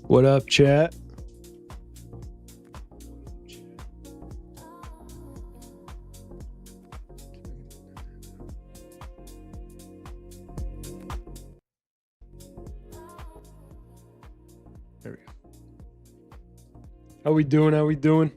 What up, chat? There we go. How we doing? How we doing?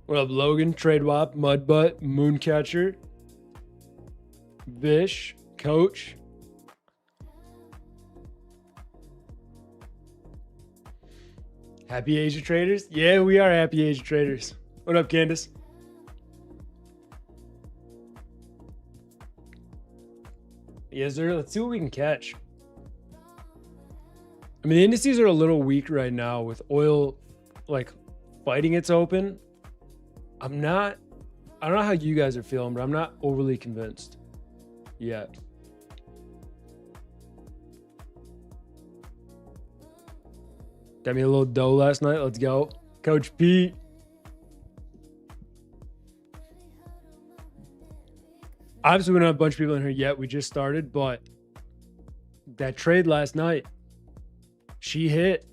What up, Logan, Trade Wop, Mudbutt, Mooncatcher, Vish, Coach. Happy Asia traders? Yeah, we are happy Asia traders. What up, Candace? Yes, sir. Let's see what we can catch. I mean, the indices are a little weak right now with oil like fighting its open. I don't know how you guys are feeling, but I'm not overly convinced yet. Got me a little dough last night. Let's go. Coach Pete. Obviously, we don't have a bunch of people in here yet. We just started, but that trade last night, she hit.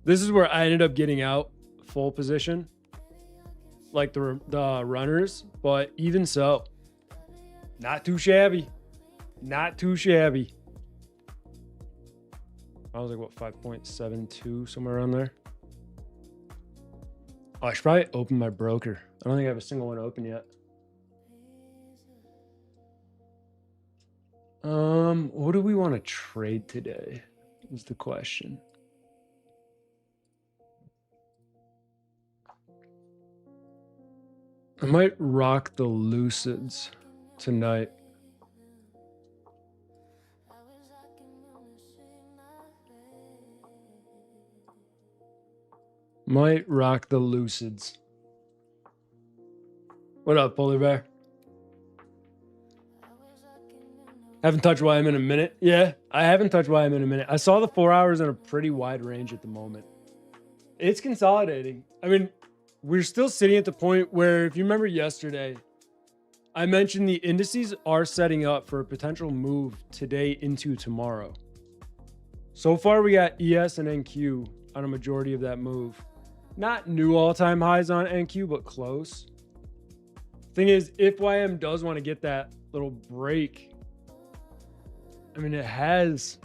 This is where I ended up getting out full position, like the runners, but even so, not too shabby. Not too shabby. I was like, what, 5.72, somewhere around there. Oh, I should probably open my broker. I don't think I have a single one open yet. What do we want to trade today is the question. I might rock the Lucids tonight. Might rock the Lucids. What up, Polar Bear? Haven't touched YM in a minute. Yeah, I haven't touched YM in a minute. I saw the 4 hours in a pretty wide range at the moment. It's consolidating. I mean, we're still sitting at the point where, if you remember yesterday, I mentioned the indices are setting up for a potential move today into tomorrow. So far, we got ES and NQ on a majority of that move. Not new all-time highs on NQ, but close. Thing is, if YM does want to get that little break, I mean, it has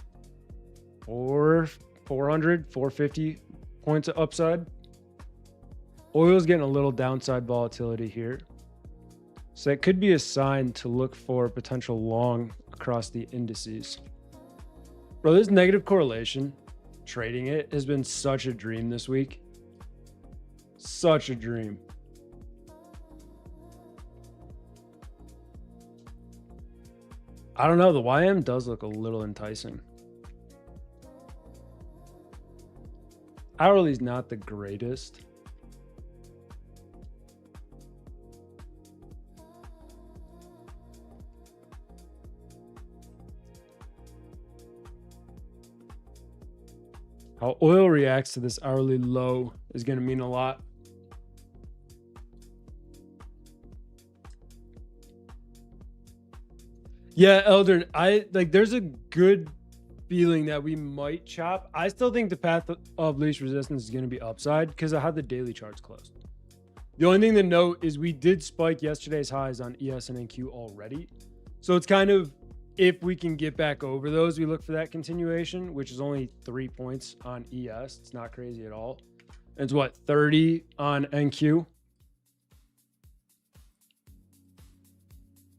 450 points of upside. Oil's getting a little downside volatility here. So it could be a sign to look for potential long across the indices. Bro, this negative correlation, trading it has been such a dream this week. Such a dream. I don't know. The YM does look a little enticing. Hourly's not the greatest. How oil reacts to this hourly low is going to mean a lot. Yeah, Elder, there's a good feeling that we might chop. I still think the path of least resistance is going to be upside because of how the daily chart's closed. The only thing to note is we did spike yesterday's highs on ES and NQ already. So it's kind of, if we can get back over those, we look for that continuation, which is only 3 points on ES. It's not crazy at all. It's what, 30 on NQ?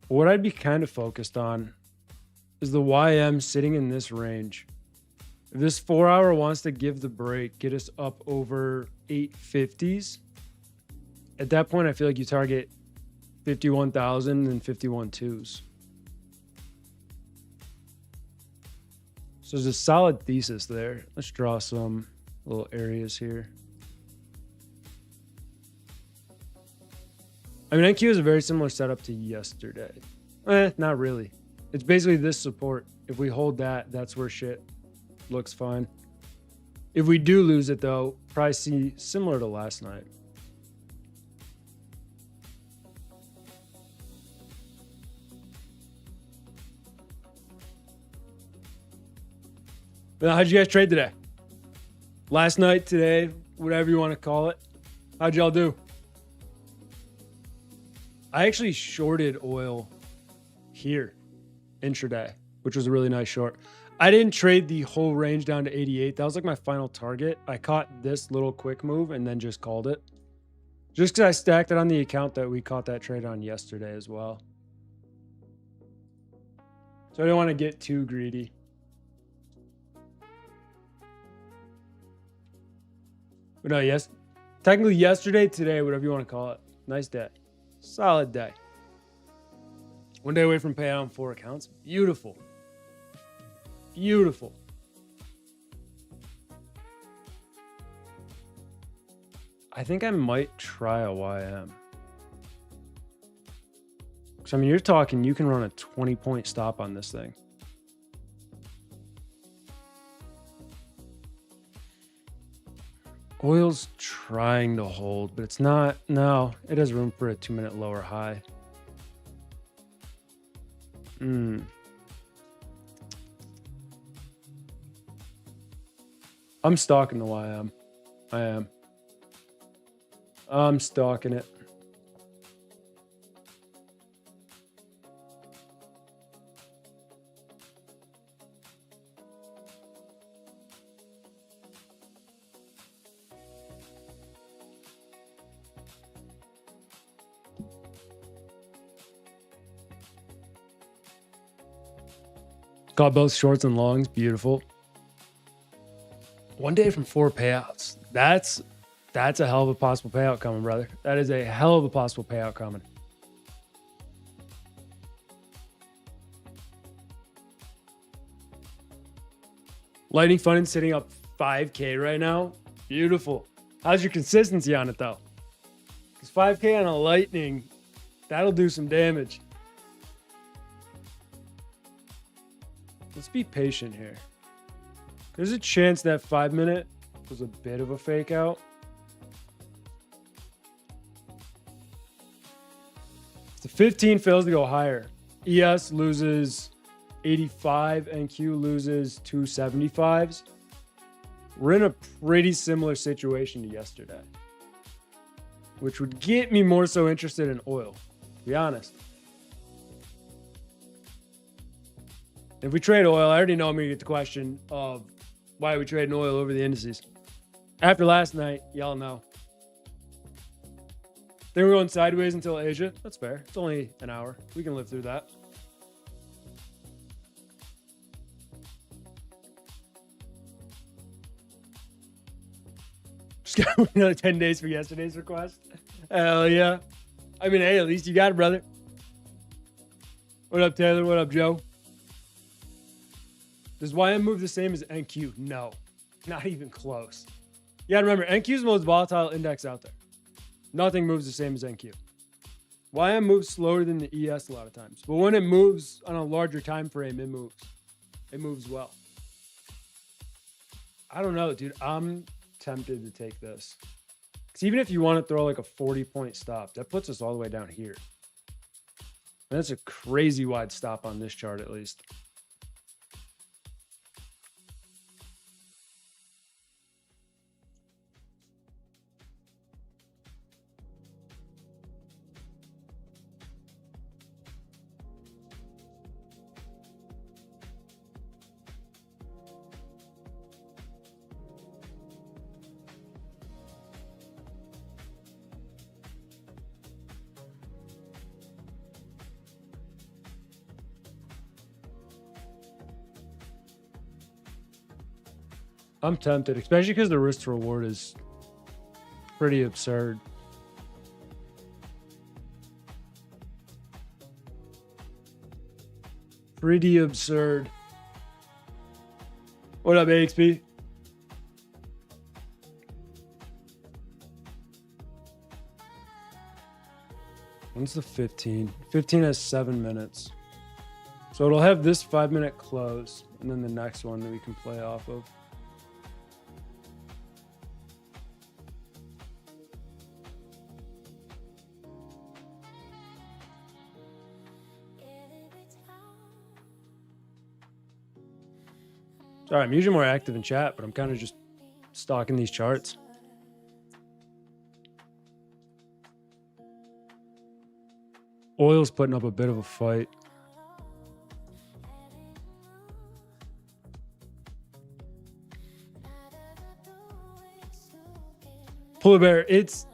What I'd be kind of focused on is the YM sitting in this range. If this 4 hour wants to give the break, get us up over 850s, at that point, I feel like you target 51,000 and 51.2s. So there's a solid thesis there. Let's draw some little areas here. I mean, NQ is a very similar setup to yesterday. Not really. It's basically this support. If we hold that, that's where shit looks fine. If we do lose it, though, probably see similar to last night. Now, how'd you guys trade today? Last night, today, whatever you want to call it. How'd y'all do? I actually shorted oil here intraday, which was a really nice short. I didn't trade the whole range down to 88. That was like my final target. I caught this little quick move and then just called it. Just because I stacked it on the account that we caught that trade on yesterday as well. So I didn't want to get too greedy. But no, yes, technically yesterday, today, whatever you want to call it. Nice day. Solid day. 1 day away from payout on 4 accounts. Beautiful. Beautiful. I think I might try a YM. So, I mean, you're talking, you can run a 20-point stop on this thing. Oil's trying to hold, but it's not. No, it has room for a 2-minute lower high. I'm stalking the YM. I am. I'm stalking it. Got both shorts and longs. Beautiful. 1 day from 4 payouts. That's a hell of a possible payout coming, brother. That is a hell of a possible payout coming. Lightning Fund sitting up 5K right now. Beautiful. How's your consistency on it, though? Because 5K on a Lightning, that'll do some damage. Let's be patient here. There's a chance that 5-minute was a bit of a fake out. If the 15 fails to go higher, ES loses 85, NQ loses 275s. We're in a pretty similar situation to yesterday, which would get me more so interested in oil, to be honest. If we trade oil, I already know I'm going to get the question of why are we trading oil over the indices. After last night, y'all know. Then we're going sideways until Asia. That's fair. It's only an hour. We can live through that. Just got another 10 days for yesterday's request. Hell yeah. I mean, hey, at least you got it, brother. What up, Taylor? What up, Joe? Does YM move the same as NQ? No, not even close. You gotta remember, NQ is the most volatile index out there. Nothing moves the same as NQ. YM moves slower than the ES a lot of times, but when it moves on a larger time frame, it moves. It moves well. I don't know, dude. I'm tempted to take this. Because even if you want to throw like a 40-point stop, that puts us all the way down here. And that's a crazy wide stop on this chart, at least. I'm tempted, especially because the risk to reward is pretty absurd. Pretty absurd. What up, AXP? When's the 15? 15 has 7 minutes. So it'll have this 5-minute close and then the next one that we can play off of. Sorry, I'm usually more active in chat, but I'm kind of just stalking these charts. Oil's putting up a bit of a fight. Polar Bear, it's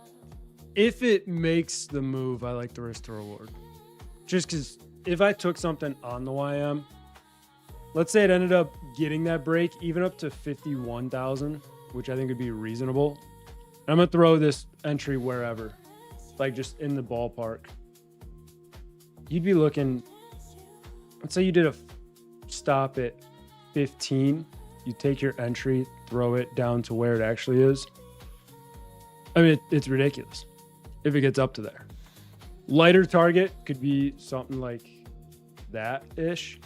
if it makes the move, I like the risk to reward. Just because if I took something on the YM, let's say it ended up getting that break, even up to 51,000, which I think would be reasonable. I'm going to throw this entry wherever, like just in the ballpark. You'd be looking, let's say you did a stop at 15. You take your entry, throw it down to where it actually is. I mean, it's ridiculous if it gets up to there. Lighter target could be something like that-ish.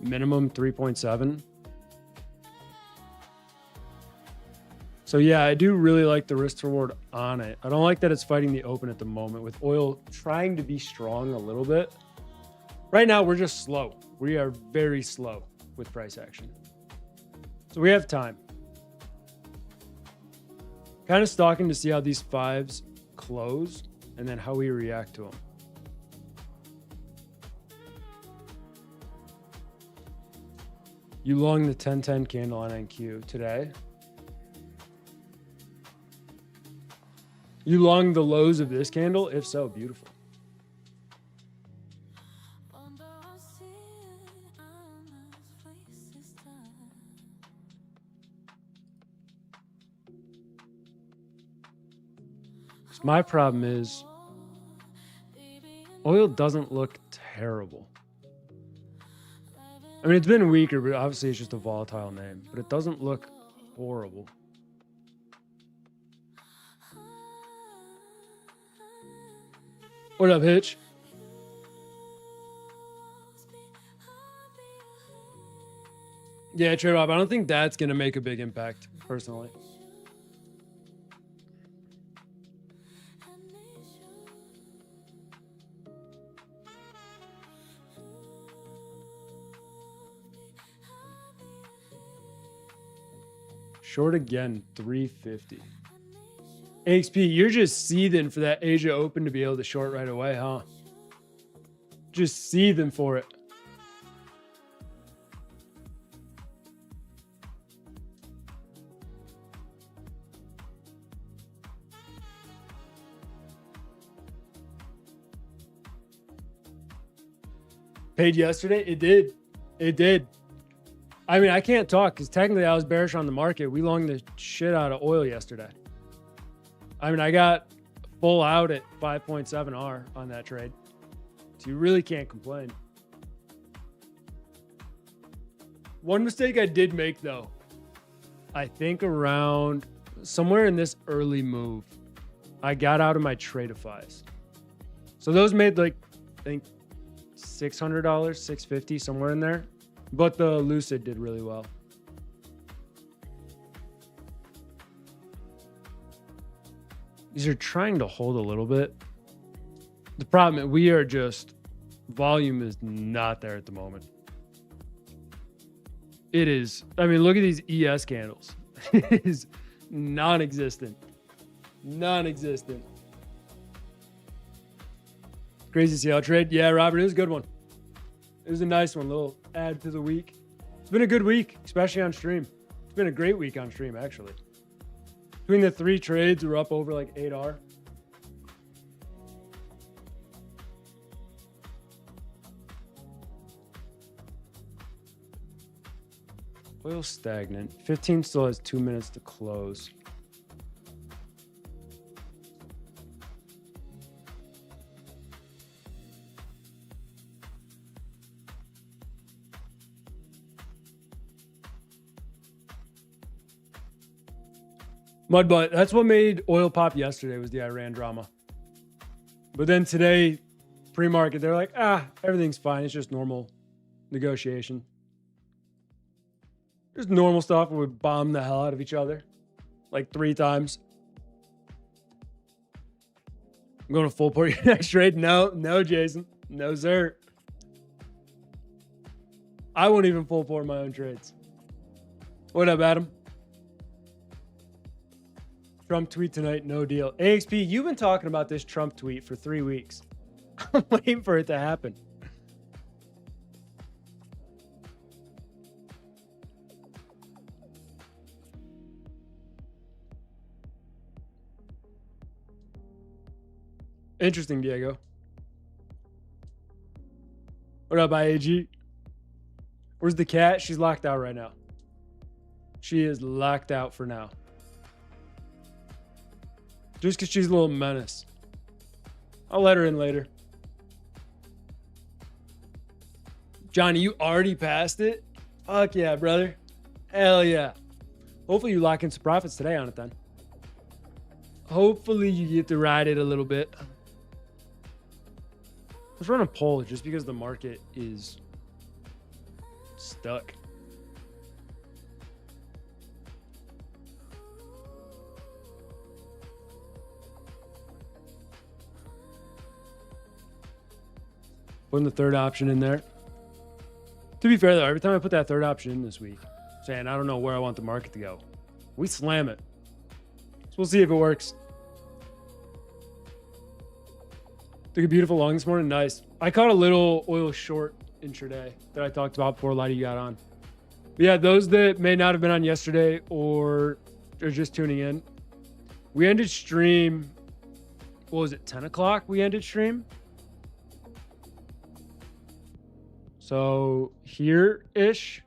Minimum 3.7. So yeah, I do really like the risk to reward on it. I don't like that it's fighting the open at the moment with oil trying to be strong a little bit. Right now, we're just slow. We are very slow with price action. So we have time. Kind of stalking to see how these fives close and then how we react to them. You long the 10-10 candle on NQ today. You long the lows of this candle? If so, beautiful. My problem is oil doesn't look terrible. I mean, it's been weaker, but obviously it's just a volatile name, but it doesn't look horrible. What up, Hitch? Yeah, trade off. I don't think that's going to make a big impact, personally. Short again, 350. AXP, you're just seething for that Asia Open to be able to short right away, huh? Just seething for it. Paid yesterday? It did. It did. I mean, I can't talk because technically I was bearish on the market. We longed the shit out of oil yesterday. I mean, I got full out at 5.7 R on that trade. So you really can't complain. One mistake I did make, though, I think around somewhere in this early move, I got out of my Tradeifys. So those made like, I think, $600, $650, somewhere in there. But the Lucid did really well. These are trying to hold a little bit. The problem is we are just, volume is not there at the moment. It is, I mean, look at these ES candles. It is non-existent. Non-existent. Crazy CL trade. Yeah, Robert, it was a good one. It was a nice one, little add to the week. It's been a good week, especially on stream. It's been a great week on stream, actually. Between the 3 trades, we're up over like 8R. Oil stagnant. 15 still has 2 minutes to close. Mudbutt, that's what made oil pop yesterday, was the Iran drama. But then today, pre-market, they're like, everything's fine. It's just normal negotiation. Just normal stuff where we bomb the hell out of each other like 3 times. I'm going to full port your next trade. No, Jason. No, sir. I won't even full port my own trades. What up, Adam? Trump tweet tonight, no deal. AXP, you've been talking about this Trump tweet for 3 weeks. I'm waiting for it to happen. Interesting, Diego. What up, IAG? Where's the cat? She's locked out right now. She is locked out for now. Just because she's a little menace. I'll let her in later. Johnny, you already passed it? Fuck yeah, brother. Hell yeah. Hopefully you lock in some profits today on it then. Hopefully you get to ride it a little bit. Let's run a poll just because the market is stuck. Putting the third option in there. To be fair though, every time I put that third option in this week, saying I don't know where I want the market to go, we slam it. So we'll see if it works. Took a beautiful long this morning. Nice. I caught a little oil short intraday that I talked about before Lighty got on. But yeah, those that may not have been on yesterday or are just tuning in, we ended stream, what was it, 10 o'clock we ended stream? So here-ish,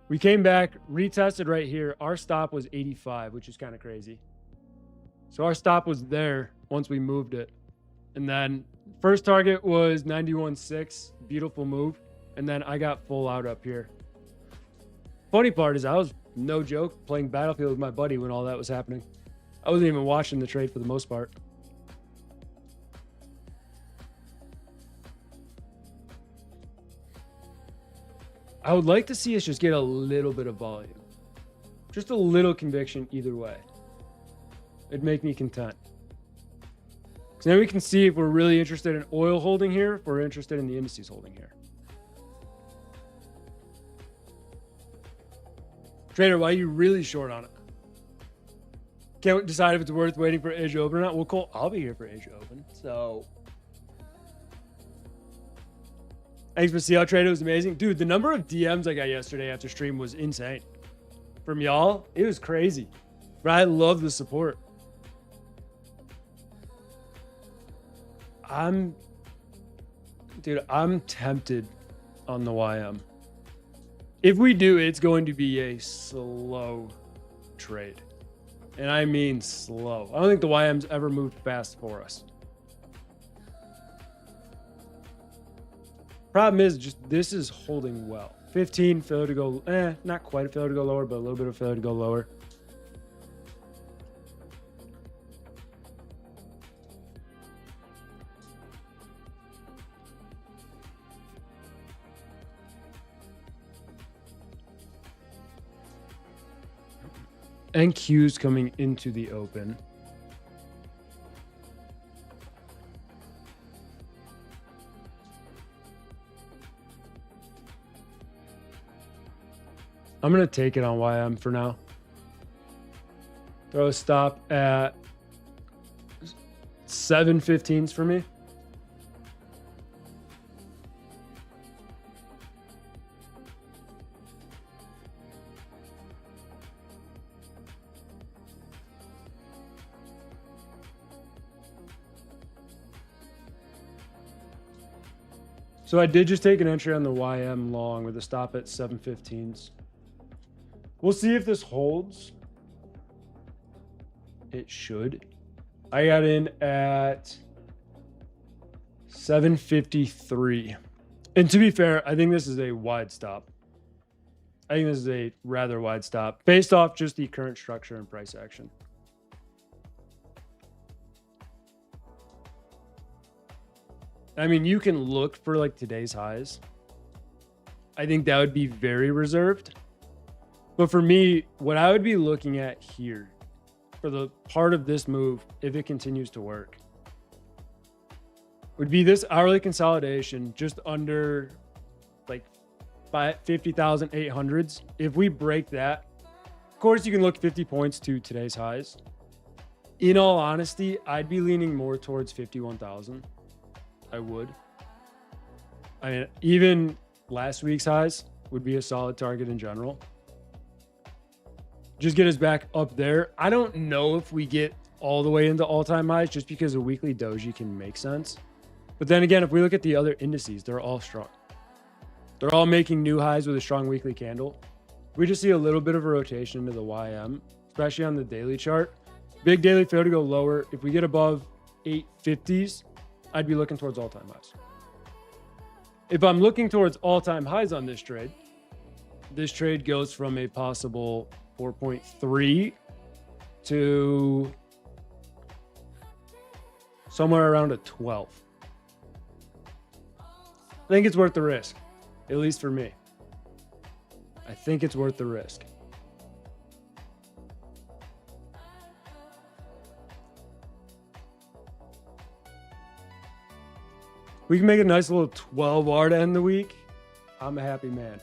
we came back, retested right here. Our stop was 85, which is kind of crazy. So our stop was there once we moved it. And then first target was 91.6, beautiful move. And then I got full out up here. Funny part is I was, no joke, playing Battlefield with my buddy when all that was happening. I wasn't even watching the trade for the most part. I would like to see us just get a little bit of volume. Just a little conviction either way. It'd make me content. So then we can see if we're really interested in oil holding here, if we're interested in the indices holding here. Trader, why are you really short on it? Can't decide if it's worth waiting for Asia Open or not. Well, Cole, I'll be here for Asia Open. So thanks for see how Trader was amazing. Dude, the number of DMs I got yesterday after stream was insane. From y'all, it was crazy. But I love the support. I'm tempted on the YM. If we do, it's going to be a slow trade. And I mean slow. I don't think the YM's ever moved fast for us. Problem is just this is holding well. 15 failure to go, not quite a failure to go lower, but a little bit of failure to go lower. NQ's coming into the open. I'm going to take it on YM for now. Throw a stop at 7.15s for me. So I did just take an entry on the YM long with a stop at 7.15s. We'll see if this holds. It should. I got in at 753. And to be fair, I think this is a wide stop. I think this is a rather wide stop based off just the current structure and price action. I mean, you can look for like today's highs. I think that would be very reserved. But for me, what I would be looking at here for the part of this move, if it continues to work, would be this hourly consolidation just under like 50,800s. If we break that, of course, you can look 50 points to today's highs. In all honesty, I'd be leaning more towards 51,000. I would. I mean, even last week's highs would be a solid target in general. Just get us back up there. I don't know if we get all the way into all-time highs just because a weekly doji can make sense. But then again, if we look at the other indices, they're all strong. They're all making new highs with a strong weekly candle. We just see a little bit of a rotation into the YM, especially on the daily chart. Big daily fail to go lower. If we get above 850s, I'd be looking towards all-time highs. If I'm looking towards all-time highs on this trade goes from a possible 4.3 to somewhere around a 12. I think it's worth the risk, at least for me. I think it's worth the risk. We can make a nice little 12R to end the week. I'm a happy man.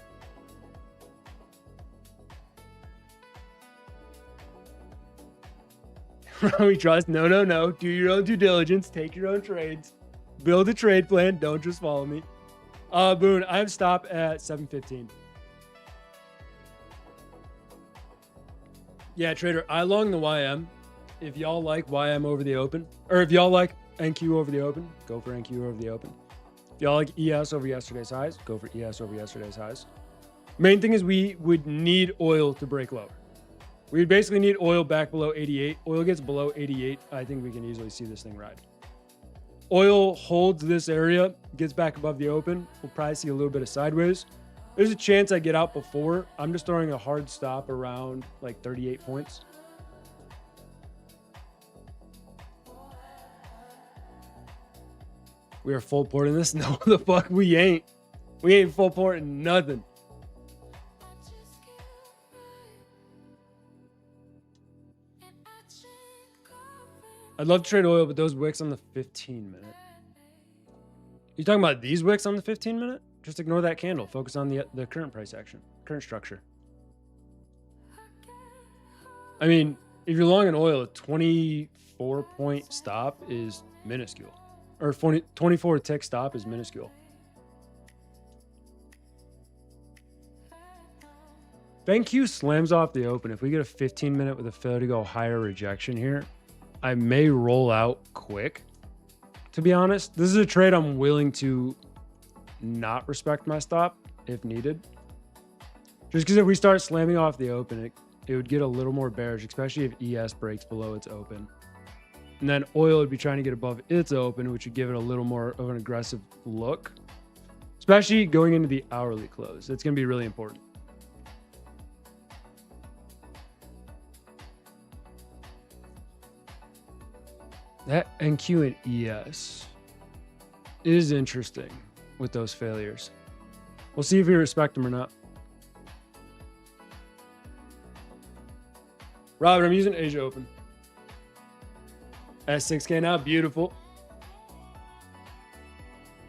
We trust. No. Do your own due diligence. Take your own trades. Build a trade plan. Don't just follow me. Boone, I have stop at 715. Yeah, trader, I long the YM. If y'all like YM over the open, or if y'all like NQ over the open, go for NQ over the open. If y'all like ES over yesterday's highs, go for ES over yesterday's highs. Main thing is we would need oil to break lower. We basically need oil back below 88. Oil gets below 88. I think we can easily see this thing ride. Oil holds this area, gets back above the open. We'll probably see a little bit of sideways. There's a chance I get out before. I'm just throwing a hard stop around like 38 points. We are full porting this? No, the fuck we ain't. We ain't full porting nothing. I'd love to trade oil, but those wicks on the 15-minute. You talking about these wicks on the 15-minute? Just ignore that candle. Focus on the current price action, current structure. I mean, if you're long in oil, a 24-point stop is minuscule. Or 24 tick stop is minuscule. BenQ slams off the open. If we get a 15-minute with a failure to go higher rejection here, I may roll out quick, to be honest. This is a trade I'm willing to not respect my stop if needed. Just because if we start slamming off the open, it would get a little more bearish, especially if ES breaks below its open. And then oil would be trying to get above its open, which would give it a little more of an aggressive look, especially going into the hourly close. It's going to be really important. That NQ and ES is interesting with those failures. We'll see if we respect them or not. Robert, I'm using Asia Open. At 6K now, beautiful.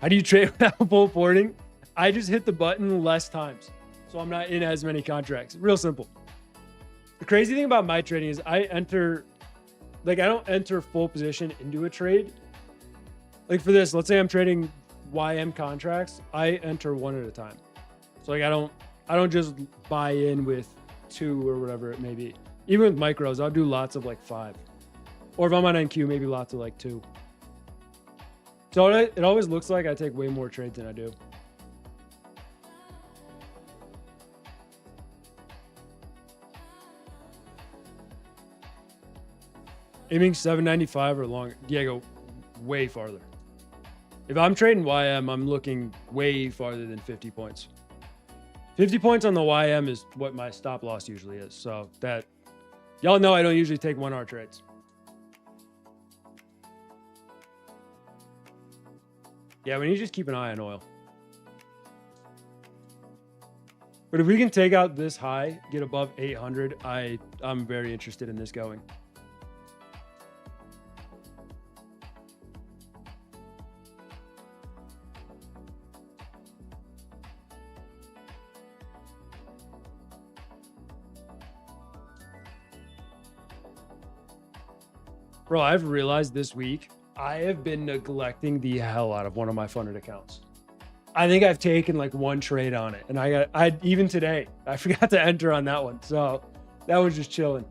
How do you trade without full porting? I just hit the button less times, so I'm not in as many contracts. Real simple. The crazy thing about my trading is I don't enter full position into a trade. Like for this, let's say I'm trading YM contracts, I enter one at a time. So like I don't just buy in with 2 or whatever it may be. Even with micros, I'll do lots of like 5. Or if I'm on NQ, maybe lots of like 2. So it always looks like I take way more trades than I do. Aiming 795 or longer. Diego, way farther. If I'm trading YM, I'm looking way farther than 50 points. 50 points on the YM is what my stop loss usually is. So that, y'all know I don't usually take 1 hour trades. Yeah, we need to just keep an eye on oil. But if we can take out this high, get above 800, I'm very interested in this going. Bro, I've realized this week, I have been neglecting the hell out of one of my funded accounts. I think I've taken like 1 trade on it. And even today, I forgot to enter on that one. So that was just chilling.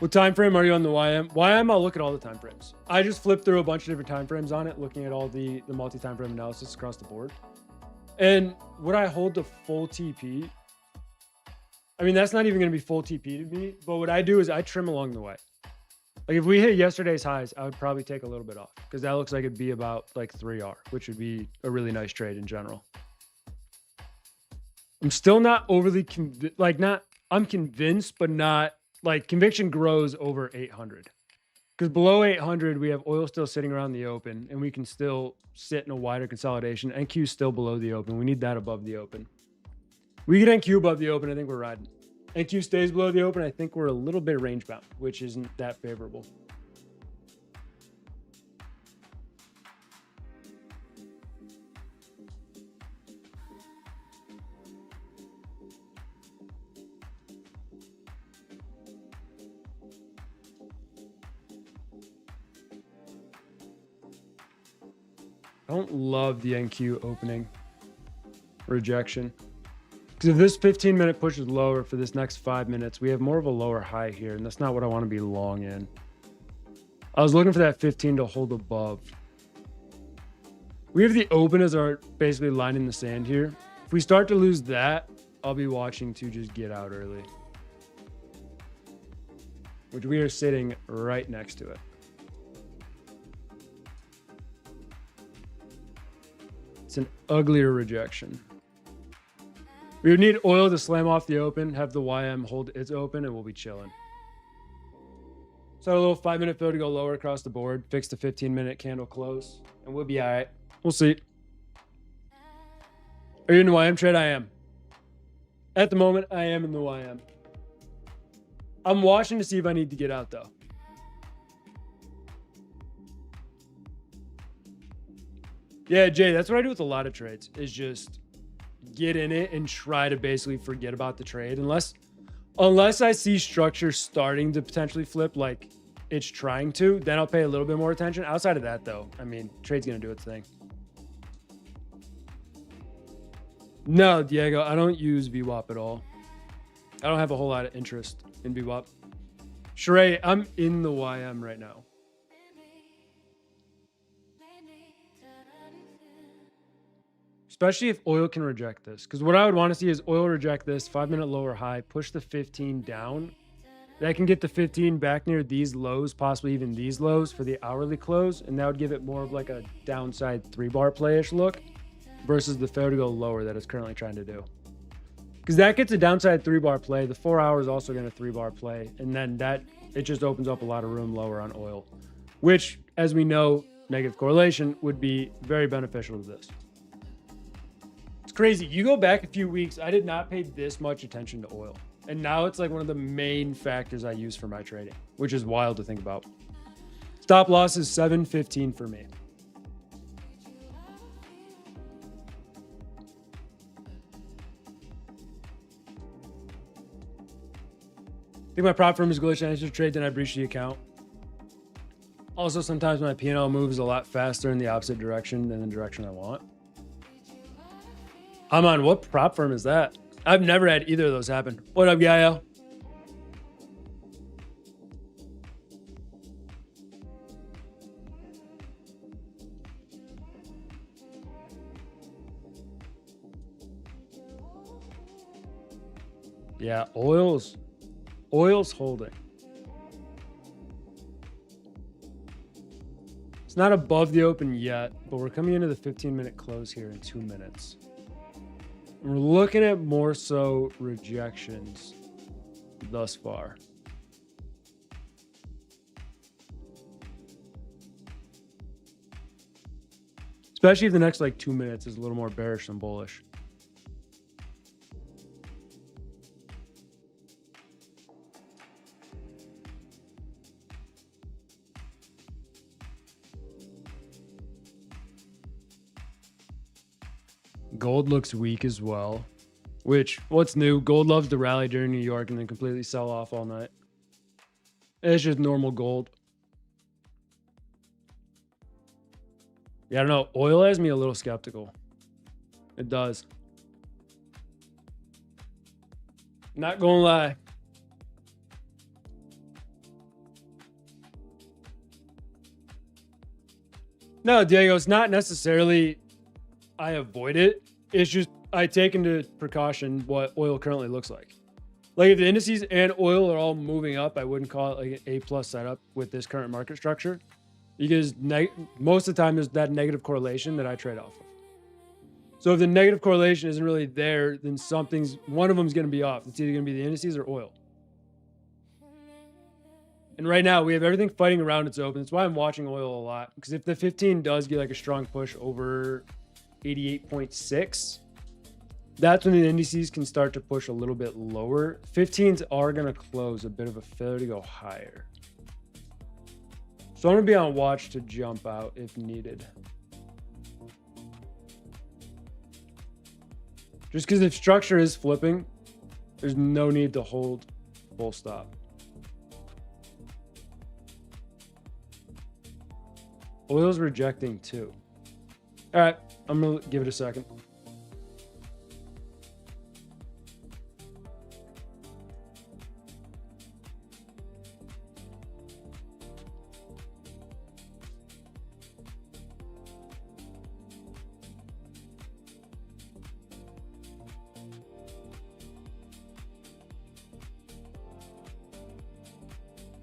What time frame are you on the YM? YM, I'll look at all the time frames. I just flipped through a bunch of different time frames on it, looking at all the multi-time frame analysis across the board. And would I hold the full TP? I mean, that's not even going to be full TP to me. But what I do is I trim along the way. Like if we hit yesterday's highs, I would probably take a little bit off because that looks like it'd be about like 3R, which would be a really nice trade in general. I'm still not overly I'm convinced, but not like conviction grows over 800. Because below 800, we have oil still sitting around the open, and we can still sit in a wider consolidation. NQ is still below the open. We need that above the open. We get NQ above the open, I think we're riding. NQ stays below the open, I think we're a little bit range bound, which isn't that favorable. I don't love the NQ opening rejection. Because if this 15-minute push is lower for this next 5 minutes, we have more of a lower high here, and that's not what I want to be long in. I was looking for that 15 to hold above. We have the open as our basically line in the sand here. If we start to lose that, I'll be watching to just get out early. Which we are sitting right next to it. It's an uglier rejection. We would need oil to slam off the open, have the YM hold its open, and we'll be chilling. So a little 5-minute fill to go lower across the board, fix the 15-minute candle close, and we'll be all right. We'll see. Are you in the YM trade? I am. At the moment, I am in the YM. I'm watching to see if I need to get out, though. Yeah, Jay, that's what I do with a lot of trades, is just get in it and try to basically forget about the trade. Unless I see structure starting to potentially flip like it's trying to, then I'll pay a little bit more attention. Outside of that, though, I mean, trade's going to do its thing. No, Diego, I don't use VWAP at all. I don't have a whole lot of interest in VWAP. Sheree, I'm in the YM right now. Especially if oil can reject this. Because what I would want to see is oil reject this, 5-minute lower high, push the 15 down. That can get the 15 back near these lows, possibly even these lows for the hourly close. And that would give it more of like a downside 3-bar play-ish look versus the fair to go lower that it's currently trying to do. Because that gets a downside 3-bar play. The 4 hour is also going to 3-bar play. And then it just opens up a lot of room lower on oil, which, as we know, negative correlation would be very beneficial to this. Crazy. You go back a few weeks, I did not pay this much attention to oil. And now it's like one of the main factors I use for my trading, which is wild to think about. Stop loss is 715 for me. I think my prop firm is glitched. I just trade, then I breach the account. Also, sometimes my P&L moves a lot faster in the opposite direction than the direction I want. I'm on what prop firm is that? I've never had either of those happen. What up, Gaio? Yeah, oil's holding. It's not above the open yet, but we're coming into the 15-minute close here in 2 minutes. And we're looking at more so rejections thus far. Especially if the next like 2 minutes is a little more bearish than bullish. Gold looks weak as well, which what's new? Gold loves to rally during New York and then completely sell off all night. It's just normal gold. Yeah, I don't know. Oil has me a little skeptical. It does. Not gonna lie. No, Diego, it's not necessarily I avoid it. It's just I take into precaution what oil currently looks like. Like if the indices and oil are all moving up, I wouldn't call it like an A+ setup with this current market structure, because most of the time there's that negative correlation that I trade off of. So if the negative correlation isn't really there, then one of them is going to be off. It's either going to be the indices or oil. And right now we have everything fighting around its open. That's why I'm watching oil a lot, because if the 15 does get like a strong push over 88.6, that's when the indices can start to push a little bit lower. 15s are going to close a bit of a failure to go higher. So I'm going to be on watch to jump out if needed. Just because if structure is flipping, there's no need to hold full stop. Oil's rejecting too. All right, I'm going to give it a second.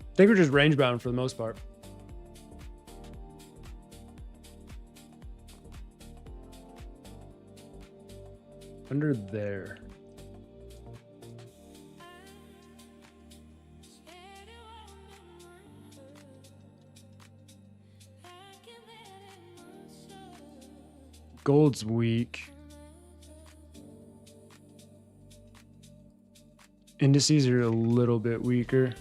I think we're just range bound for the most part. Under there. Gold's weak. Indices are a little bit weaker.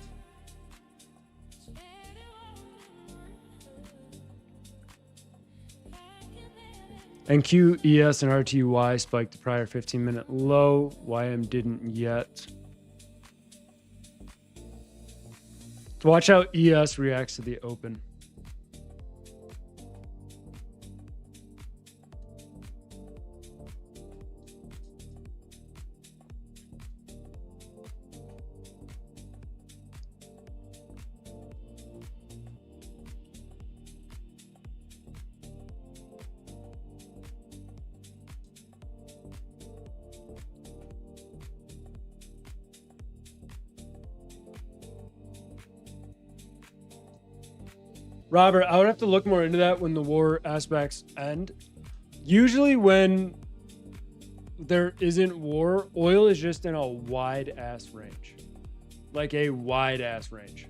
NQ, ES, and RTY spiked the prior 15-minute low. YM didn't yet. So watch how ES reacts to the open. Robert, I would have to look more into that when the war aspects end. Usually when there isn't war, oil is just in a wide ass range. Like a wide ass range.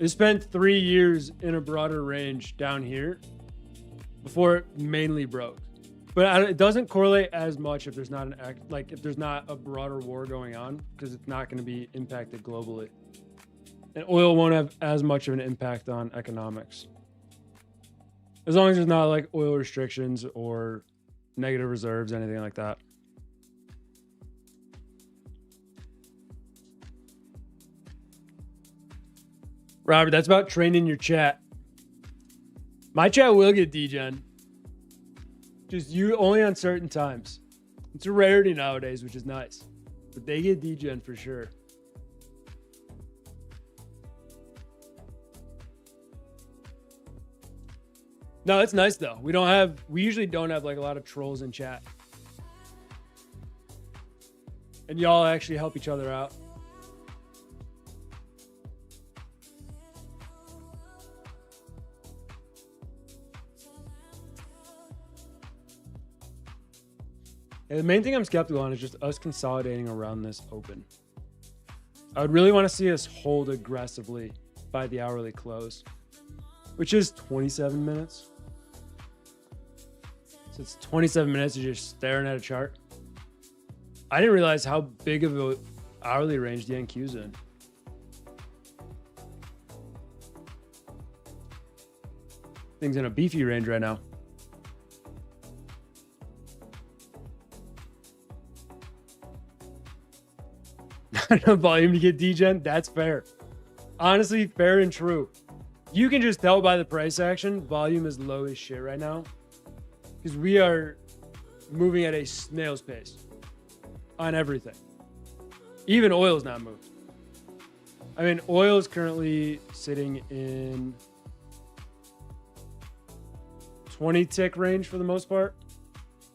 It spent 3 years in a broader range down here before it mainly broke. But it doesn't correlate as much if there's not if there's not a broader war going on, because it's not going to be impacted globally. And oil won't have as much of an impact on economics. As long as there's not like oil restrictions or negative reserves, anything like that. Robert, that's about training your chat. My chat will get degen. Just you only on certain times. It's a rarity nowadays, which is nice. But they get degen for sure. No, it's nice though. We usually don't have like a lot of trolls in chat. and y'all actually help each other out. And the main thing I'm skeptical on is just us consolidating around this open. I would really want to see us hold aggressively by the hourly close, which is 27 minutes. So it's 27 minutes of just staring at a chart. I didn't realize how big of an hourly range the NQ's in. Things in a beefy range right now. Not enough volume to get degen. That's fair. Honestly, fair and true. You can just tell by the price action, volume is low as shit right now. Because we are moving at a snail's pace on everything. Even oil's not moved. I mean, oil is currently sitting in 20 tick range for the most part,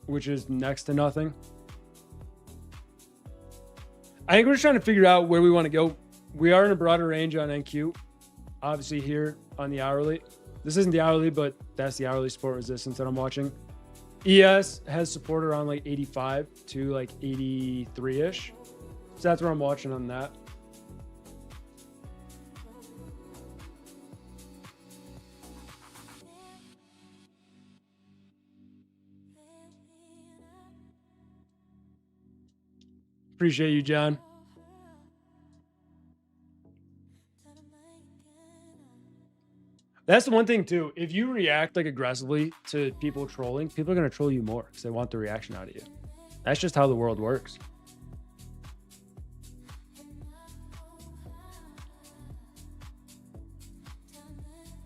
which is next to nothing. I think we're just trying to figure out where we want to go. We are in a broader range on NQ, obviously here on the hourly. This isn't the hourly, but that's the hourly support resistance that I'm watching. ES has support around like 85 to like 83-ish. So that's where I'm watching on that. Appreciate you, John. That's the one thing too. If you react like aggressively to people trolling, people are going to troll you more because they want the reaction out of you. That's just how the world works.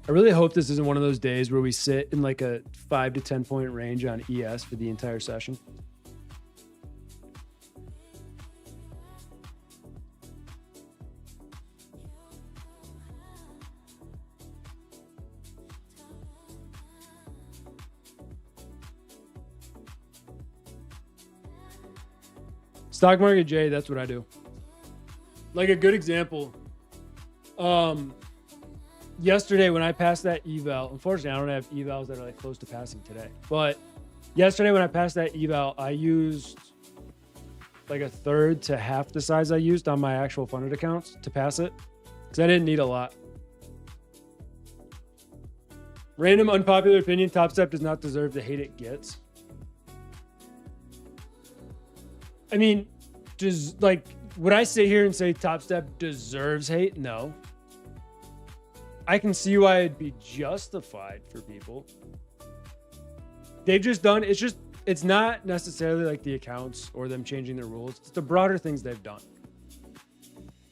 I really hope this isn't one of those days where we sit in like a 5 to 10 point range on ES for the entire session. Stock market J, that's what I do. Like a good example. Yesterday when I passed that eval, unfortunately I don't have evals that are like close to passing today. But yesterday when I passed that eval, I used like a third to half the size I used on my actual funded accounts to pass it. Because I didn't need a lot. Random unpopular opinion, Top Step does not deserve the hate it gets. I mean, does like, would I sit here and say Top Step deserves hate? No. I can see why it'd be justified for people. They've just done, it's not necessarily like the accounts or them changing their rules. It's the broader things they've done.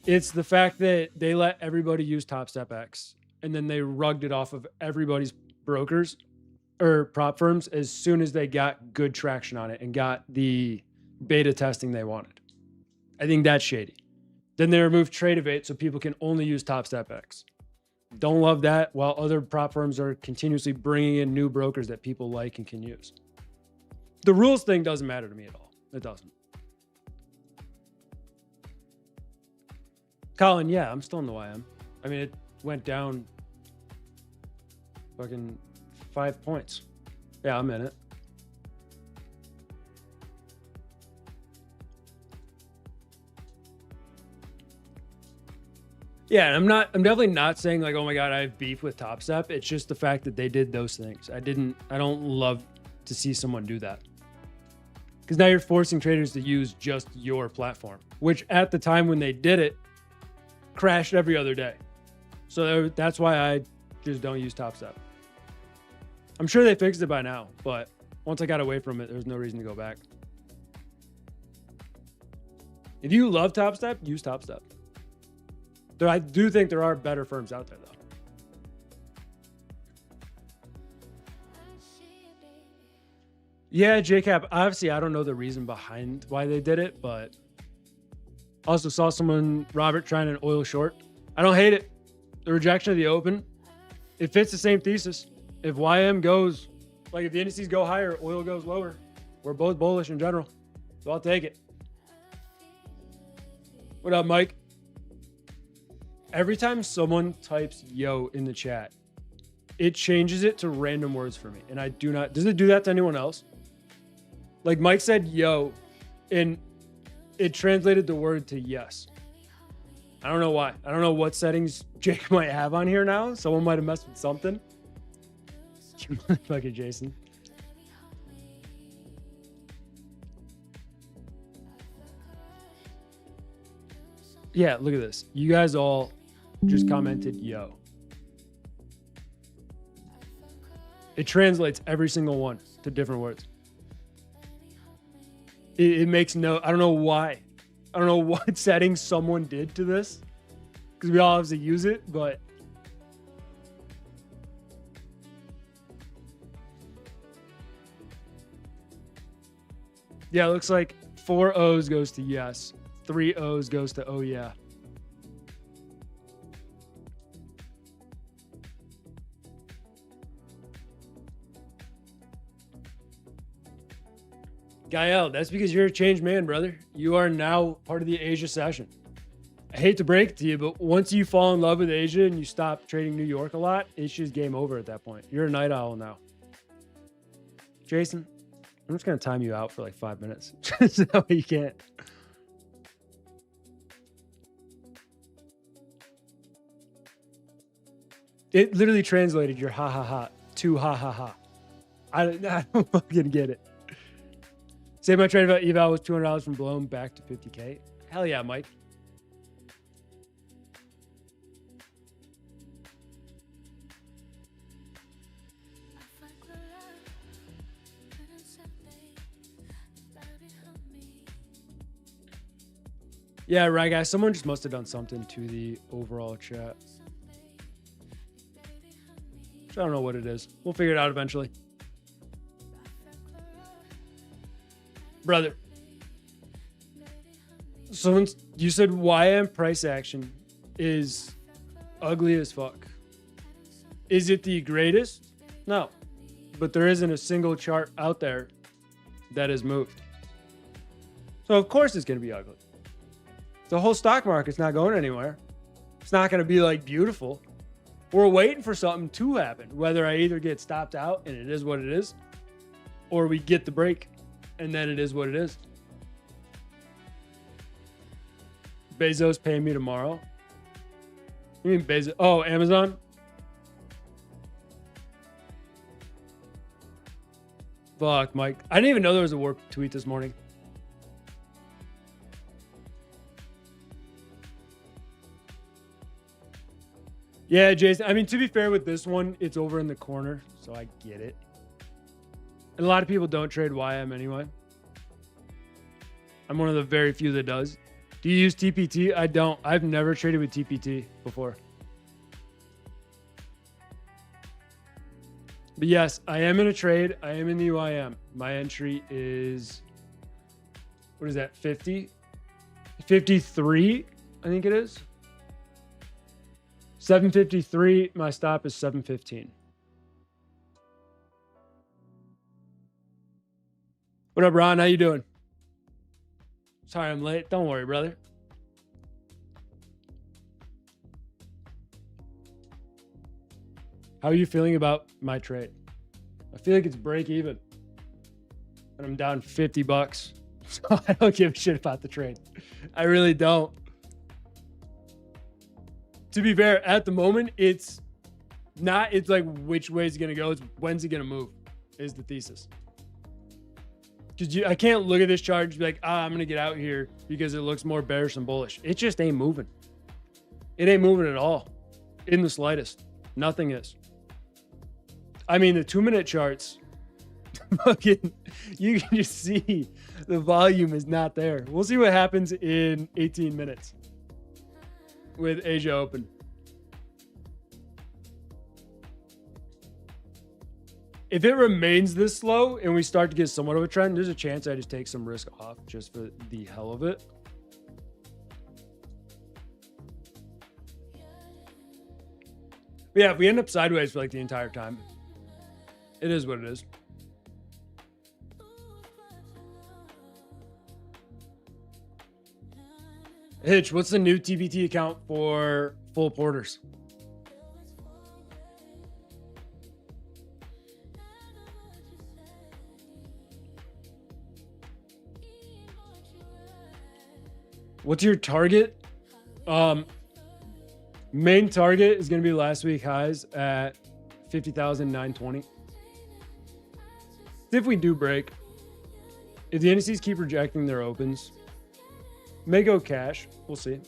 It's the fact that they let everybody use Top Step X and then they rugged it off of everybody's brokers or prop firms as soon as they got good traction on it and got the beta testing they wanted. I think that's shady. Then they removed Trade Evade so people can only use Top Step X. Don't love that, while other prop firms are continuously bringing in new brokers that people like and can use. The rules thing doesn't matter to me at all. It doesn't. Colin, yeah, I'm still in the YM. I mean, it went down fucking 5 points. Yeah, I'm in it. Yeah, and I'm definitely not saying like, oh my God, I have beef with Top Step. It's just the fact that they did those things. I don't love to see someone do that. Because now you're forcing traders to use just your platform, which at the time when they did it, crashed every other day. So that's why I just don't use Top Step. I'm sure they fixed it by now, but once I got away from it, there's no reason to go back. If you love Top Step, use Top Step. I do think there are better firms out there, though. Yeah, JCap, obviously, I don't know the reason behind why they did it, but also saw someone, Robert, trying an oil short. I don't hate it. The rejection of the open, it fits the same thesis. If YM goes, like if the indices go higher, oil goes lower. We're both bullish in general, so I'll take it. What up, Mike? Every time someone types yo in the chat, it changes it to random words for me. And I do not, does it do that to anyone else? Like Mike said yo, and it translated the word to yes. I don't know why. I don't know what settings Jake might have on here now. Someone might have messed with something. Fucking Jason. Yeah, look at this. You guys all just commented yo. It translates every single one to different words. It makes no, I don't know why. I don't know what settings someone did to this, because we all have to use it, but yeah, it looks like 4 O's goes to yes. 3 O's goes to oh yeah. Gael, that's because you're a changed man, brother. You are now part of the Asia session. I hate to break it to you, but once you fall in love with Asia and you stop trading New York a lot, it's just game over at that point. You're a night owl now. Jason, I'm just going to time you out for like 5 minutes. So you can't. It literally translated your ha ha ha to ha ha ha. I don't fucking get it. Say my trade about eval was $200 from blown back to 50K. Hell yeah, Mike. Yeah, right, guys. Someone just must have done something to the overall chat. I don't know what it is. We'll figure it out eventually. Brother. Someone, you said YM price action is ugly as fuck. Is it the greatest? No. But there isn't a single chart out there that has moved. So of course it's going to be ugly. The whole stock market's not going anywhere. It's not going to be like beautiful. We're waiting for something to happen. Whether I either get stopped out and it is what it is, or we get the break and then it is what it is. Bezos paying me tomorrow. You mean Bezos? Oh, Amazon? Fuck, Mike. I didn't even know there was a warp tweet this morning. Yeah, Jason. I mean, to be fair with this one, it's over in the corner, so I get it. And a lot of people don't trade YM anyway. I'm one of the very few that does. Do you use TPT? I don't. I've never traded with TPT before. But yes, I am in a trade. I am in the UIM. My entry is, what is that, 50? 53, I think it is. 753, my stop is 715. What up, Ron? How you doing? Sorry I'm late. Don't worry, brother. How are you feeling about my trade? I feel like it's break even. And I'm down $50. So I don't give a shit about the trade. I really don't. To be fair, at the moment, it's not, it's like which way is it going to go. It's when's it going to move is the thesis. Because I can't look at this chart and just be like, I'm going to get out here because it looks more bearish than bullish. It just ain't moving. It ain't moving at all in the slightest. Nothing is. I mean, the 2-minute charts, fucking, you can just see the volume is not there. We'll see what happens in 18 minutes with Asia Open. If it remains this slow and we start to get somewhat of a trend, there's a chance I just take some risk off just for the hell of it. But yeah, if we end up sideways for like the entire time, it is what it is. Hitch, what's the new TBT account for full porters? What's your target? Main target is going to be last week highs at 50,920. If we do break, if the indices keep rejecting their opens, may go cash. We'll see.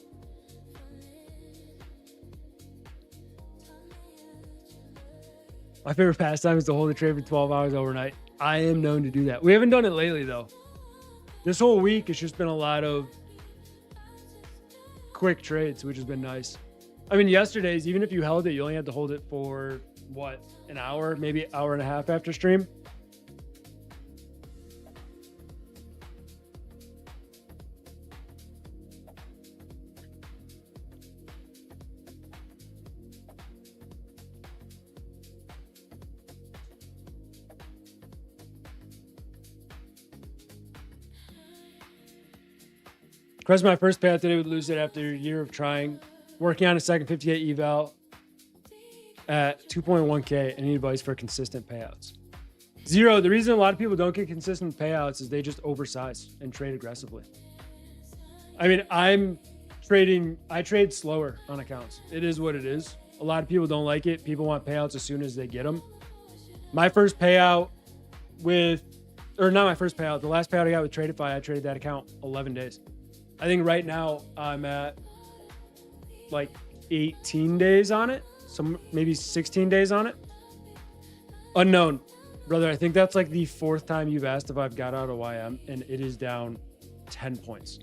My favorite pastime is to hold a trade for 12 hours overnight. I am known to do that. We haven't done it lately, though. This whole week, it's just been a lot of quick trades, which has been nice. I mean, yesterday's, even if you held it, you only had to hold it for, what, an hour, maybe an hour and a half after stream. Crest my first payout today with Lucid after a year of trying. Working on a second 58 eval at 2.1K. Any advice for consistent payouts? Zero. The reason a lot of people don't get consistent payouts is they just oversize and trade aggressively. I mean, I trade slower on accounts. It is what it is. A lot of people don't like it. People want payouts as soon as they get them. My first payout not my first payout, the last payout I got with Tradeify, I traded that account 11 days. I think right now I'm at like 18 days on it. Some maybe 16 days on it. Unknown. Brother, I think that's like the fourth time you've asked if I've got out of YM, and it is down 10 points.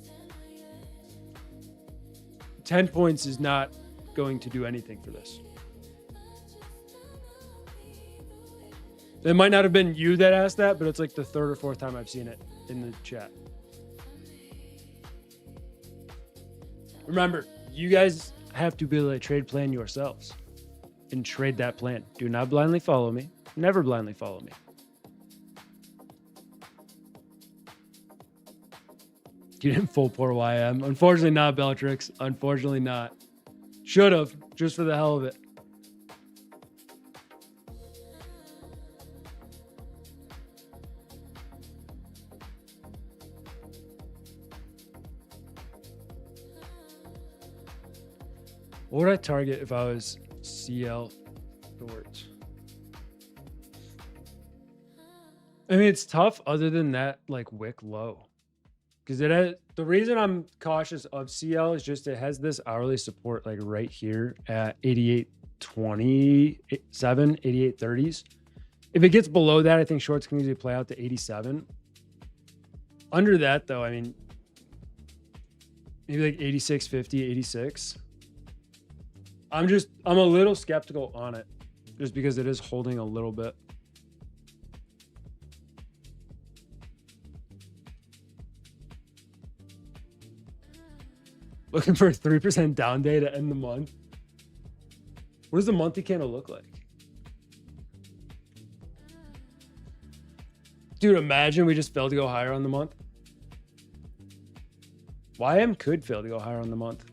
10 points is not going to do anything for this. It might not have been you that asked that, but it's like the third or fourth time I've seen it in the chat. Remember, you guys have to build a trade plan yourselves and trade that plan. Do not blindly follow me. Never blindly follow me. You didn't full pour YM. Unfortunately not, Bellatrix. Unfortunately not. Should have, just for the hell of it. What would I target if I was CL short? I mean, it's tough other than that, like wick low. Because the reason I'm cautious of CL is just it has this hourly support like right here at 88.27, 88.30s. If it gets below that, I think shorts can easily play out to 87. Under that, though, I mean, maybe like 86.50, 86. I'm a little skeptical on it just because it is holding a little bit. Looking for a 3% down day to end the month. What does the monthly candle look like? Dude, imagine we just failed to go higher on the month. YM could fail to go higher on the month.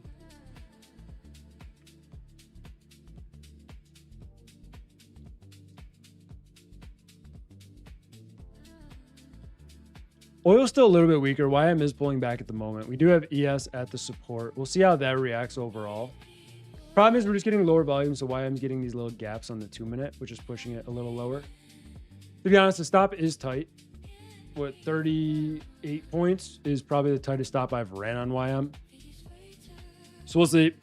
Oil's still a little bit weaker. YM is pulling back at the moment. We do have ES at the support. We'll see how that reacts overall. Problem is we're just getting lower volume, so YM's getting these little gaps on the 2-minute, which is pushing it a little lower. To be honest, the stop is tight. What, 38 points is probably the tightest stop I've ran on YM. So we'll see.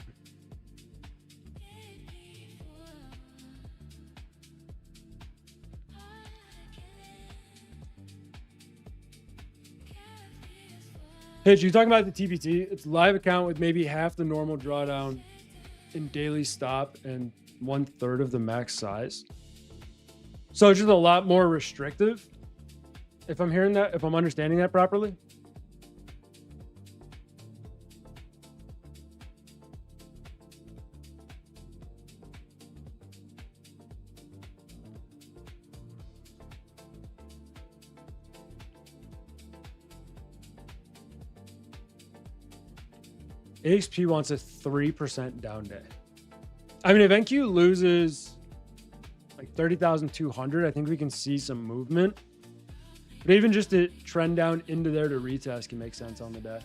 Hitch, you talking about the TBT? It's a live account with maybe half the normal drawdown in daily stop and 1/3 of the max size. So it's just a lot more restrictive. If I'm hearing that, if I'm understanding that properly. AXP wants a 3% down day. I mean, if NQ loses like 30,200, I think we can see some movement. But even just to trend down into there to retest can make sense on the day.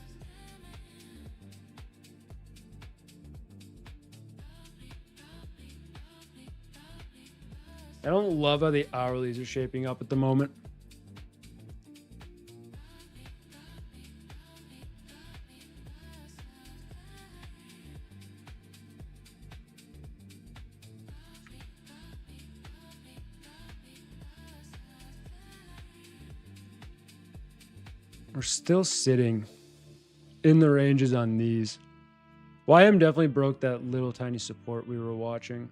I don't love how the hourlies are shaping up at the moment. We're still sitting in the ranges on these. YM definitely broke that little tiny support we were watching.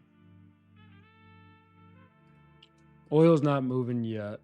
Oil's not moving yet.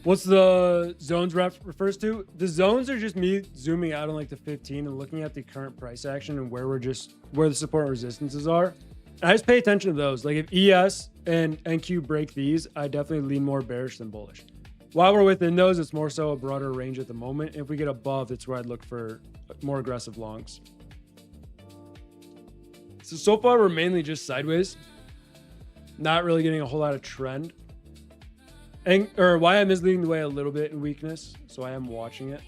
What's the zones refers to? The zones are just me zooming out on like the 15 and looking at the current price action and where the support and resistances are. And I just pay attention to those. Like if ES and NQ break these, I definitely lean more bearish than bullish. While we're within those, it's more so a broader range at the moment. If we get above, that's where I'd look for more aggressive longs. So far we're mainly just sideways. Not really getting a whole lot of trend. YM is leading the way a little bit in weakness, so I am watching it.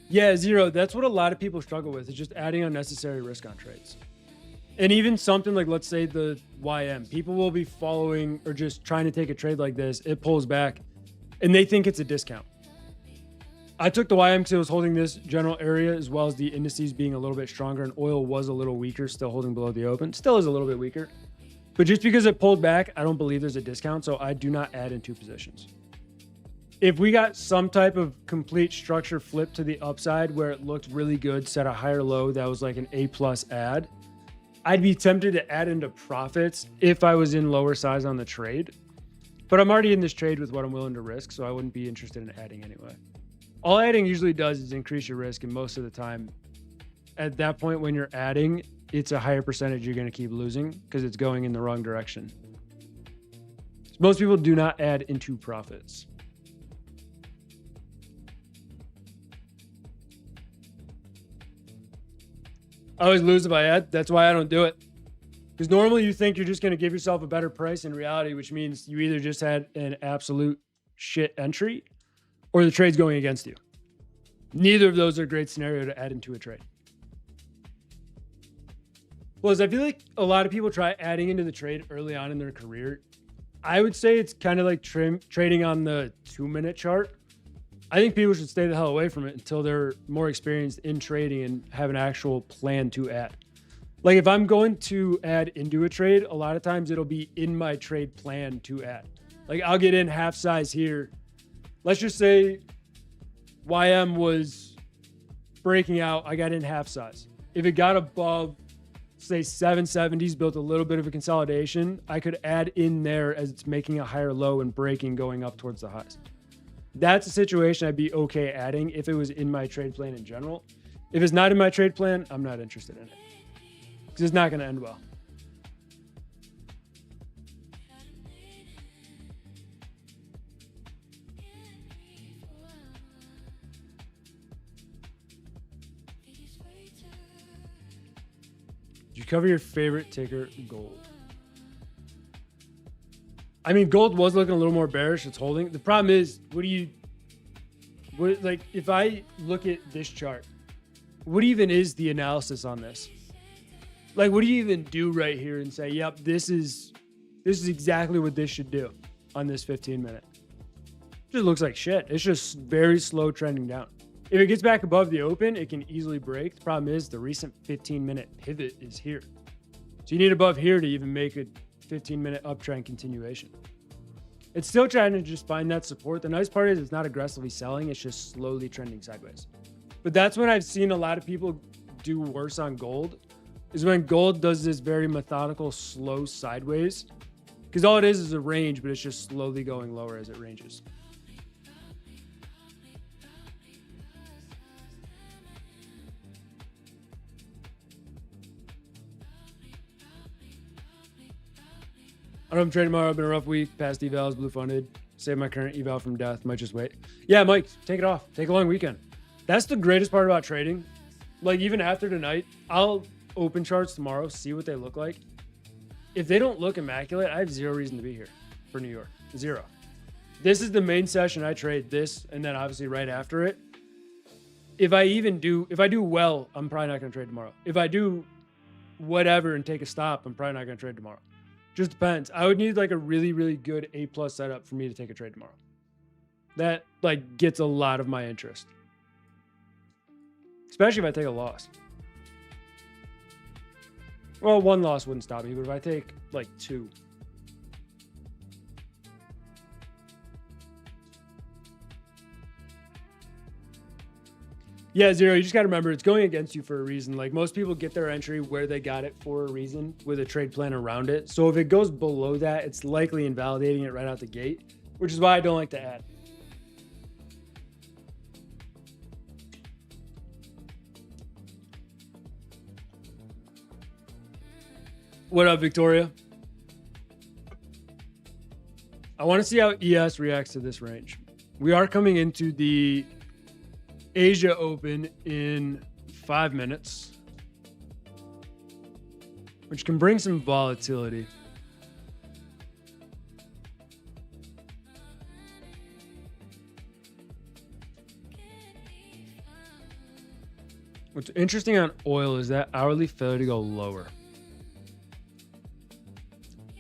Yeah, zero. That's what a lot of people struggle with, is just adding unnecessary risk on trades. And even something like, let's say the YM, people will be following or just trying to take a trade like this. It pulls back and they think it's a discount. I took the YM because it was holding this general area as well as the indices being a little bit stronger, and oil was a little weaker, still holding below the open. Still is a little bit weaker. But just because it pulled back, I don't believe there's a discount, so I do not add in two positions. If we got some type of complete structure flip to the upside where it looked really good, set a higher low that was like an A+ add, I'd be tempted to add into profits if I was in lower size on the trade. But I'm already in this trade with what I'm willing to risk, so I wouldn't be interested in adding anyway. All adding usually does is increase your risk, and most of the time, at that point when you're adding, it's a higher percentage you're going to keep losing because it's going in the wrong direction. Most people do not add into profits. I always lose if I add. That's why I don't do it. Because normally you think you're just going to give yourself a better price in reality, which means you either just had an absolute shit entry or the trade's going against you. Neither of those are a great scenario to add into a trade. Plus, I feel like a lot of people try adding into the trade early on in their career. I would say it's kind of like trading on the 2-minute chart. I think people should stay the hell away from it until they're more experienced in trading and have an actual plan to add. Like if I'm going to add into a trade, a lot of times it'll be in my trade plan to add. Like I'll get in half size here. Let's just say YM was breaking out. I got in half size. If it got above, say 770s, built a little bit of a consolidation, I could add in there as it's making a higher low and breaking going up towards the highs. That's a situation I'd be okay adding if it was in my trade plan in general. If it's not in my trade plan, I'm not interested in it because it's not going to end well. Did you cover your favorite ticker, gold? I mean, gold was looking a little more bearish. It's holding. The problem is, like, if I look at this chart, what even is the analysis on this? Like, what do you even do right here and say, yep, this is exactly what this should do on this 15-minute? just looks like shit. It's just very slow trending down. If it gets back above the open, it can easily break. The problem is the recent 15-minute pivot is here. So you need above here to even make a 15-minute uptrend continuation. It's still trying to just find that support. The nice part is it's not aggressively selling. It's just slowly trending sideways. But that's when I've seen a lot of people do worse on gold, is when gold does this very methodical, slow sideways. Because all it is a range, but it's just slowly going lower as it ranges. I don't know if I'm trading tomorrow. It's been a rough week. Past evals, blue funded. Save my current eval from death. Might just wait. Yeah, Mike, take it off. Take a long weekend. That's the greatest part about trading. Like, even after tonight, I'll open charts tomorrow, see what they look like. If they don't look immaculate, I have zero reason to be here for New York. Zero. This is the main session. I trade this, and then obviously right after it. If I do well, I'm probably not going to trade tomorrow. If I do whatever and take a stop, I'm probably not going to trade tomorrow. Just depends. I would need like a really, really good A+ setup for me to take a trade tomorrow. That like gets a lot of my interest. Especially if I take a loss. Well, one loss wouldn't stop me, but if I take like 2. Yeah, Zero, you just got to remember it's going against you for a reason. Like most people get their entry where they got it for a reason with a trade plan around it. So if it goes below that, it's likely invalidating it right out the gate, which is why I don't like to add. What up, Victoria? I want to see how ES reacts to this range. We are coming into the Asia Open in 5 minutes, which can bring some volatility. What's interesting on oil is that hourly failure to go lower.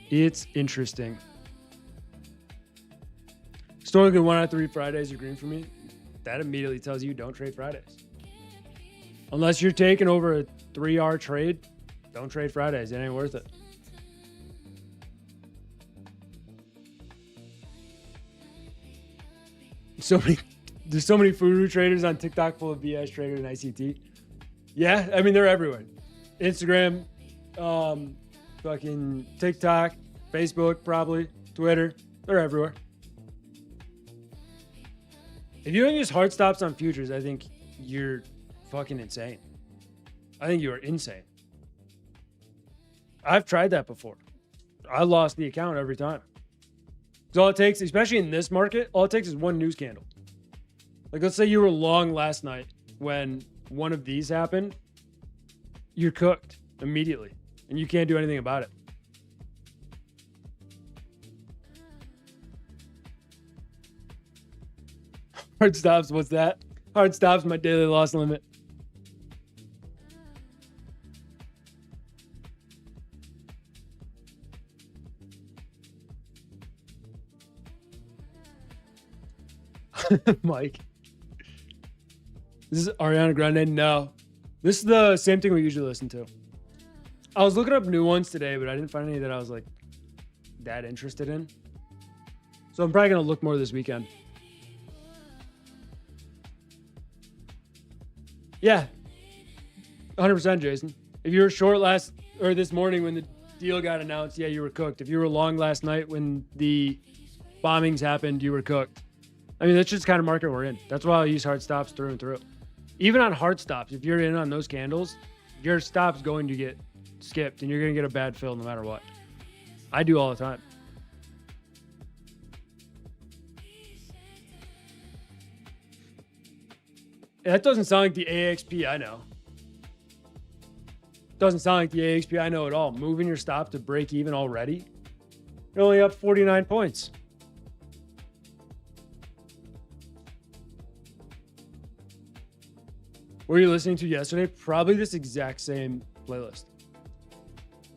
It's interesting. Historically, 1 out of 3 Fridays are green for me. That immediately tells you don't trade Fridays. Unless you're taking over a 3-hour trade, don't trade Fridays. It ain't worth it. There's so many Furu traders on TikTok full of BS traders and ICT. Yeah, I mean, they're everywhere. Instagram, fucking TikTok, Facebook, probably, Twitter. They're everywhere. If you don't use hard stops on futures, I think you're fucking insane. I think you are insane. I've tried that before. I lost the account every time. Because all it takes, especially in this market, all it takes is one news candle. Like, let's say you were long last night when one of these happened. You're cooked immediately, and you can't do anything about it. Hard stops, what's that? Hard stops, my daily loss limit. Mike. This is Ariana Grande? No. This is the same thing we usually listen to. I was looking up new ones today, but I didn't find any that I was like that interested in. So I'm probably going to look more this weekend. Yeah, 100%, Jason. If you were short this morning when the deal got announced, yeah, you were cooked. If you were long last night when the bombings happened, you were cooked. I mean, that's just the kind of market we're in. That's why I use hard stops through and through. Even on hard stops, if you're in on those candles, your stop's going to get skipped and you're going to get a bad fill no matter what. I do all the time. That doesn't sound like the AXP I know. Doesn't sound like the AXP I know at all. Moving your stop to break even already. You're only up 49 points. What were you listening to yesterday? Probably this exact same playlist.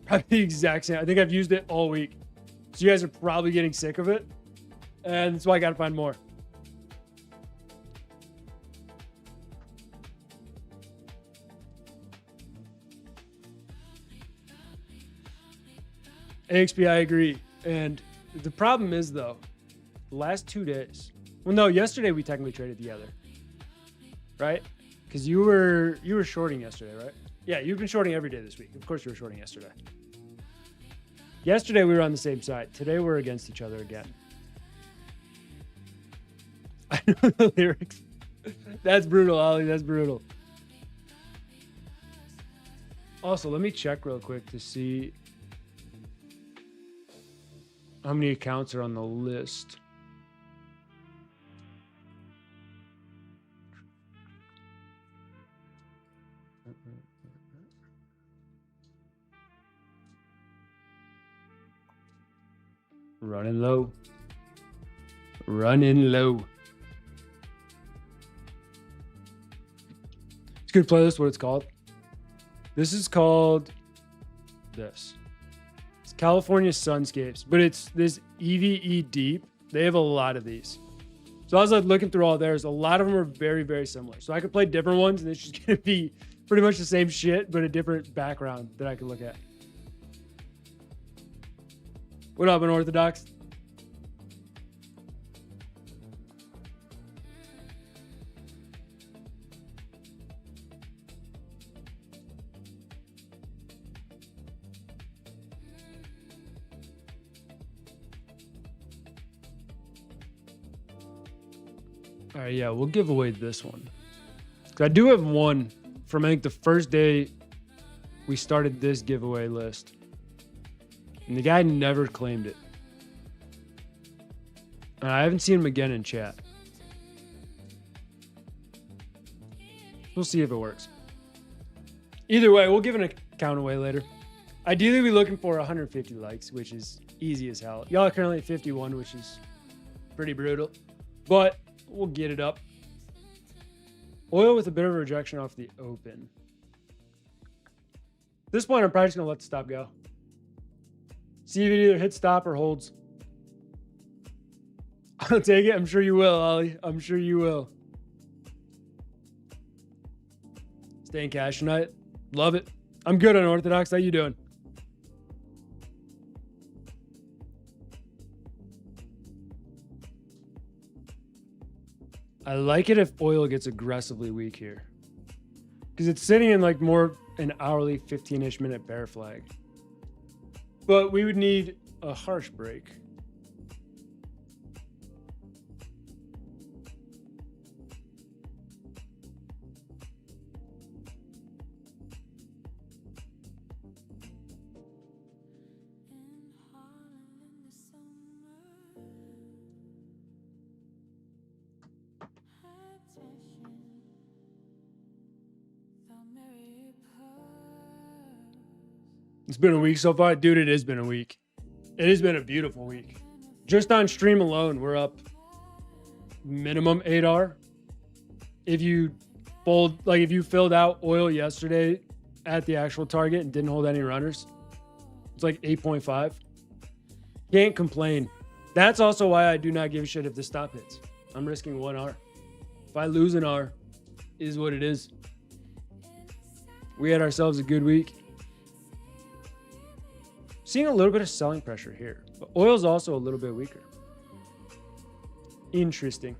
Probably the exact same. I think I've used it all week. So you guys are probably getting sick of it. And that's why I got to find more. AXP, I agree. And the problem is, though, the last 2 days. Well, no, yesterday we technically traded together, right? Because you were shorting yesterday, right? Yeah, you've been shorting every day this week. Of course, you were shorting yesterday. Yesterday we were on the same side. Today we're against each other again. I know the lyrics. That's brutal, Ollie. That's brutal. Also, let me check real quick to see how many accounts are on the list. Running low. Running low. It's a good playlist, what it's called. This is called this. It's California Sunscapes, but it's this EVE Deep. They have a lot of these. So I was like looking through all theirs. A lot of them are very, very similar. So I could play different ones, and it's just going to be pretty much the same shit, but a different background that I could look at. What up, Unorthodox? All right, yeah, we'll give away this one. I do have one from, I think, the first day we started this giveaway list. And the guy never claimed it. And I haven't seen him again in chat. We'll see if it works. Either way, we'll give an account away later. Ideally, we're looking for 150 likes, which is easy as hell. Y'all are currently at 51, which is pretty brutal. But we'll get it up. Oil with a bit of a rejection off the open. At this point, I'm probably just going to let the stop go. See if it either hits stop or holds. I'll take it. I'm sure you will, Ollie. I'm sure you will. Staying cash tonight. Love it. I'm good on Orthodox. How you doing? I like it if oil gets aggressively weak here. Because it's sitting in like more an hourly 15-ish minute bear flag. But we would need a harsh break. It's been a week so far. Dude, it has been a week. It has been a beautiful week. Just on stream alone, we're up minimum 8R. If you if you filled out oil yesterday at the actual target and didn't hold any runners, it's like 8.5. Can't complain. That's also why I do not give a shit if the stop hits. I'm risking 1R. If I lose an R, is what it is. We had ourselves a good week. Seeing a little bit of selling pressure here, but oil's also a little bit weaker. Interesting.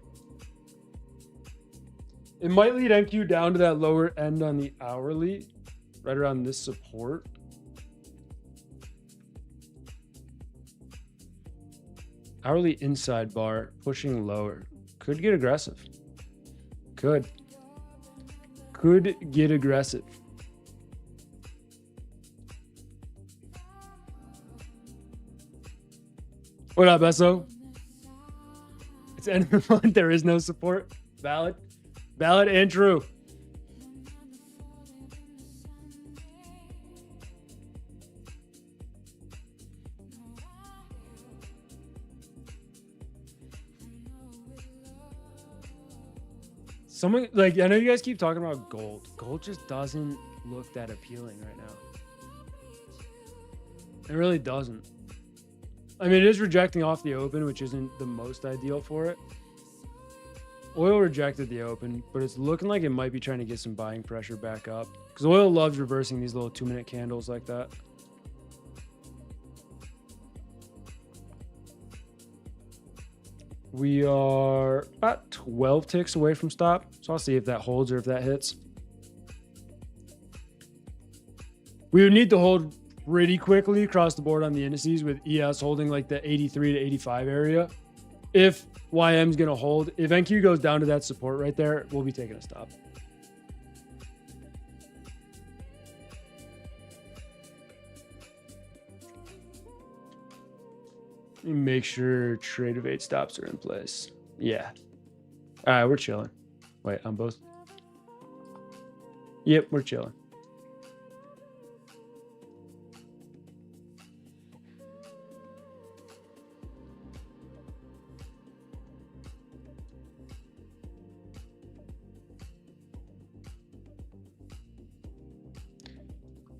It might lead NQ down to that lower end on the hourly, right around this support. Hourly inside bar pushing lower. Could get aggressive. Could get aggressive. What up, Esso? It's the end of the month. There is no support. Valid. Valid and true. Someone, like, I know you guys keep talking about gold. Gold just doesn't look that appealing right now. It really doesn't. I mean, it is rejecting off the open, which isn't the most ideal for it. Oil rejected the open, but it's looking like it might be trying to get some buying pressure back up. Because oil loves reversing these little 2-minute candles like that. We are about 12 ticks away from stop. So I'll see if that holds or if that hits. We would need to hold pretty quickly across the board on the indices with ES holding like the 83 to 85 area. If YM's going to hold, if NQ goes down to that support right there, we'll be taking a stop. Make sure trade of 8 stops are in place. Yeah. All right, we're chilling. Wait, on both? Yep, we're chilling.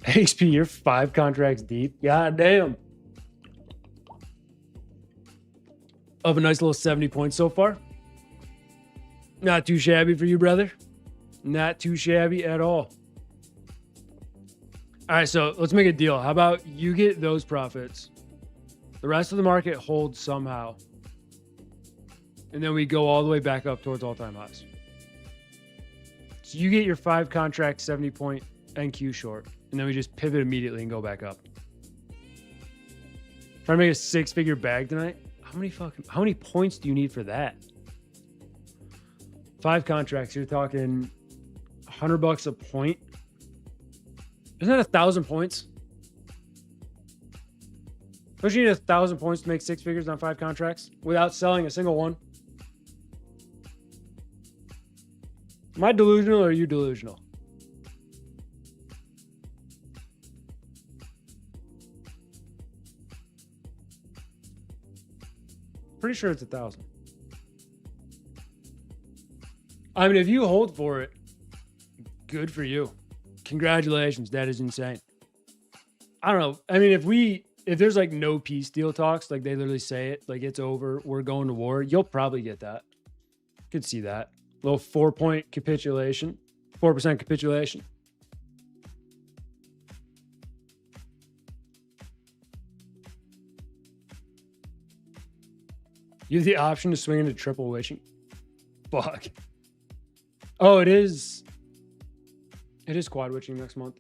HP, you're 5 contracts deep. God damn. Of a nice little 70 points so far. Not too shabby for you, brother. Not too shabby at all. All right, so let's make a deal. How about you get those profits? The rest of the market holds somehow. And then we go all the way back up towards all-time highs. So you get your 5 contract 70 point NQ short. And then we just pivot immediately and go back up. Trying to make a 6-figure bag tonight. How many points do you need for that? 5 contracts, you're talking $100 a point. Isn't that 1,000 points? Don't you need 1,000 points to make 6 figures on 5 contracts without selling a single one? Am I delusional or are you delusional? Pretty sure it's 1,000. I mean, if you hold for it, good for you. Congratulations. That is insane. I don't know. I mean, if there's like no peace deal talks, like they literally say it, like it's over, we're going to war, you'll probably get that. Could see that. Little 4-point capitulation, 4% capitulation. You have the option to swing into triple wishing. Fuck. Oh, it is. It is quad witching next month.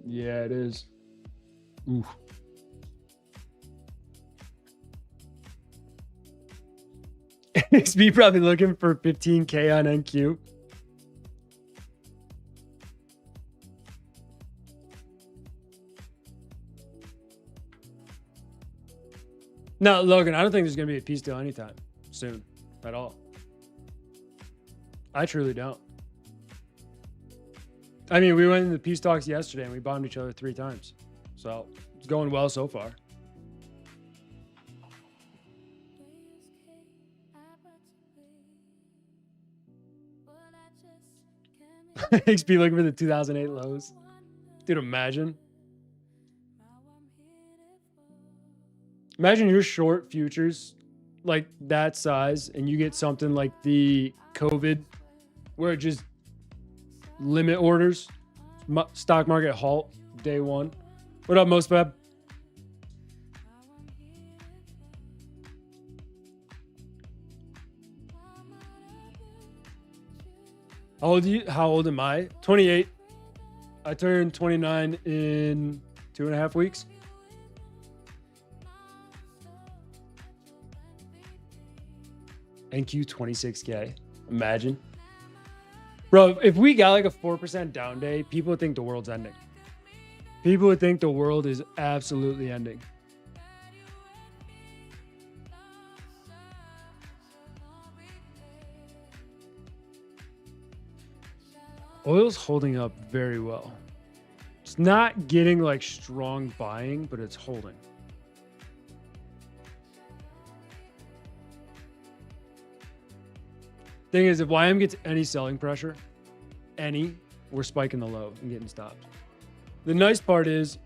Yeah, it is. Ooh. XP probably looking for 15K on NQ. No, Logan, I don't think there's going to be a peace deal anytime soon at all. I truly don't. I mean, we went into peace talks yesterday and we bombed each other 3 times. So it's going well so far. XP looking for the 2008 lows. Dude, imagine. Imagine you're short futures like that size and you get something like the COVID where it just limit orders, stock market halt day 1. What up, Mosfab? How old am I? 28. I turned 29 in 2.5 weeks. NQ 26K. Imagine. Bro, if we got like a 4% down day, people would think the world's ending. People would think the world is absolutely ending. Oil's holding up very well. It's not getting like strong buying, but it's holding. Thing is, if YM gets any selling pressure, we're spiking the low and getting stopped. The nice part is,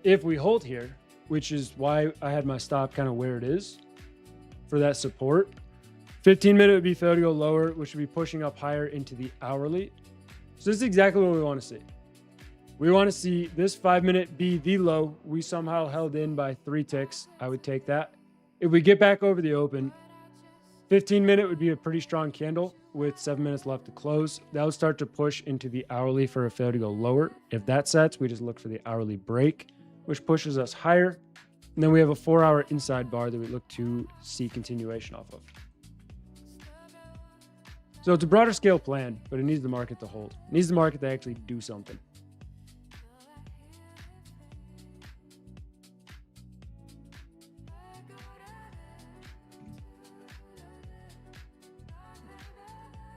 if we hold here, which is why I had my stop kind of where it is for that support, 15-minute would be failure to go lower, which would be pushing up higher into the hourly. So this is exactly what we want to see. We want to see this 5 minute be the low. We somehow held in by 3 ticks. I would take that. If we get back over the open, 15 minute would be a pretty strong candle with 7 minutes left to close. That would start to push into the hourly for a failure to go lower. If that sets, we just look for the hourly break, which pushes us higher. And then we have a 4-hour inside bar that we look to see continuation off of. So it's a broader scale plan, but it needs the market to hold. It needs the market to actually do something.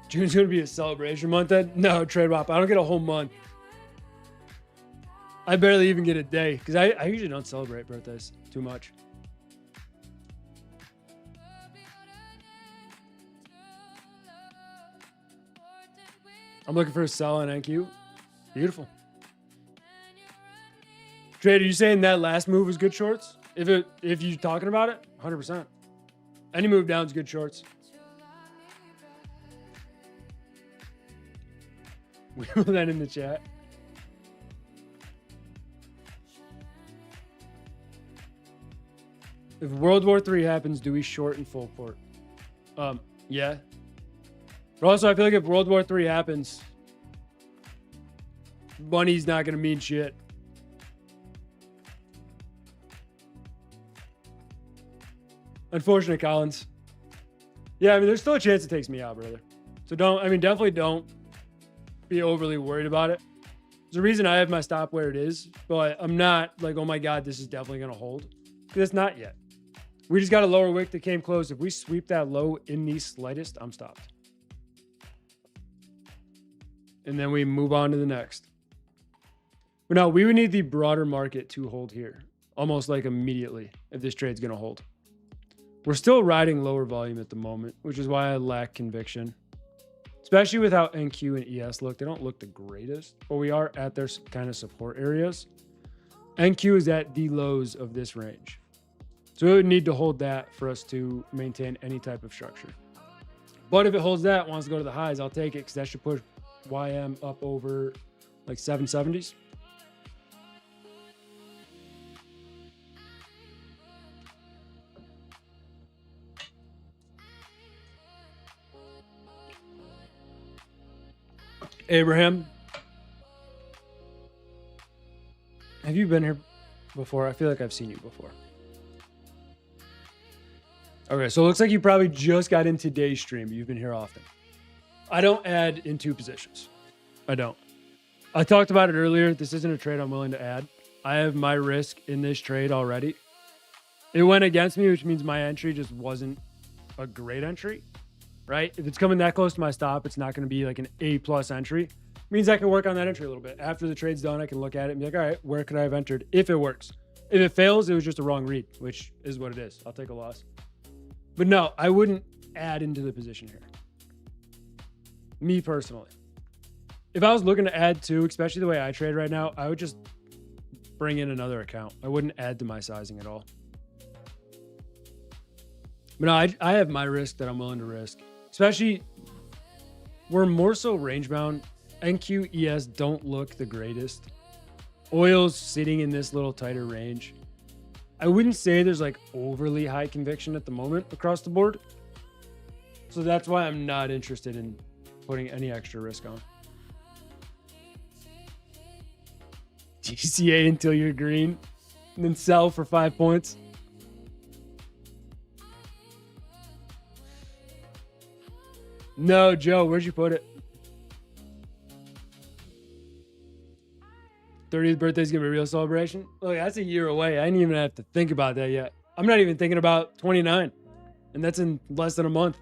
June's going to be a celebration month then? No, trade WAP. I don't get a whole month. I barely even get a day because I usually don't celebrate birthdays too much. I'm looking for a sell on NQ. Beautiful. Trade, are you saying that last move was good shorts? If you're talking about it, 100%. Any move down is good shorts. We put that in the chat. If World War III happens, do we short in full port? Yeah. But also, I feel like if World War III happens, money's not going to mean shit. Unfortunate, Collins. Yeah, I mean, there's still a chance it takes me out, brother. So definitely don't be overly worried about it. There's a reason I have my stop where it is, but I'm not like, oh my God, this is definitely going to hold. Because it's not yet. We just got a lower wick that came close. If we sweep that low in the slightest, I'm stopped. And then we move on to the next. But no, we would need the broader market to hold here. Almost like immediately if this trade's going to hold. We're still riding lower volume at the moment, which is why I lack conviction. Especially with how NQ and ES look. They don't look the greatest, but we are at their kind of support areas. NQ is at the lows of this range. So it would need to hold that for us to maintain any type of structure. But if it holds that, wants to go to the highs, I'll take it because that should push YM up over like 770s. Abraham, have you been here before? I feel like I've seen you before. Okay, so it looks like you probably just got in today's stream. You've been here often. I don't add in 2 positions. I don't. I talked about it earlier. This isn't a trade I'm willing to add. I have my risk in this trade already. It went against me, which means my entry just wasn't a great entry, right? If it's coming that close to my stop, it's not going to be like an A+ entry. It means I can work on that entry a little bit. After the trade's done, I can look at it and be like, all right, where could I have entered if it works? If it fails, it was just a wrong read, which is what it is. I'll take a loss. But no, I wouldn't add into the position here. Me personally. If I was looking to add to, especially the way I trade right now, I would just bring in another account. I wouldn't add to my sizing at all. But no, I have my risk that I'm willing to risk. Especially, we're more so range bound. NQ, ES don't look the greatest. Oil's sitting in this little tighter range. I wouldn't say there's like overly high conviction at the moment across the board. So that's why I'm not interested in putting any extra risk on. DCA until you're green and then sell for 5 points. No, Joe, where'd you put it? 30th birthday's gonna be a real celebration. Look, that's a year away. I didn't even have to think about that yet. I'm not even thinking about 29, and that's in less than a month.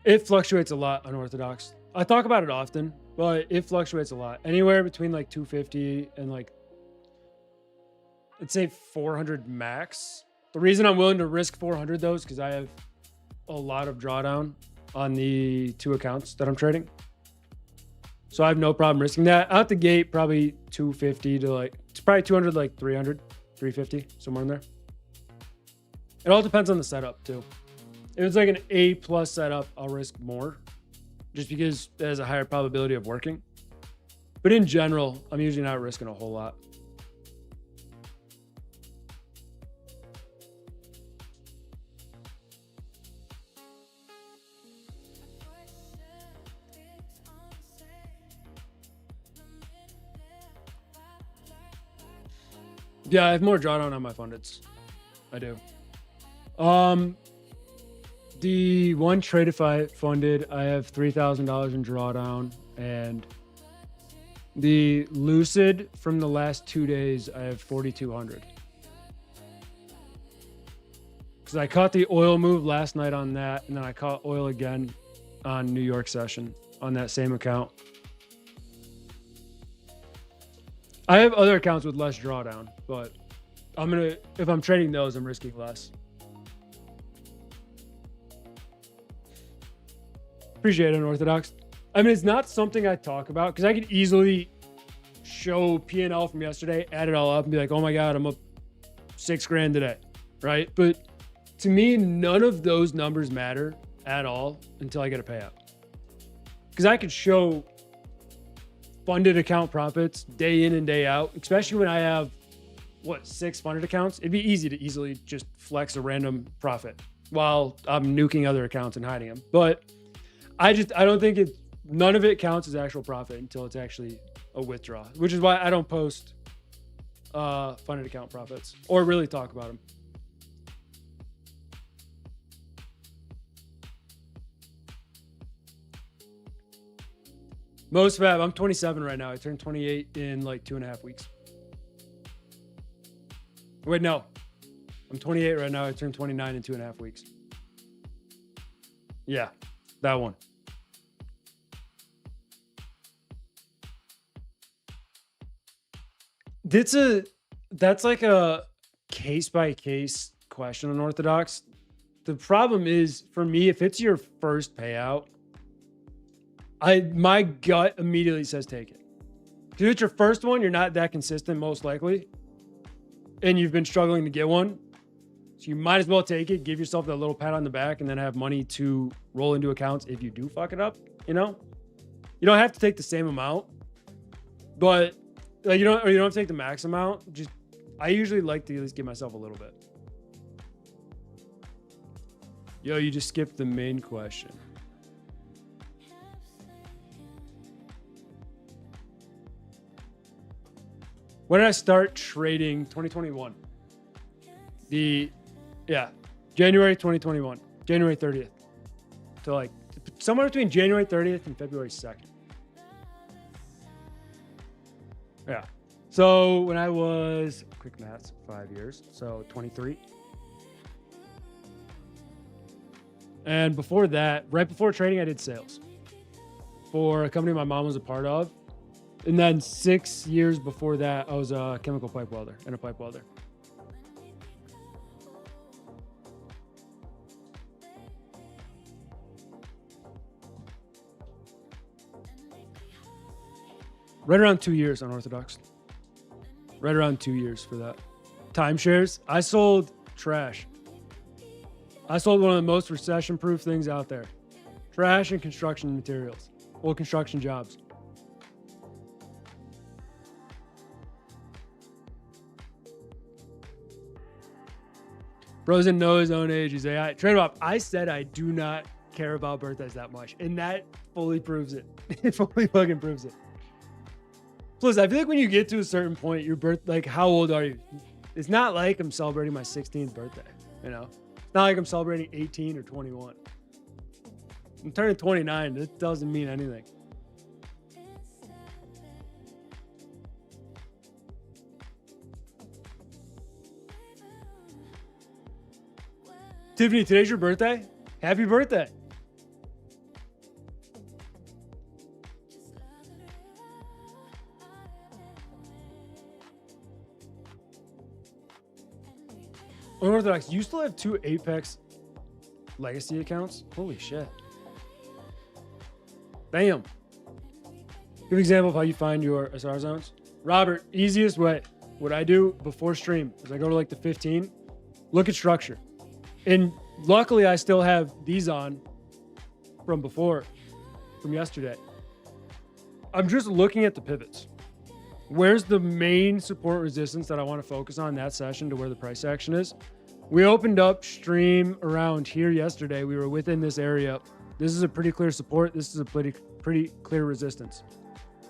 It fluctuates a lot unorthodox. I talk about it often, but it fluctuates a lot. Anywhere between like 250 and like, let's say 400 max. The reason I'm willing to risk 400 though is because I have a lot of drawdown on the 2 accounts that I'm trading. So I have no problem risking that. Out the gate, probably 250 to like, it's probably 200 like 300 350, somewhere in there. It all depends on the setup too. If it's like an A plus setup, I'll risk more just because it has a higher probability of working. But in general, I'm usually not risking a whole lot. Yeah, I have more drawdown on my fundeds. I do. The one Tradeify funded, I have $3,000 in drawdown, and the Lucid from the last 2 days, I have 4,200. Because I caught the oil move last night on that, and then I caught oil again on New York session on that same account. I have other accounts with less drawdown, but if I'm trading those, I'm risking less. Appreciate it, Unorthodox. I mean, it's not something I talk about because I could easily show P&L from yesterday, add it all up and be like, oh my God, I'm up $6,000 today, right? But to me, none of those numbers matter at all until I get a payout. Because I could show funded account profits day in and day out, especially when I have, 6 funded accounts? It'd be easy to easily just flex a random profit while I'm nuking other accounts and hiding them. But I don't think none of it counts as actual profit until it's actually a withdrawal, which is why I don't post funded account profits or really talk about them. Most fab, I'm 27 right now. I turned 28 in like 2.5 weeks. Wait, no. I'm 28 right now. I turned 29 in 2.5 weeks. Yeah, that one. That's like a case by case question on Orthodox. The problem is for me, if it's your first payout, my gut immediately says take it. If it's your first one, you're not that consistent, most likely, and you've been struggling to get one. So you might as well take it, give yourself that little pat on the back, and then have money to roll into accounts if you do fuck it up. You don't have to take the same amount, but you don't have to take the max amount. I usually like to at least give myself a little bit. Yo, you just skipped the main question. When did I start trading? 2021. January 2021. January 30th. So like somewhere between January 30th and February 2nd. Yeah. So when I was, quick maths, 5 years. So 23. And before that, right before trading, I did sales for a company my mom was a part of. And then 6 years before that, I was a chemical pipe welder and a pipe welder. Right around 2 years unorthodox. Right around 2 years for that. Timeshares, I sold trash. I sold one of the most recession-proof things out there. Trash and construction materials. Well, construction jobs. Bro doesn't know his own age. He's like, trade him up. I said I do not care about birthdays that much. And that fully proves it. It fully fucking proves it. Plus, I feel like when you get to a certain point, your like, how old are you? It's not like I'm celebrating my 16th birthday, It's not like I'm celebrating 18 or 21. I'm turning 29. This doesn't mean anything. Tiffany, today's your birthday? Happy birthday. Unorthodox, you still have 2 Apex legacy accounts? Holy shit. Bam. Give an example of how you find your SR zones. Robert, easiest way. what I do before stream is I go to like the 15, look at structure. And luckily I still have these on from before, from yesterday. I'm just looking at the pivots. Where's the main support resistance that I want to focus on that session to where the price action is? We opened up stream around here yesterday. We were within this area. This is a pretty clear support. This is a pretty clear resistance.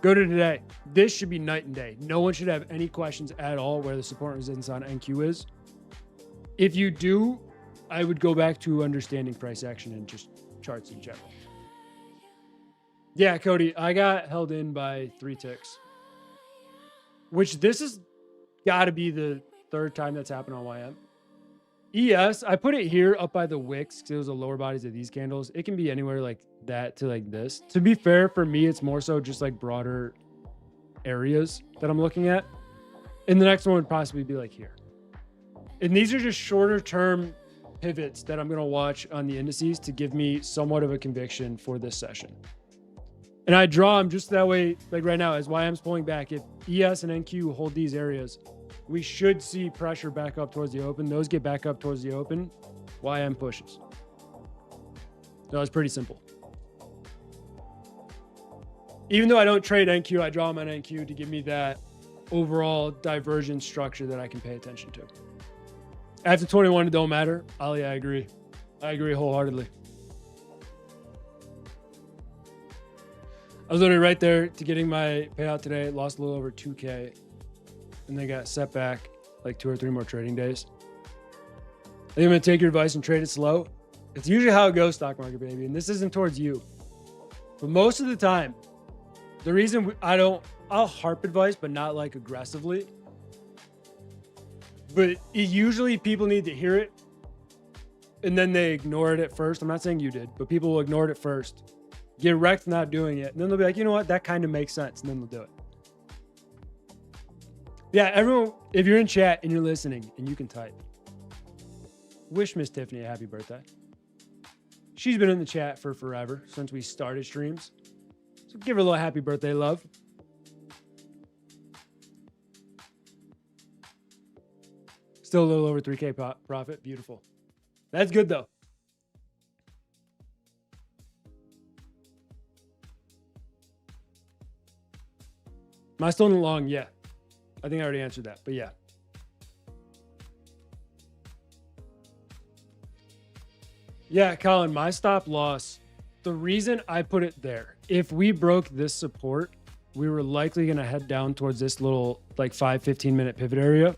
Go to today. This should be night and day. No one should have any questions at all where the support and resistance on NQ is. If you do, I would go back to understanding price action and just charts in general. Yeah, Cody, I got held in by 3 ticks, which this has got to be the 3rd time that's happened on YM. ES, I put it here up by the wicks because it was the lower bodies of these candles. It can be anywhere like that to like this. To be fair, for me, it's more so just like broader areas that I'm looking at. And the next one would possibly be like here. And these are just shorter term pivots that I'm going to watch on the indices to give me somewhat of a conviction for this session. And I draw them just that way, like right now, as YM's pulling back. If ES and NQ hold these areas, we should see pressure back up towards the open. Those get back up towards the open. YM pushes. That was pretty simple. Even though I don't trade NQ, I draw them on NQ to give me that overall divergence structure that I can pay attention to. After 21, it don't matter. Ali, I agree. I agree wholeheartedly. I was literally right there to getting my payout today. Lost a little over 2K. And then got set back like 2 or 3 more trading days. I think I'm going to take your advice and trade it slow. It's usually how it goes, stock market, baby. And this isn't towards you. But most of the time, the reason I'll harp advice, but not like aggressively. But usually people need to hear it. And then they ignore it at first. I'm not saying you did, but people will ignore it at first. Get wrecked not doing it. And then they'll be like, you know what? That kind of makes sense. And then they'll do it. Yeah, everyone, if you're in chat and you're listening and you can type, wish Miss Tiffany a happy birthday. She's been in the chat for forever since we started streams. So give her a little happy birthday love. Still a little over 3K profit. Beautiful. That's good though. Am I still in the long? Yeah. I think I already answered that, but yeah. Yeah, Colin, my stop loss, the reason I put it there, if we broke this support, we were likely going to head down towards this little like 5-15 minute pivot area.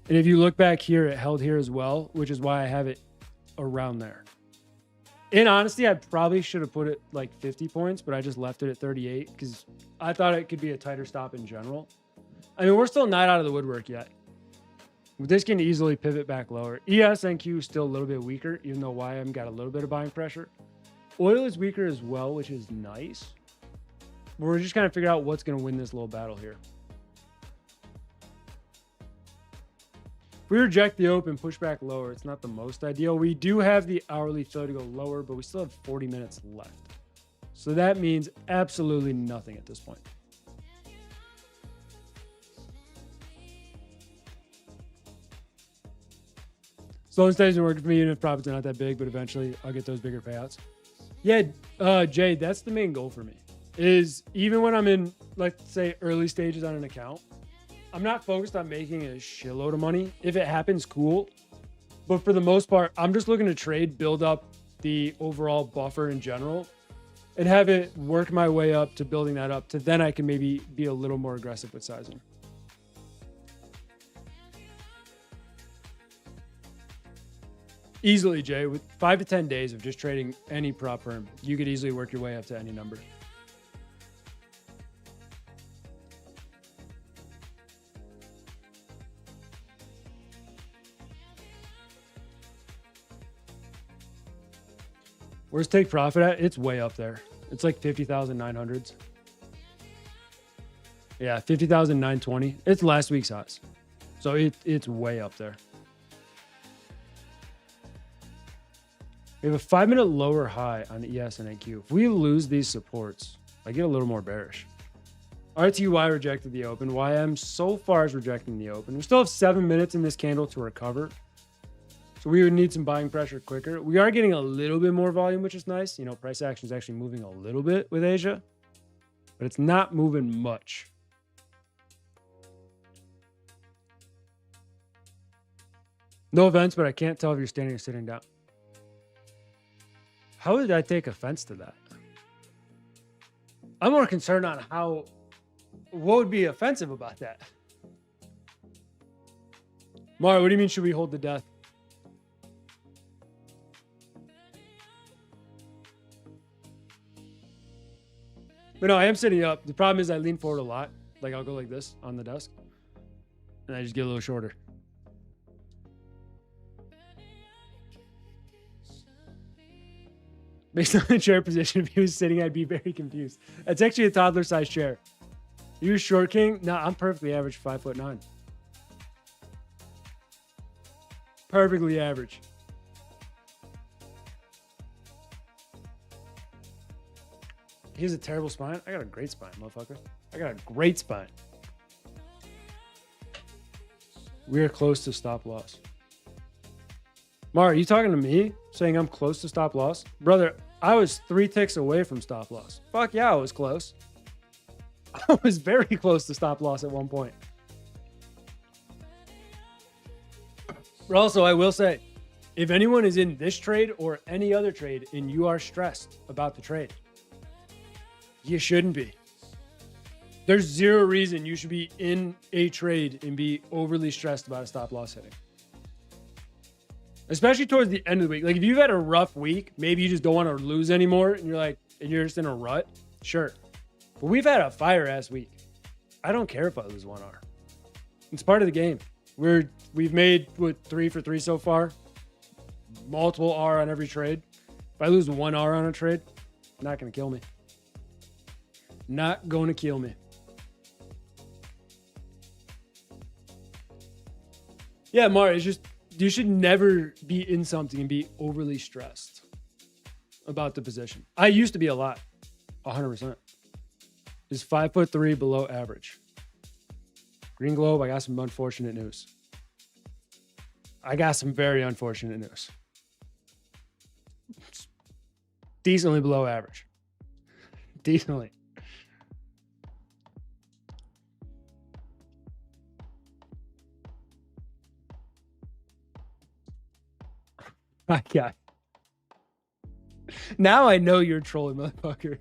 And if you look back here, it held here as well, which is why I have it around there. In honesty, I probably should have put it like 50 points, but I just left it at 38 because I thought it could be a tighter stop in general. I mean, we're still not out of the woodwork yet. This can easily pivot back lower. ES and Q is still a little bit weaker, even though YM got a little bit of buying pressure. Oil is weaker as well, which is nice. But we're just kind of figuring out what's going to win this little battle here. If we reject the open, push back lower, it's not the most ideal. We do have the hourly fill to go lower, but we still have 40 minutes left. So that means absolutely nothing at this point. Slow and steady is working for me, even if profits are not that big, but eventually I'll get those bigger payouts. Yeah, Jay, that's the main goal for me, is even when I'm in, let's say, early stages on an account, I'm not focused on making a shitload of money. If it happens, cool. But for the most part, I'm just looking to trade, build up the overall buffer in general, and have it work my way up to building that up to then I can maybe be a little more aggressive with sizing. Easily, Jay, with 5 to 10 days of just trading any prop firm, you could easily work your way up to any number. Where's take profit at? It's way up there. It's like 50,900s. Yeah, 50,920. It's last week's highs. So it's way up there. We have a 5-minute lower high on ES and NQ. If we lose these supports, I get a little more bearish. RTY rejected the open. YM so far is rejecting the open. We still have 7 minutes in this candle to recover. So we would need some buying pressure quicker. We are getting a little bit more volume, which is nice. You know, price action is actually moving a little bit with Asia, but it's not moving much. No offense, but I can't tell if you're standing or sitting down. How would I take offense to that? I'm more concerned on what would be offensive about that? Mara, what do you mean, should we hold the death? But no, I am sitting up. The problem is I lean forward a lot. Like I'll go like this on the desk. And I just get a little shorter. Based on the chair position, if he was sitting, I'd be very confused. It's actually a toddler-sized chair. You short king? No, I'm perfectly average, 5'9". Perfectly average. He has a terrible spine. I got a great spine, motherfucker. I got a great spine. We are close to stop loss. Mar, are you talking to me saying I'm close to stop loss? Brother, I was 3 ticks away from stop loss. Fuck yeah, I was close. I was very close to stop loss at one point. But also, I will say, if anyone is in this trade or any other trade and you are stressed about the trade, you shouldn't be. There's zero reason you should be in a trade and be overly stressed about a stop loss hitting. Especially towards the end of the week. Like if you've had a rough week, maybe you just don't want to lose anymore and you're just in a rut. Sure. But we've had a fire ass week. I don't care if I lose 1 R. It's part of the game. We've made 3 for 3 so far. Multiple R on every trade. If I lose 1 R on a trade, not going to kill me. Not going to kill me. Yeah, Mar, it's just, you should never be in something and be overly stressed about the position. I used to be a lot, 100%. Just 5'3" below average. Green Globe, I got some unfortunate news. I got some very unfortunate news. It's decently below average. Decently. My God. Now I know you're trolling, motherfucker.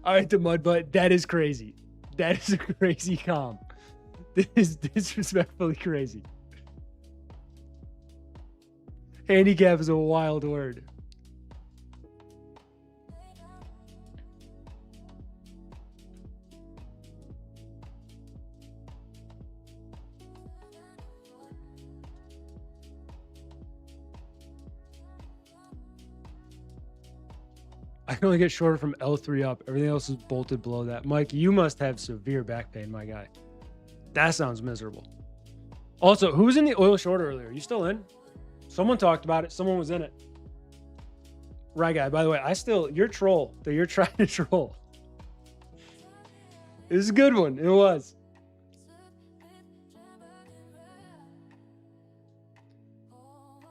All right, the mud butt. That is crazy. That is a crazy calm. This is disrespectfully crazy. Handicap is a wild word. I can only get shorter from L3 up. Everything else is bolted below that. Mike, you must have severe back pain, my guy. That sounds miserable. Also, who was in the oil short earlier? You still in? Someone talked about it. Someone was in it. Right, guy. By the way, you're troll. That you're trying to troll. It was a good one. It was.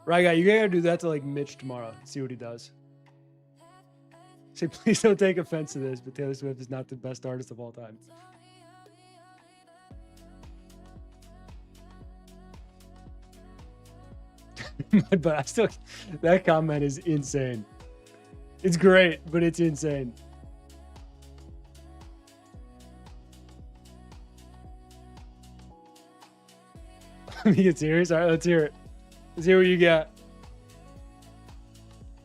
Right, guy. You gotta do that to like Mitch tomorrow. See what he does. Say, please don't take offense to this, but Taylor Swift is not the best artist of all time. But that comment is insane. It's great, but it's insane. Let me get serious. All right, let's hear it. Let's hear what you got.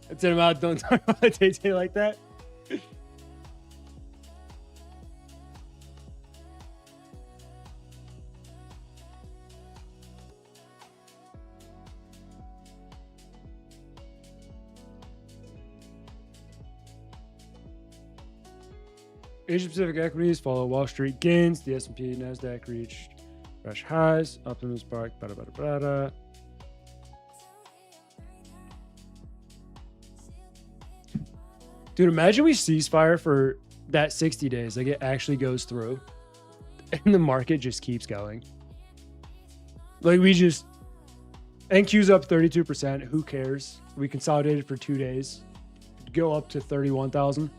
Let's hit him out. Don't talk about Tay like that. Asia Pacific equities follow Wall Street gains. The S&P NASDAQ reached fresh highs. Optimism spark. Bada, bada, bada. Dude, imagine we ceasefire for that 60 days, like it actually goes through and the market just keeps going. Like NQ's up 32%. Who cares? We consolidated for 2 days, go up to 31,000.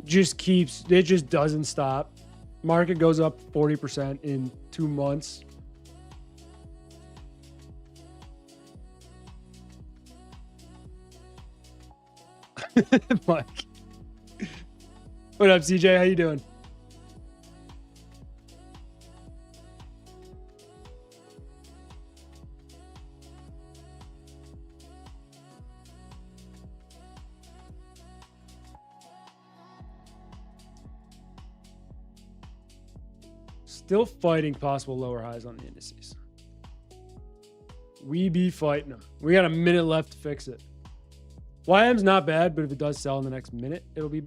It just doesn't stop. Market goes up 40% in 2 months. Mike. What up, CJ? How you doing? Still fighting possible lower highs on the indices. We be fighting them. We got a minute left to fix it. YM's not bad, but if it does sell in the next minute, it'll be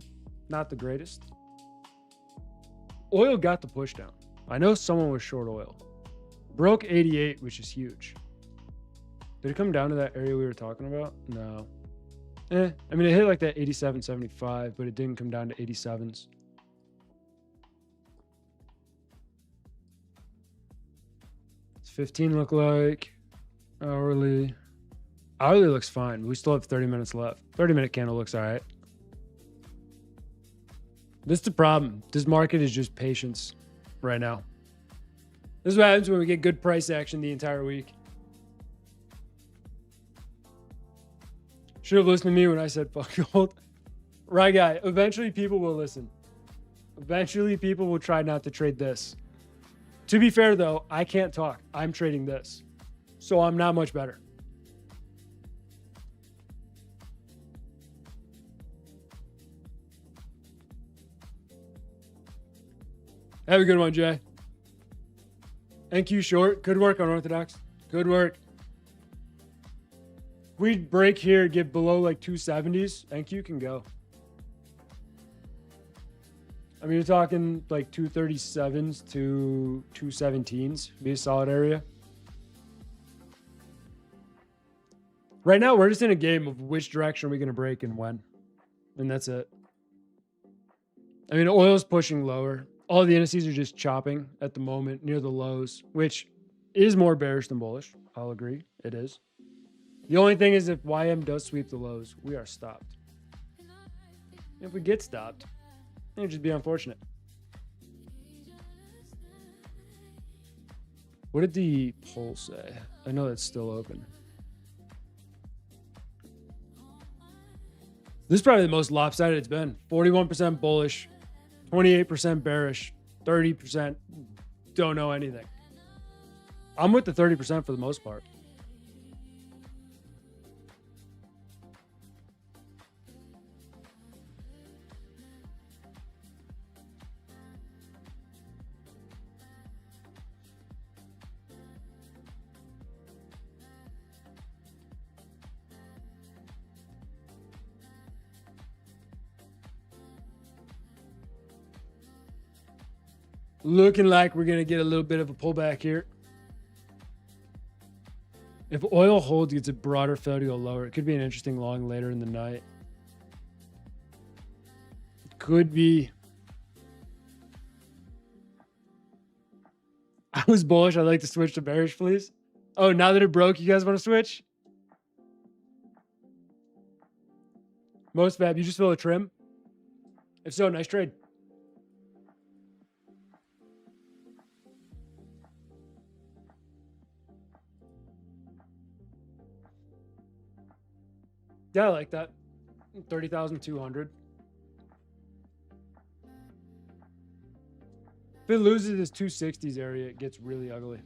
not the greatest. Oil got the push down. I know someone was short oil. Broke 88, which is huge. Did it come down to that area we were talking about? No. I mean, it hit like that 87.75, but it didn't come down to 87s. What's 15 look like? Hourly looks fine. We still have 30 minutes left. 30-minute candle looks all right. This is the problem. This market is just patience right now. This is what happens when we get good price action the entire week. Should have listened to me when I said fuck gold. Right, guy. Eventually people will listen. Eventually people will try not to trade this. To be fair, though, I can't talk. I'm trading this. So I'm not much better. Have a good one, Jay. NQ short. Good work on Orthodox. Good work. If we break here, get below like 270s, NQ can go. I mean, you're talking like 237s to 217s. Be a solid area. Right now, we're just in a game of which direction are we going to break and when. And that's it. I mean, oil's pushing lower. All the indices are just chopping at the moment near the lows, which is more bearish than bullish. I'll agree. It is. The only thing is if YM does sweep the lows, we are stopped. If we get stopped, it'd just be unfortunate. What did the poll say? I know that's still open. This is probably the most lopsided it's been. 41% bullish, 28% bearish, 30% don't know anything. I'm with the 30% for the most part. Looking like we're going to get a little bit of a pullback here. If oil holds, gets a broader failure to go lower, it could be an interesting long later in the night. It could be. I was bullish. I'd like to switch to bearish, please. Oh, now that it broke, you guys want to switch? Most fab, you just fill a trim? If so, nice trade. Yeah, I like that. 30,200. If it loses this 260s area, it gets really ugly.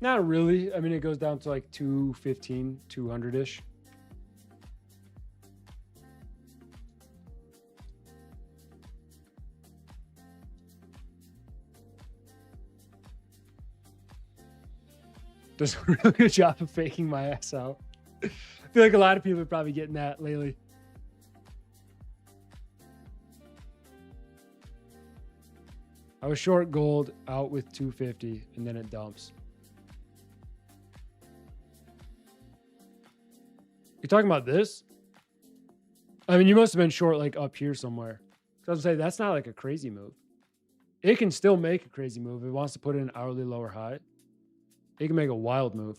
Not really. I mean, it goes down to like 215, 200-ish. Does a really good job of faking my ass out. I feel like a lot of people are probably getting that lately. I was short gold out with 250 and then it dumps. You're talking about this? I mean, you must have been short like up here somewhere. So I was saying that's not like a crazy move. It can still make a crazy move. If it wants to put in an hourly lower high, it can make a wild move.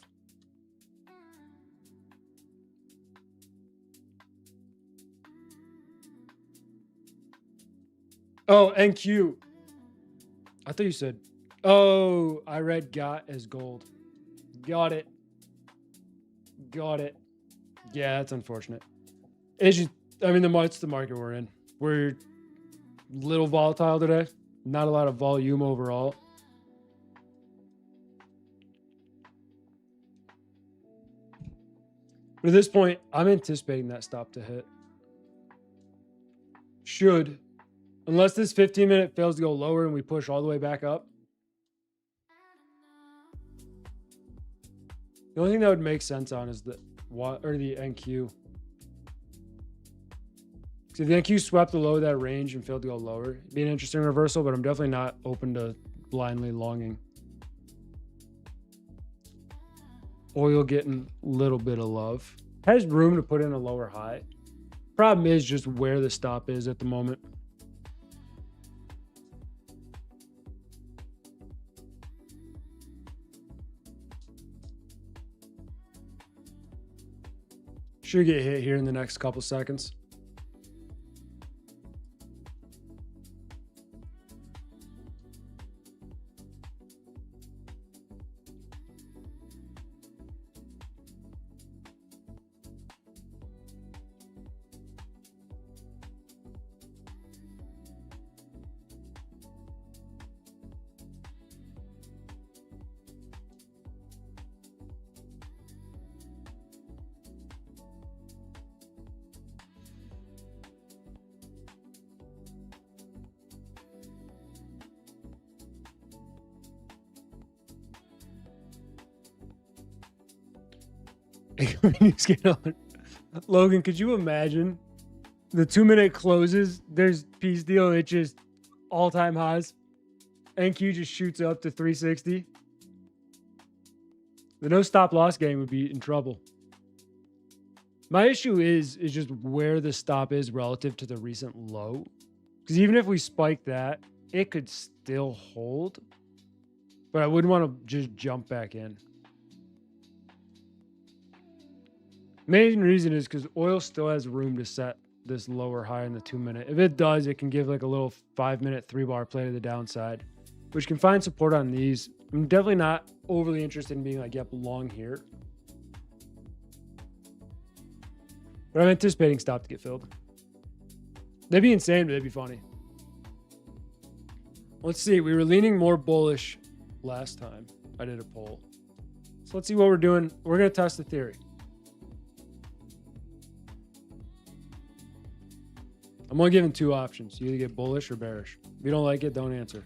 Oh, NQ. I thought you said, oh, I read got as gold. Got it. Got it. Yeah, that's unfortunate. It's just, I mean, it's the market we're in. We're little volatile today. Not a lot of volume overall. But at this point, I'm anticipating that stop to hit. Should, unless this 15-minute fails to go lower and we push all the way back up. The only thing that would make sense on is the NQ. So if the NQ swept the low of that range and failed to go lower, it'd be an interesting reversal, but I'm definitely not open to blindly longing. Oil getting a little bit of love. Has room to put in a lower high. Problem is just where the stop is at the moment. Should get hit here in the next couple seconds. Logan, could you imagine the 2-minute closes? There's piece deal. It just all-time highs. NQ just shoots up to 360. The no stop loss game would be in trouble. My issue is just where the stop is relative to the recent low. Because even if we spike that, it could still hold. But I wouldn't want to just jump back in. Main reason is because oil still has room to set this lower high in the 2-minute. If it does, it can give like a little 5-minute 3-bar play to the downside, which can find support on these. I'm definitely not overly interested in being like, yep, long here. But I'm anticipating stop to get filled. They'd be insane, but they'd be funny. Let's see. We were leaning more bullish last time I did a poll. So let's see what we're doing. We're going to test the theory. I'm only giving 2 options. You either get bullish or bearish. If you don't like it, don't answer.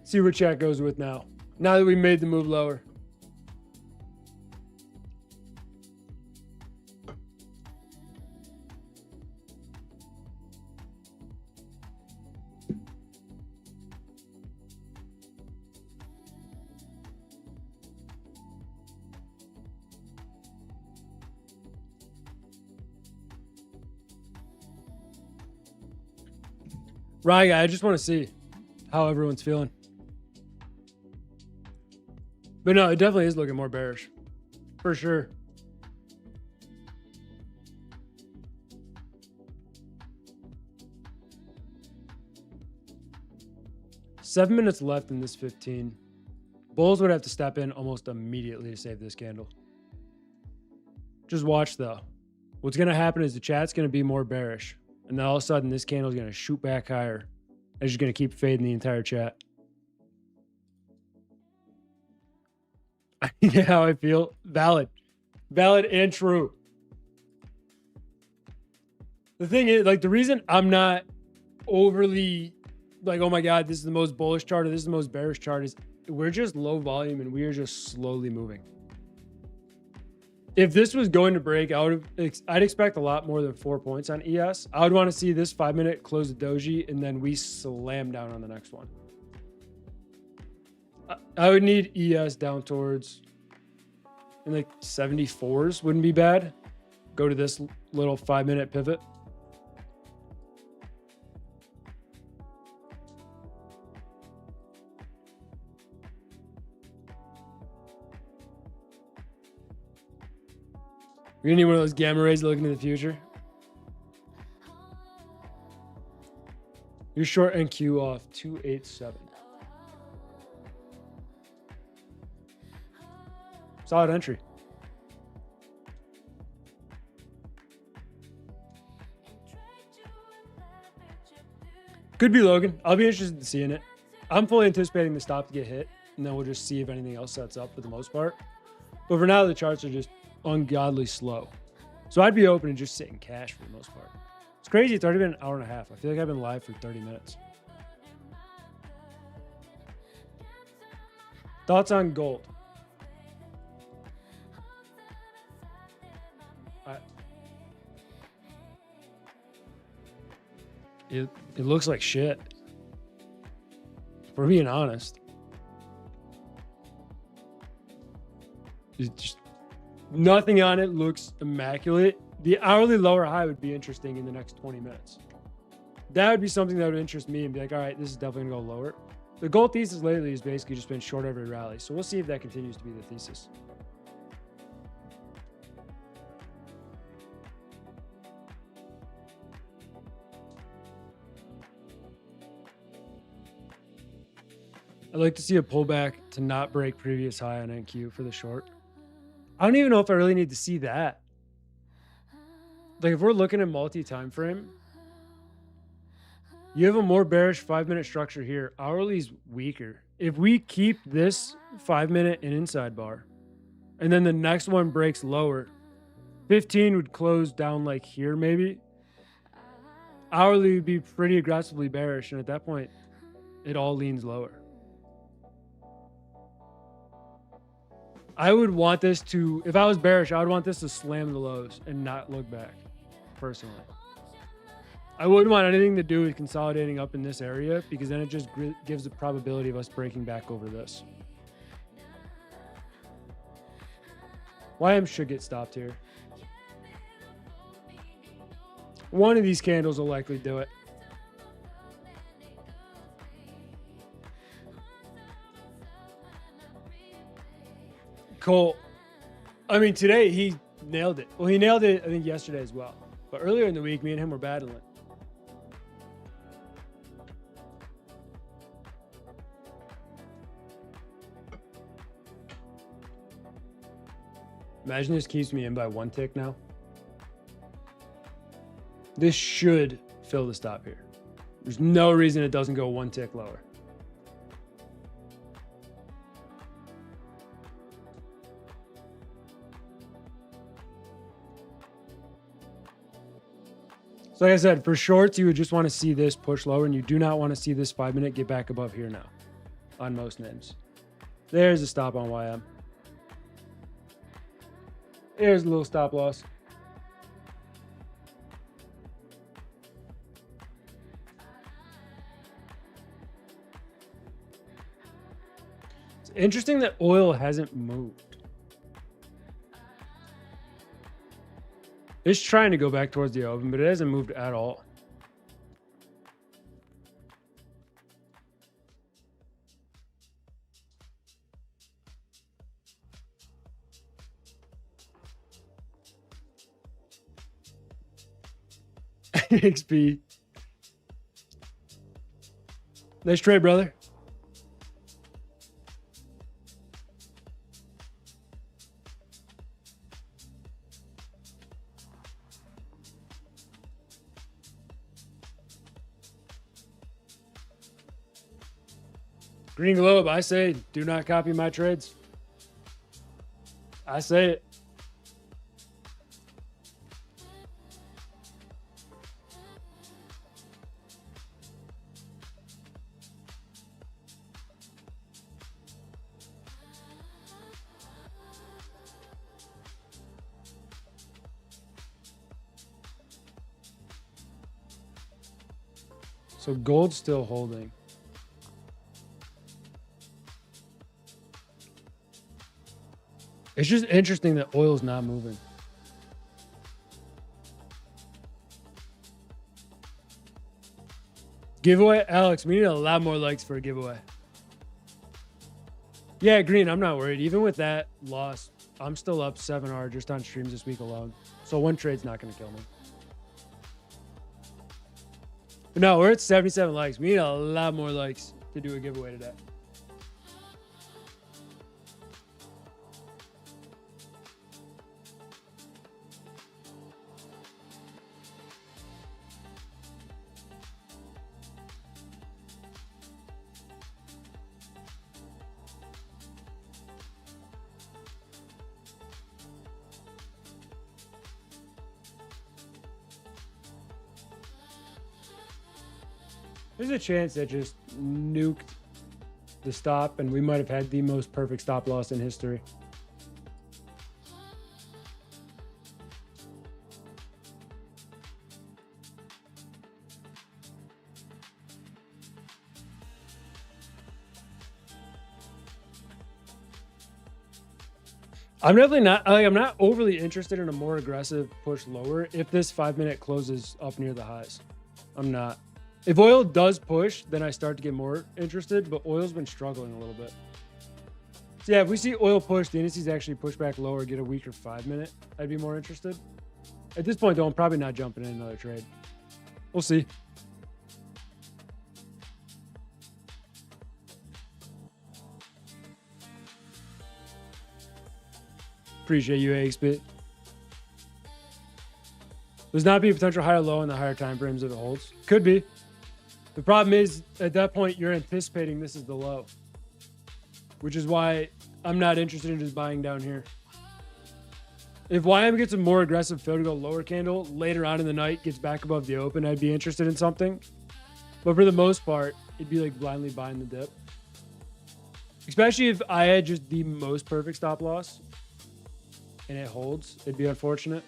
See what chat goes with now. Now that we made the move lower. Right, I just want to see how everyone's feeling. But no, it definitely is looking more bearish. For sure. Seven minutes left in this 15. Bulls would have to step in almost immediately to save this candle. Just watch though. What's going to happen is the chat's going to be more bearish. And then all of a sudden, this candle is going to shoot back higher. It's just going to keep fading the entire chat. You know how I feel? Valid. Valid and true. The thing is, like, the reason I'm not overly like, oh my God, this is the most bullish chart or this is the most bearish chart is we're just low volume and we are just slowly moving. If this was going to break, I'd expect a lot more than 4 points on ES. I would want to see this 5-minute close the doji and then we slam down on the next one. I would need ES down towards in like 74s wouldn't be bad. Go to this little 5-minute pivot. We're gonna need one of those gamma rays looking into the future. Your short NQ off 287. Solid entry. Could be Logan. I'll be interested in seeing it. I'm fully anticipating the stop to get hit, and then we'll just see if anything else sets up for the most part. But for now, the charts are just ungodly slow. So I'd be open to just sitting cash for the most part. It's crazy. It's already been an hour and a half. I feel like I've been live for 30 minutes. Thoughts on gold? It looks like shit. For being honest. It's just, nothing on it looks immaculate. The hourly lower high would be interesting in the next 20 minutes. That would be something that would interest me and be like, all right, this is definitely gonna go lower. The gold thesis lately has basically just been short every rally. So we'll see if that continues to be the thesis. I'd like to see a pullback to not break previous high on NQ for the short. I don't even know if I really need to see that. Like if we're looking at multi-time frame, you have a more bearish 5-minute structure here. Hourly's weaker. If we keep this 5-minute and inside bar, and then the next one breaks lower, 15 would close down like here maybe. Hourly would be pretty aggressively bearish, and at that point, it all leans lower. I would want this to, if I was bearish, I would want this to slam the lows and not look back, personally. I wouldn't want anything to do with consolidating up in this area because then it just gives the probability of us breaking back over this. YM should get stopped here. One of these candles will likely do it. Cole, I mean, today he nailed it. Well, he nailed it, I think, yesterday as well. But earlier in the week, me and him were battling. Imagine this keeps me in by 1 tick now. This should fill the stop here. There's no reason it doesn't go 1 tick lower. So like I said, for shorts, you would just want to see this push lower, and you do not want to see this 5-minute get back above here now on most names. There's a stop on YM. There's a little stop loss. It's interesting that oil hasn't moved. It's trying to go back towards the open, but it hasn't moved at all. XP. Nice trade, brother. Green Globe, I say, do not copy my trades. I say it. So gold's still holding. It's just interesting that oil's not moving. Giveaway? Alex, we need a lot more likes for a giveaway. Yeah, Green, I'm not worried. Even with that loss, I'm still up 7R just on streams this week alone. So one trade's not going to kill me. But no, we're at 77 likes. We need a lot more likes to do a giveaway today. There's a chance that just nuked the stop and we might have had the most perfect stop loss in history. I'm definitely not, I'm not overly interested in a more aggressive push lower if this 5-minute closes up near the highs. I'm not. If oil does push, then I start to get more interested, but oil's been struggling a little bit. So yeah, if we see oil push, the indices actually push back lower, get a weaker 5-minute, I'd be more interested. At this point though, I'm probably not jumping in another trade. We'll see. Appreciate you, AXP. There's not be a potential higher low in the higher time frames if it holds. Could be. The problem is, at that point, you're anticipating this is the low, which is why I'm not interested in just buying down here. If YM gets a more aggressive fill to go lower candle later on in the night, gets back above the open, I'd be interested in something. But for the most part, it'd be like blindly buying the dip. Especially if I had just the most perfect stop loss and it holds, it'd be unfortunate.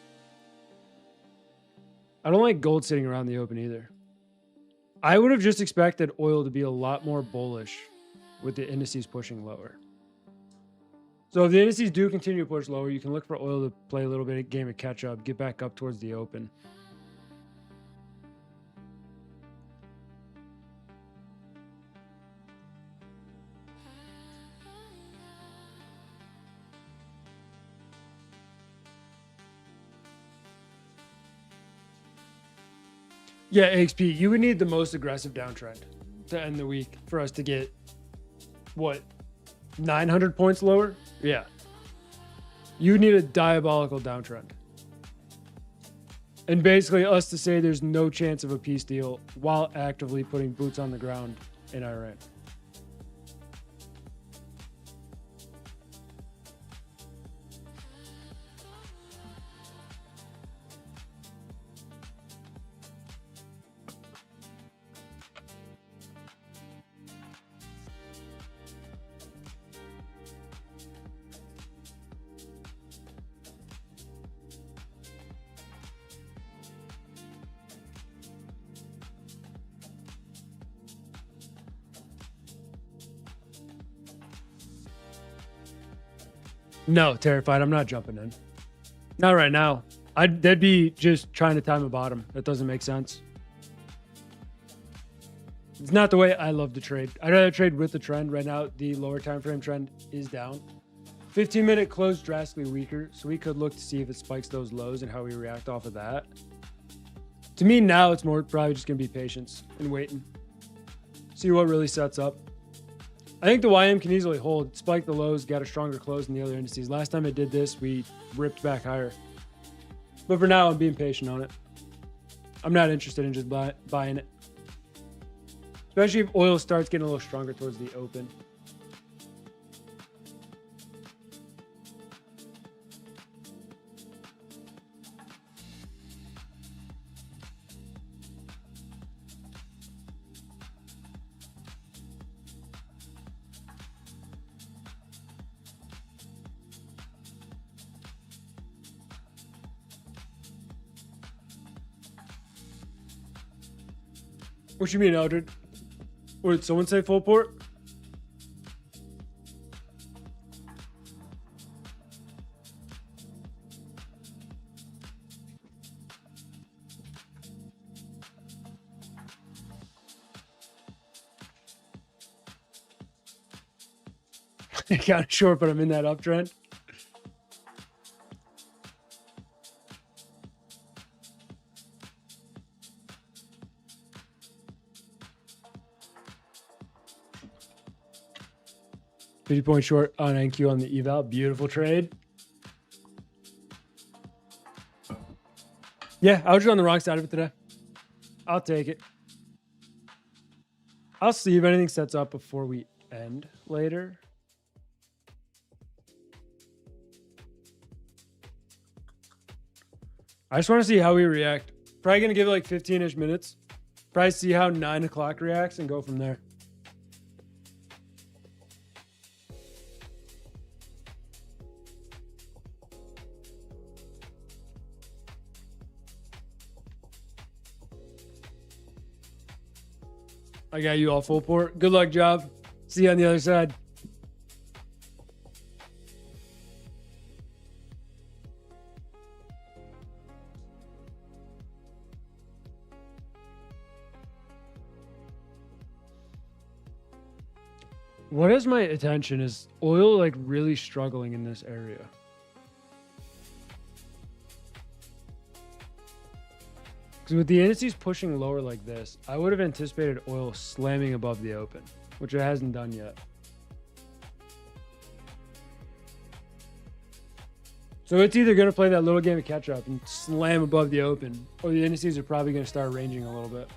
I don't like gold sitting around the open either. I would have just expected oil to be a lot more bullish with the indices pushing lower. So if the indices do continue to push lower, you can look for oil to play a little bit of game of catch up, get back up towards the open. Yeah, XP, you would need the most aggressive downtrend to end the week for us to get, what, 900 points lower? Yeah. You need a diabolical downtrend. And basically us to say there's no chance of a peace deal while actively putting boots on the ground in Iran. No, terrified. I'm not jumping in. Not right now. That'd be just trying to time a bottom. That doesn't make sense. It's not the way I love to trade. I'd rather trade with the trend. Right now, the lower time frame trend is down. 15-minute close drastically weaker, so we could look to see if it spikes those lows and how we react off of that. To me now, it's more probably just going to be patience and waiting. See what really sets up. I think the YM can easily hold, spike the lows, got a stronger close than the other indices. Last time it did this, we ripped back higher. But for now, I'm being patient on it. I'm not interested in just buying it. Especially if oil starts getting a little stronger towards the open. What you mean, Eldred? Or did someone say full port? Kind of short, but I'm in that uptrend. $50 short on NQ on the eval. Beautiful trade. Yeah, I was just on the wrong side of it today. I'll take it. I'll see if anything sets up before we end later. I just want to see how we react. Probably going to give it like 15-ish minutes. Probably see how 9 o'clock reacts and go from there. I got you all full port. Good luck, job. See you on the other side. What has my attention is oil like really struggling in this area. Because with the indices pushing lower like this, I would have anticipated oil slamming above the open, which it hasn't done yet. So it's either going to play that little game of catch up and slam above the open, or the indices are probably going to start ranging a little bit.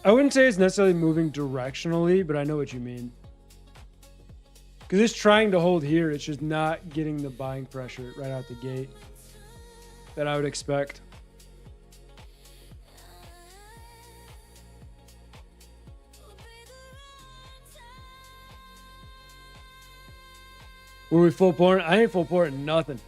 I wouldn't say it's necessarily moving directionally, but I know what you mean. Because it's trying to hold here. It's just not getting the buying pressure right out the gate that I would expect. Were we full pouring? I ain't full pouring nothing.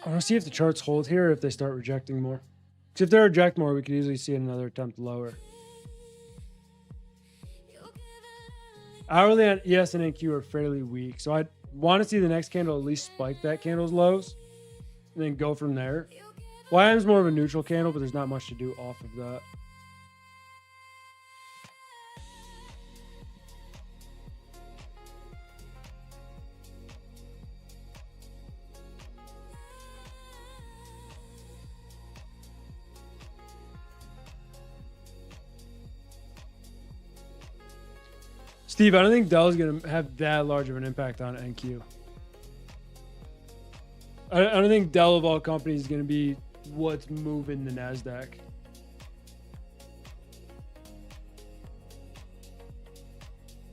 I want to see if the charts hold here or if they start rejecting more. Because if they reject more, we could easily see another attempt lower. Hourly on ES and NQ are fairly weak. So I want to see the next candle at least spike that candle's lows and then go from there. YM's more of a neutral candle, but there's not much to do off of that. Steve, I don't think Dell's going to have that large of an impact on NQ. I don't think Dell of all companies is going to be what's moving the NASDAQ.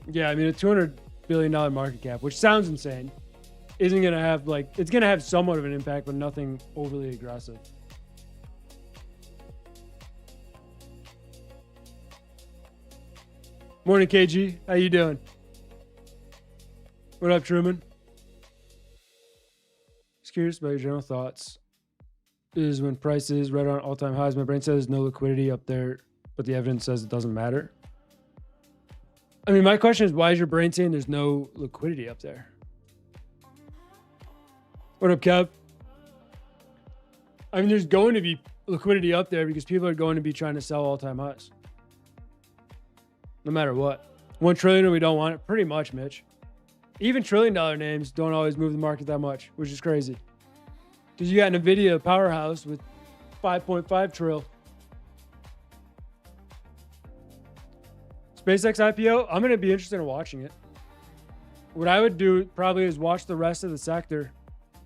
Yeah, I mean, a $200 billion market cap, which sounds insane, isn't going to have like, it's going to have somewhat of an impact, but nothing overly aggressive. Morning, KG. How you doing? What up, Truman? Just curious about your general thoughts. Is when price is right on all-time highs, my brain says no liquidity up there, but the evidence says it doesn't matter. I mean, my question is, why is your brain saying there's no liquidity up there? What up, Kev? I mean, there's going to be liquidity up there because people are going to be trying to sell all-time highs. No matter what. 1 trillion or we don't want it. Pretty much, Mitch. Even $1 trillion names don't always move the market that much, which is crazy. Because you got NVIDIA powerhouse with 5.5 trill. SpaceX IPO, I'm going to be interested in watching it. What I would do probably is watch the rest of the sector.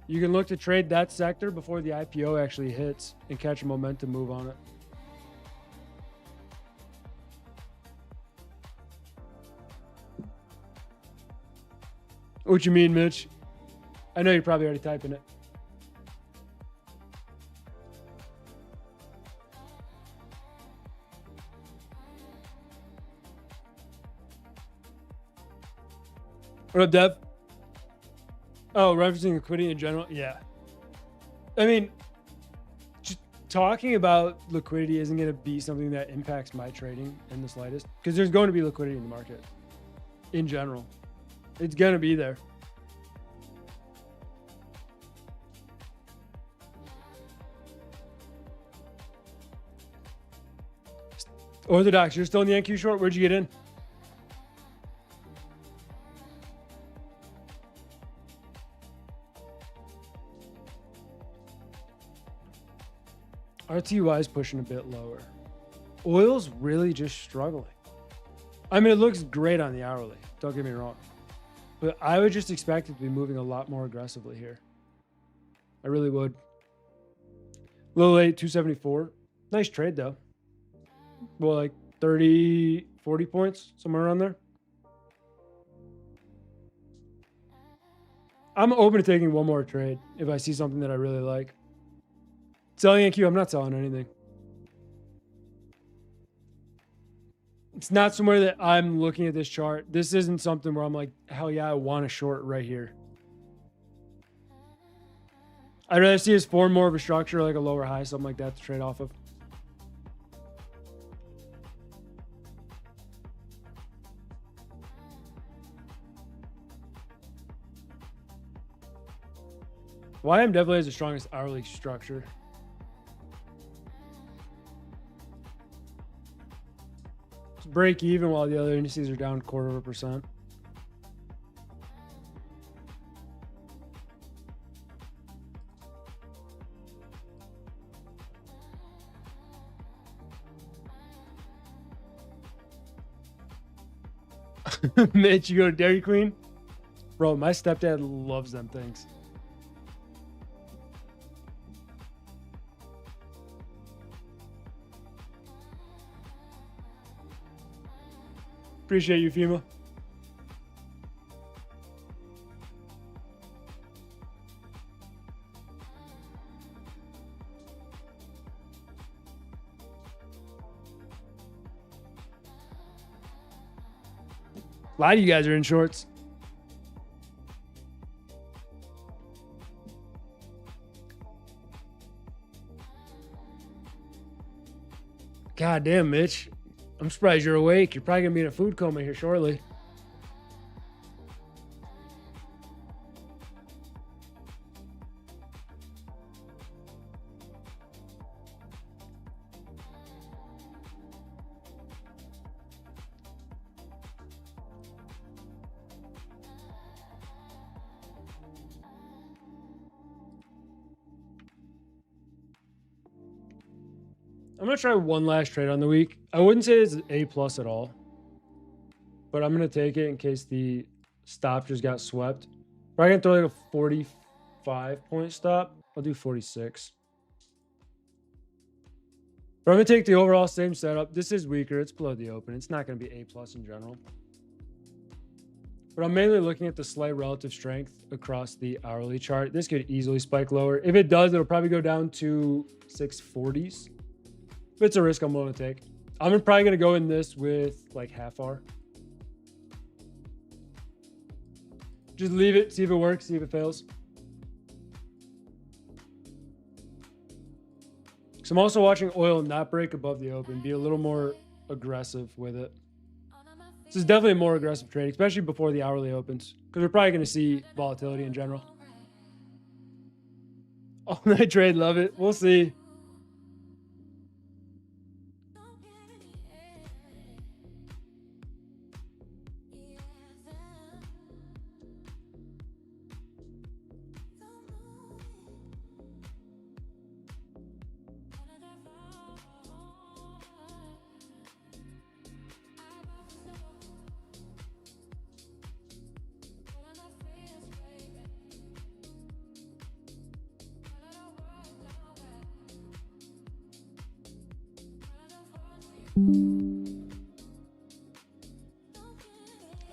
You can look to trade that sector before the IPO actually hits and catch a momentum move on it. What you mean, Mitch? I know you're probably already typing it. What up, Dev? Oh, referencing liquidity in general? Yeah. I mean, just talking about liquidity isn't going to be something that impacts my trading in the slightest, because there's going to be liquidity in the market in general. It's going to be there. Orthodox, you're still in the NQ short? Where'd you get in? RTY is pushing a bit lower. Oil's really just struggling. I mean, it looks great on the hourly. Don't get me wrong. But I would just expect it to be moving a lot more aggressively here. I really would. Little late, 274. Nice trade, though. Well, like 30, 40 points, somewhere around there. I'm open to taking one more trade if I see something that I really like. Selling NQ, I'm not selling anything. It's not somewhere that I'm looking at this chart. This isn't something where I'm like, hell yeah, I want a short right here. I'd rather see us form more of a structure, like a lower high, something like that to trade off of. YM definitely has the strongest hourly structure. It's break even while the other indices are down 0.25%. Mitch, you go to Dairy Queen? Bro, my stepdad loves them things. Appreciate you, FEMA. A lot of you guys are in shorts. God damn, Mitch. I'm surprised you're awake. You're probably going to be in a food coma here shortly. I'm going to try one last trade on the week. I wouldn't say it's A+ at all, but I'm going to take it in case the stop just got swept. Probably going to throw like a 45 point stop. I'll do 46. But I'm going to take the overall same setup. This is weaker. It's below the open. It's not going to be A+ in general. But I'm mainly looking at the slight relative strength across the hourly chart. This could easily spike lower. If it does, it'll probably go down to 640s. But it's a risk I'm willing to take. I'm probably going to go in this with like half R. Just leave it, see if it works, see if it fails. So I'm also watching oil not break above the open, be a little more aggressive with it. This is definitely a more aggressive trade, especially before the hourly opens, because we're probably going to see volatility in general. All night trade, love it. We'll see.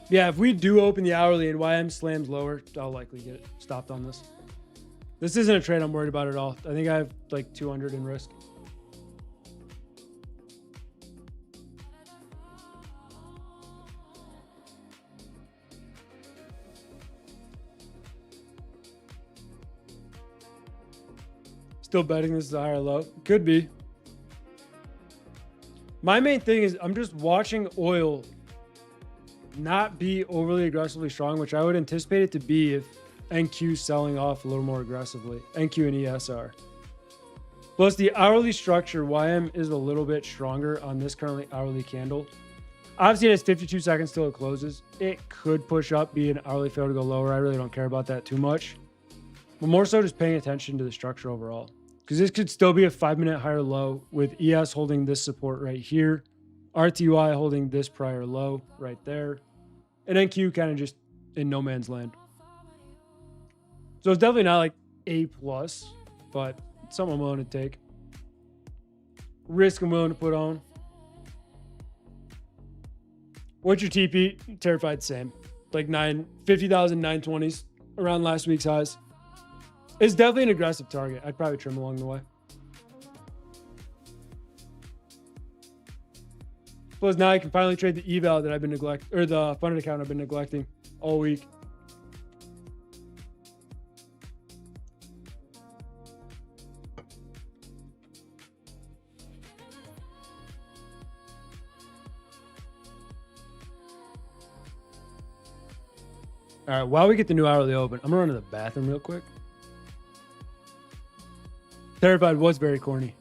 Yeah, if we do open the hourly and YM slams lower, I'll likely get stopped on this. This isn't a trade I'm worried about at all. I think I have like 200 in risk. Still betting this is a higher low. Could be. My main thing is I'm just watching oil not be overly aggressively strong, which I would anticipate it to be if NQ selling off a little more aggressively. NQ and ES are. Plus the hourly structure, YM is a little bit stronger on this currently hourly candle. Obviously it has 52 seconds till it closes. It could push up, be an hourly fail to go lower. I really don't care about that too much. But more so just paying attention to the structure overall. Because this could still be a 5-minute higher low with ES holding this support right here. RTY holding this prior low right there. And NQ kind of just in no man's land. So it's definitely not like A+, but it's something I'm willing to take. Risk I'm willing to put on. What's your TP? Terrified same. Like 50,000, 920s around last week's highs. It's definitely an aggressive target. I'd probably trim along the way. Plus now I can finally trade the eval that I've been neglecting, or the funded account I've been neglecting all week. All right, while we get the new hourly open, I'm gonna run to the bathroom real quick. Terrified was very corny.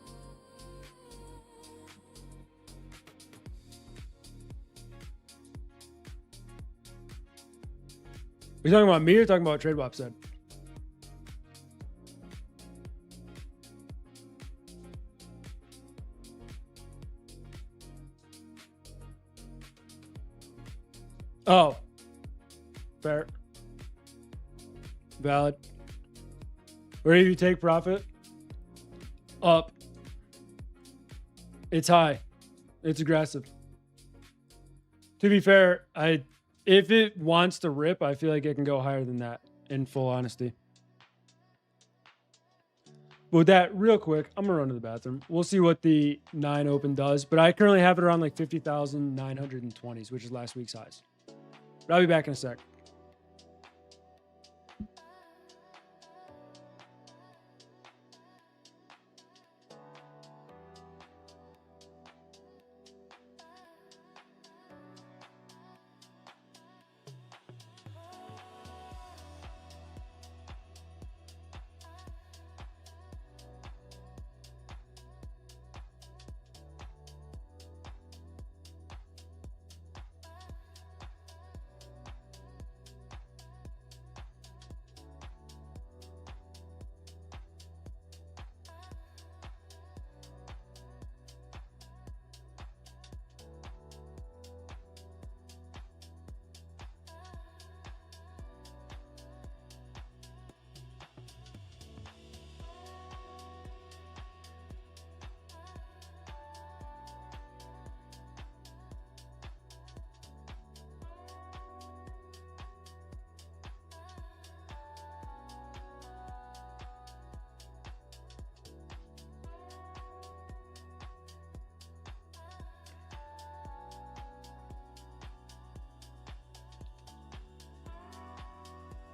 Are you talking about me or talking about Trade Wop said? Oh. Fair. Valid. Where do you take profit? Up. It's high. It's aggressive. To be fair, if it wants to rip, I feel like it can go higher than that, in full honesty. But with that, real quick, I'm gonna run to the bathroom. We'll see what the 9 open does, but I currently have it around like 50,920s, which is last week's highs. But I'll be back in a sec.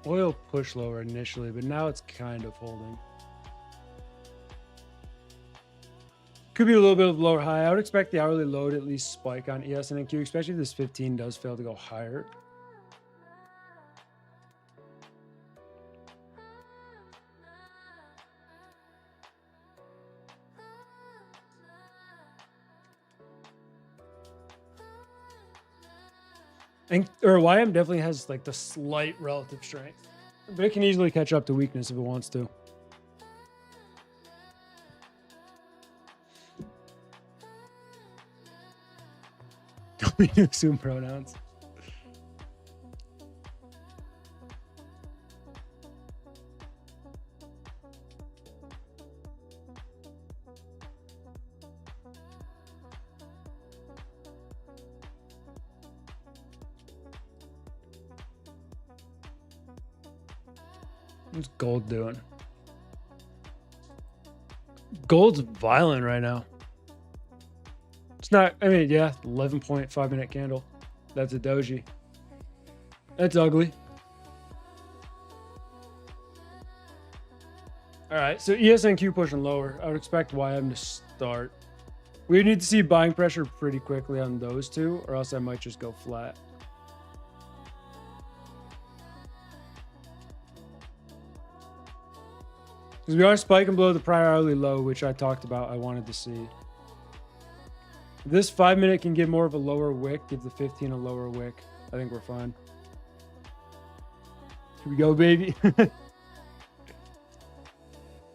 Oil pushed lower initially, but now it's kind of holding. Could be a little bit of lower high. I would expect the hourly low to at least spike on ES and NQ, especially if this 15 does fail to go higher. Or YM definitely has like the slight relative strength, but it can easily catch up to weakness if it wants to. Don't be assume pronouns. What's gold doing? Gold's violent right now. It's not, I mean, yeah, 11.5 minute candle. That's a doji. That's ugly. All right, so ESNQ pushing lower. I would expect YM to start. We need to see buying pressure pretty quickly on those two, or else I might just go flat. Because we are spiking below the prior hourly low, which I talked about I wanted to see. If this 5 minute can give more of a lower wick, give the 15 a lower wick, I think we're fine. Here we go, baby.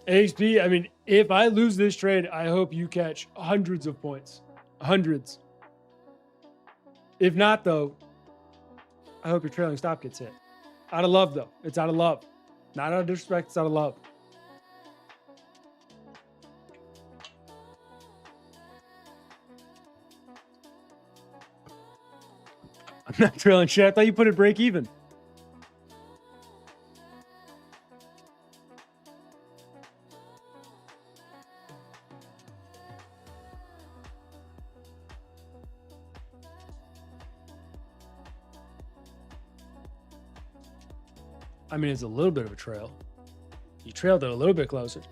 AXP, I mean, if I lose this trade, I hope you catch hundreds of points. Hundreds. If not, though, I hope your trailing stop gets hit. Out of love, though. It's out of love. Not out of disrespect, it's out of love. I'm not trailing shit. I thought you put it break even. I mean, it's a little bit of a trail. You trailed it a little bit closer.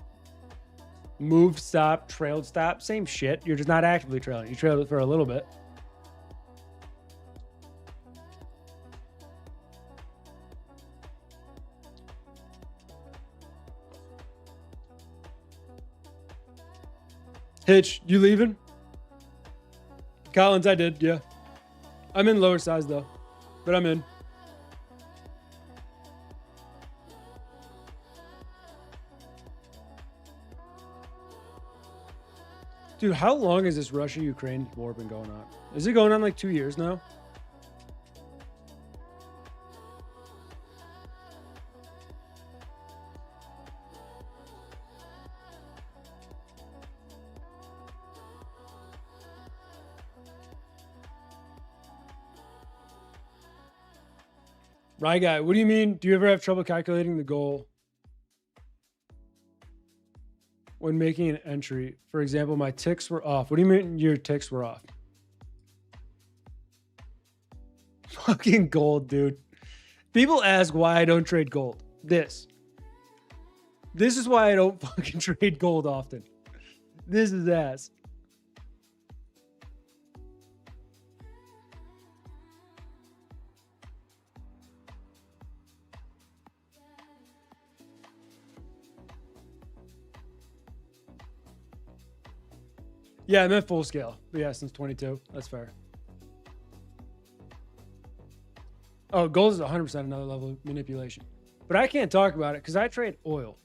Moved, stop, trailed, stop. Same shit. You're just not actively trailing. You trailed it for a little bit. Hitch, you leaving? Collins, I did, yeah. I'm in lower size, though. But I'm in. Dude, how long has this Russia-Ukraine war been going on? Is it going on like 2 years now? Right, guy. What do you mean? Do you ever have trouble calculating the goal when making an entry? For example, my ticks were off. What do you mean your ticks were off? Fucking gold, dude. People ask why I don't trade gold. This is why I don't fucking trade gold often. This is ass. Yeah, I meant full scale. But yeah, since 22. That's fair. Oh, gold is 100% another level of manipulation. But I can't talk about it because I trade oil.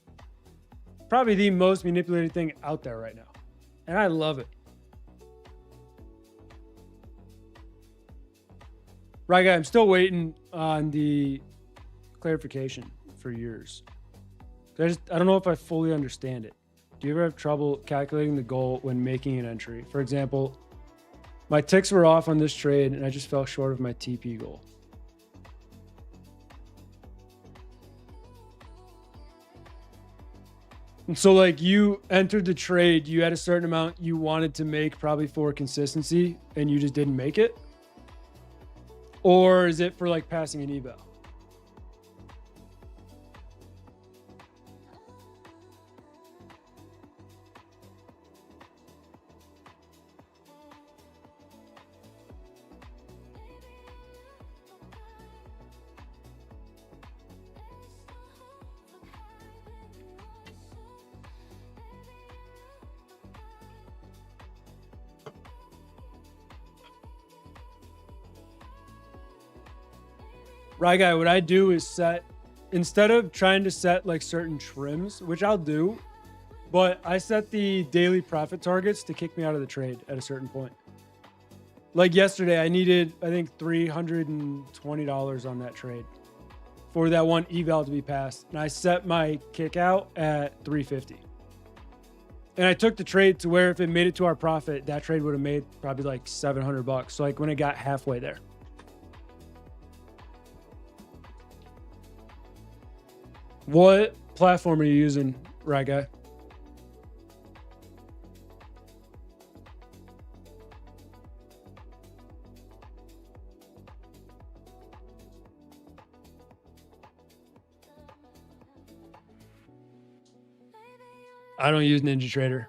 Probably the most manipulated thing out there right now. And I love it. Right, guy, I'm still waiting on the clarification for yours. I don't know if I fully understand it. Do you ever have trouble calculating the goal when making an entry? For example, my ticks were off on this trade and I just fell short of my TP goal. And so like you entered the trade, you had a certain amount you wanted to make probably for consistency and you just didn't make it? Or is it for like passing an eval? Right, guy, what I do is set, instead of trying to set like certain trims, which I'll do, but I set the daily profit targets to kick me out of the trade at a certain point. Like yesterday, I needed, I think, $320 on that trade for that one eval to be passed. And I set my kick out at $350. And I took the trade to where if it made it to our profit, that trade would have made probably like $700. So like when it got halfway there. What platform are you using, right guy? I don't use Ninja Trader.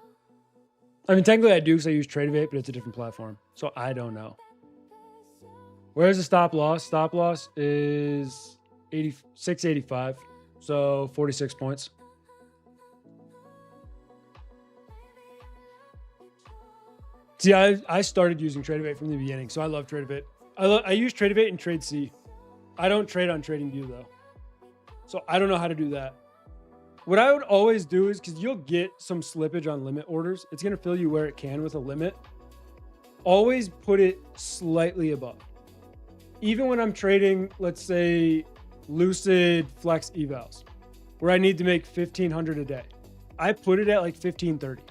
I mean, technically I do because I use Tradevate, but it's a different platform. So I don't know. Where's the stop loss? Stop loss is 685. So 46 points. See, I started using Tradevate from the beginning, so I love Tradevate. I use Tradevate and Trade C. I don't trade on TradingView though. So I don't know how to do that. What I would always do is, because you'll get some slippage on limit orders, it's going to fill you where it can with a limit. Always put it slightly above. Even when I'm trading, let's say, Lucid Flex evals, where I need to make 1,500 a day, I put it at like 1,530.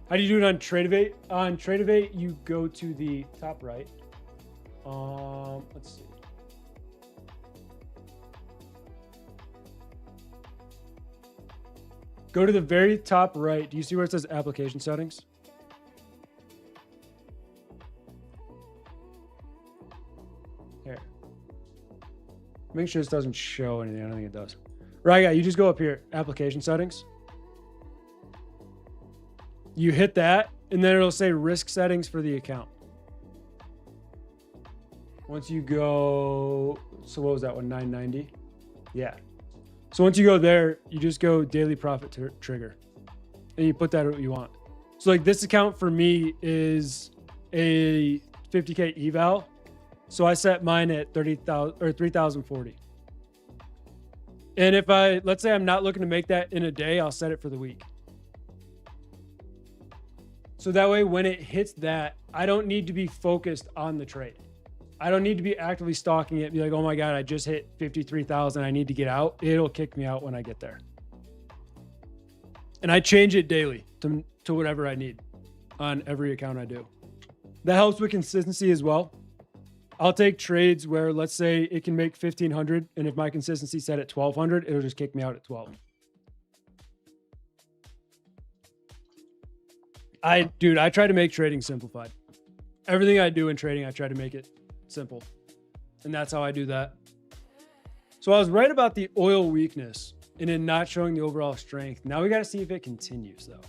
How do you do it on Tradevate? On Tradevate, you go to the top right. Let's see. Go to the very top right. Do you see where it says application settings? Here. Make sure this doesn't show anything. I don't think it does. Right, guy, you just go up here, application settings. You hit that, and then it'll say risk settings for the account. Once you go, so what was that one, 990? Yeah. So once you go there, you just go daily profit trigger, and you put that what you want. So like this account for me is a 50K eval. So I set mine at 30,000 or 3,040. And if let's say I'm not looking to make that in a day, I'll set it for the week. So that way, when it hits that, I don't need to be focused on the trade. I don't need to be actively stalking it. Be like, oh my God, I just hit 53,000. I need to get out. It'll kick me out when I get there. And I change it daily to whatever I need on every account I do. That helps with consistency as well. I'll take trades where, let's say it can make 1,500. And if my consistency set at 1,200, it'll just kick me out at 12. I try to make trading simplified. Everything I do in trading, I try to make it simple. And that's how I do that. So I was right about the oil weakness and it not showing the overall strength. Now we got to see if it continues though.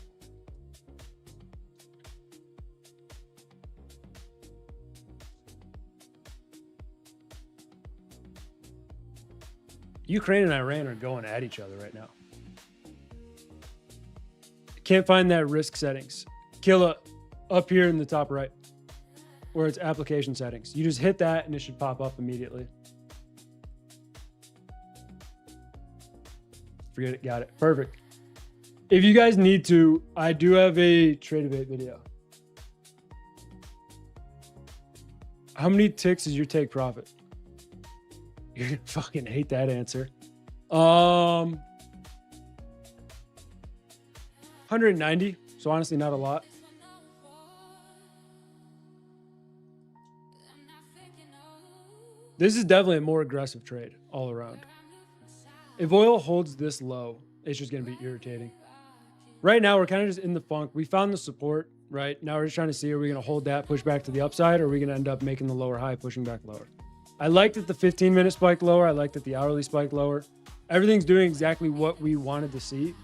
Ukraine and Iran are going at each other right now. Can't find that risk settings. Killa up here in the top right, where it's application settings. You just hit that and it should pop up immediately. Forget it, got it, perfect. If you guys need to, I do have a Tradevate video. How many ticks is your take profit? You're gonna fucking hate that answer. 190, so honestly not a lot. This is definitely a more aggressive trade all around. If oil holds this low, it's just going to be irritating. Right now, we're kind of just in the funk. We found the support, right? Now we're just trying to see, are we going to hold that, push back to the upside, or are we going to end up making the lower high, pushing back lower? I liked that the 15-minute spike lower. I liked that the hourly spike lower. Everything's doing exactly what we wanted to see.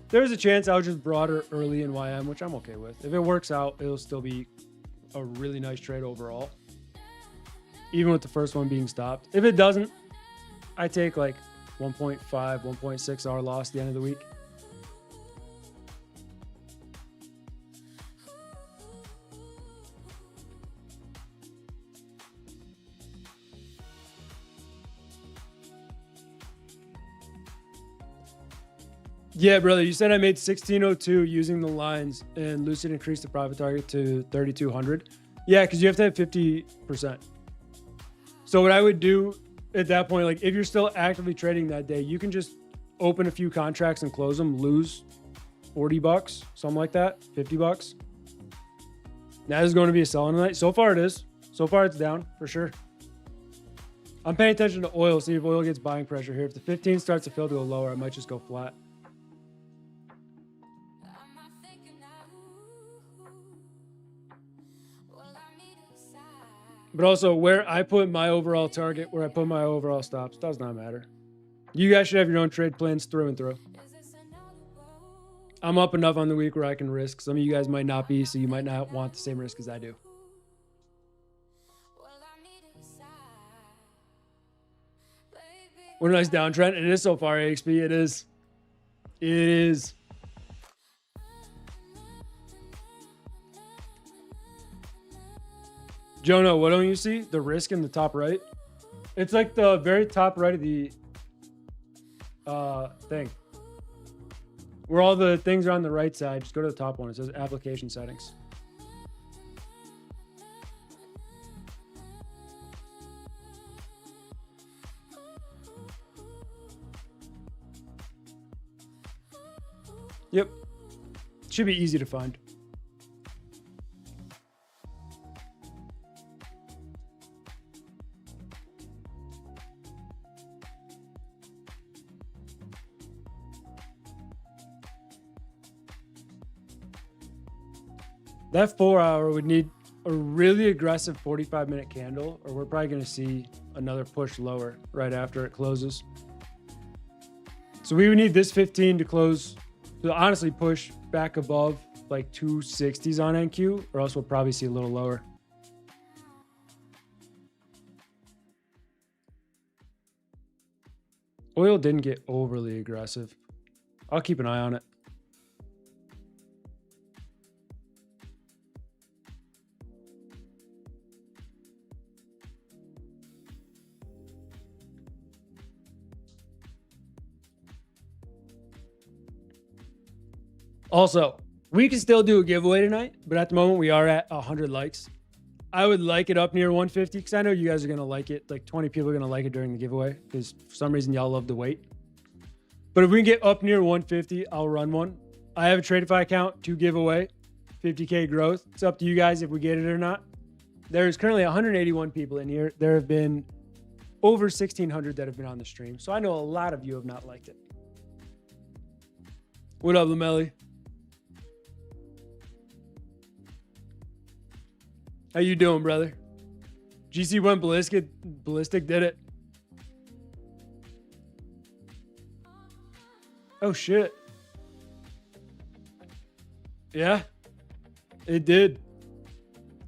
There's a chance I was just broader early in YM, which I'm okay with. If it works out, it'll still be a really nice trade overall, even with the first one being stopped. If it doesn't, I take like 1.5, 1.6 hour loss at the end of the week. Yeah, brother, you said I made 1602 using the lines and Lucid increased the profit target to 3,200. Yeah, because you have to have 50%. So what I would do at that point, like if you're still actively trading that day, you can just open a few contracts and close them, lose 40 bucks, something like that, 50 bucks. That is going to be a selling night. So far it is. So far it's down for sure. I'm paying attention to oil. See if oil gets buying pressure here. If the 15 starts to fail to go lower, I might just go flat. But also where I put my overall target, where I put my overall stops, does not matter. You guys should have your own trade plans through and through. I'm up enough on the week where I can risk. Some of you guys might not be, so you might not want the same risk as I do. What a nice downtrend. It is so far, AXP. It is. It is. Jonah, what don't you see? The risk in the top right? It's like the very top right of the thing. Where all the things are on the right side, just go to the top one. It says application settings. Yep. Should be easy to find. That 4 hour would need a really aggressive 45-minute candle, or we're probably going to see another push lower right after it closes. So we would need this 15 to close, to honestly push back above like 260s on NQ, or else we'll probably see a little lower. Oil didn't get overly aggressive. I'll keep an eye on it. Also, we can still do a giveaway tonight, but at the moment we are at 100 likes. I would like it up near 150 because I know you guys are going to like it. Like 20 people are going to like it during the giveaway because for some reason y'all love to wait. But if we can get up near 150, I'll run one. I have a Tradeify account to give away 50K growth. It's up to you guys if we get it or not. There's currently 181 people in here. There have been over 1,600 that have been on the stream. So I know a lot of you have not liked it. What up, Lamelli? How you doing, brother? GC went ballistic. Ballistic did it. Oh, shit. Yeah, it did.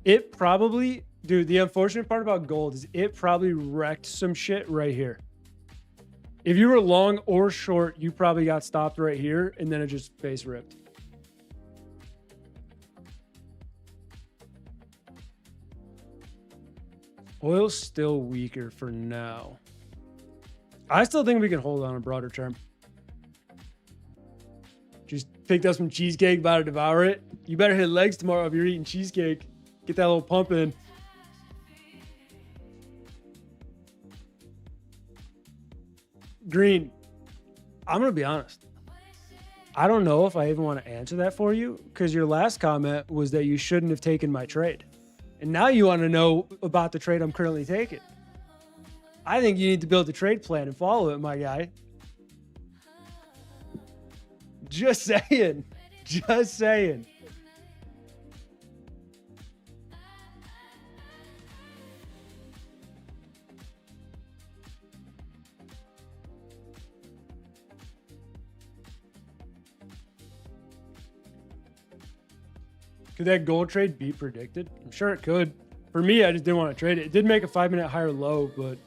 It probably, dude, the unfortunate part about gold is it probably wrecked some shit right here. If you were long or short, you probably got stopped right here and then it just face ripped. Oil's still weaker for now. I still think we can hold on a broader term. Just picked up some cheesecake, about to devour it. You better hit legs tomorrow if you're eating cheesecake. Get that little pump in. Green, I'm going to be honest. I don't know if I even want to answer that for you because your last comment was that you shouldn't have taken my trade. And now you want to know about the trade I'm currently taking. I think you need to build a trade plan and follow it, my guy. Just saying. Just saying. Could that gold trade be predicted? I'm sure it could. For me, I just didn't want to trade it. It did make a 5-minute higher low, but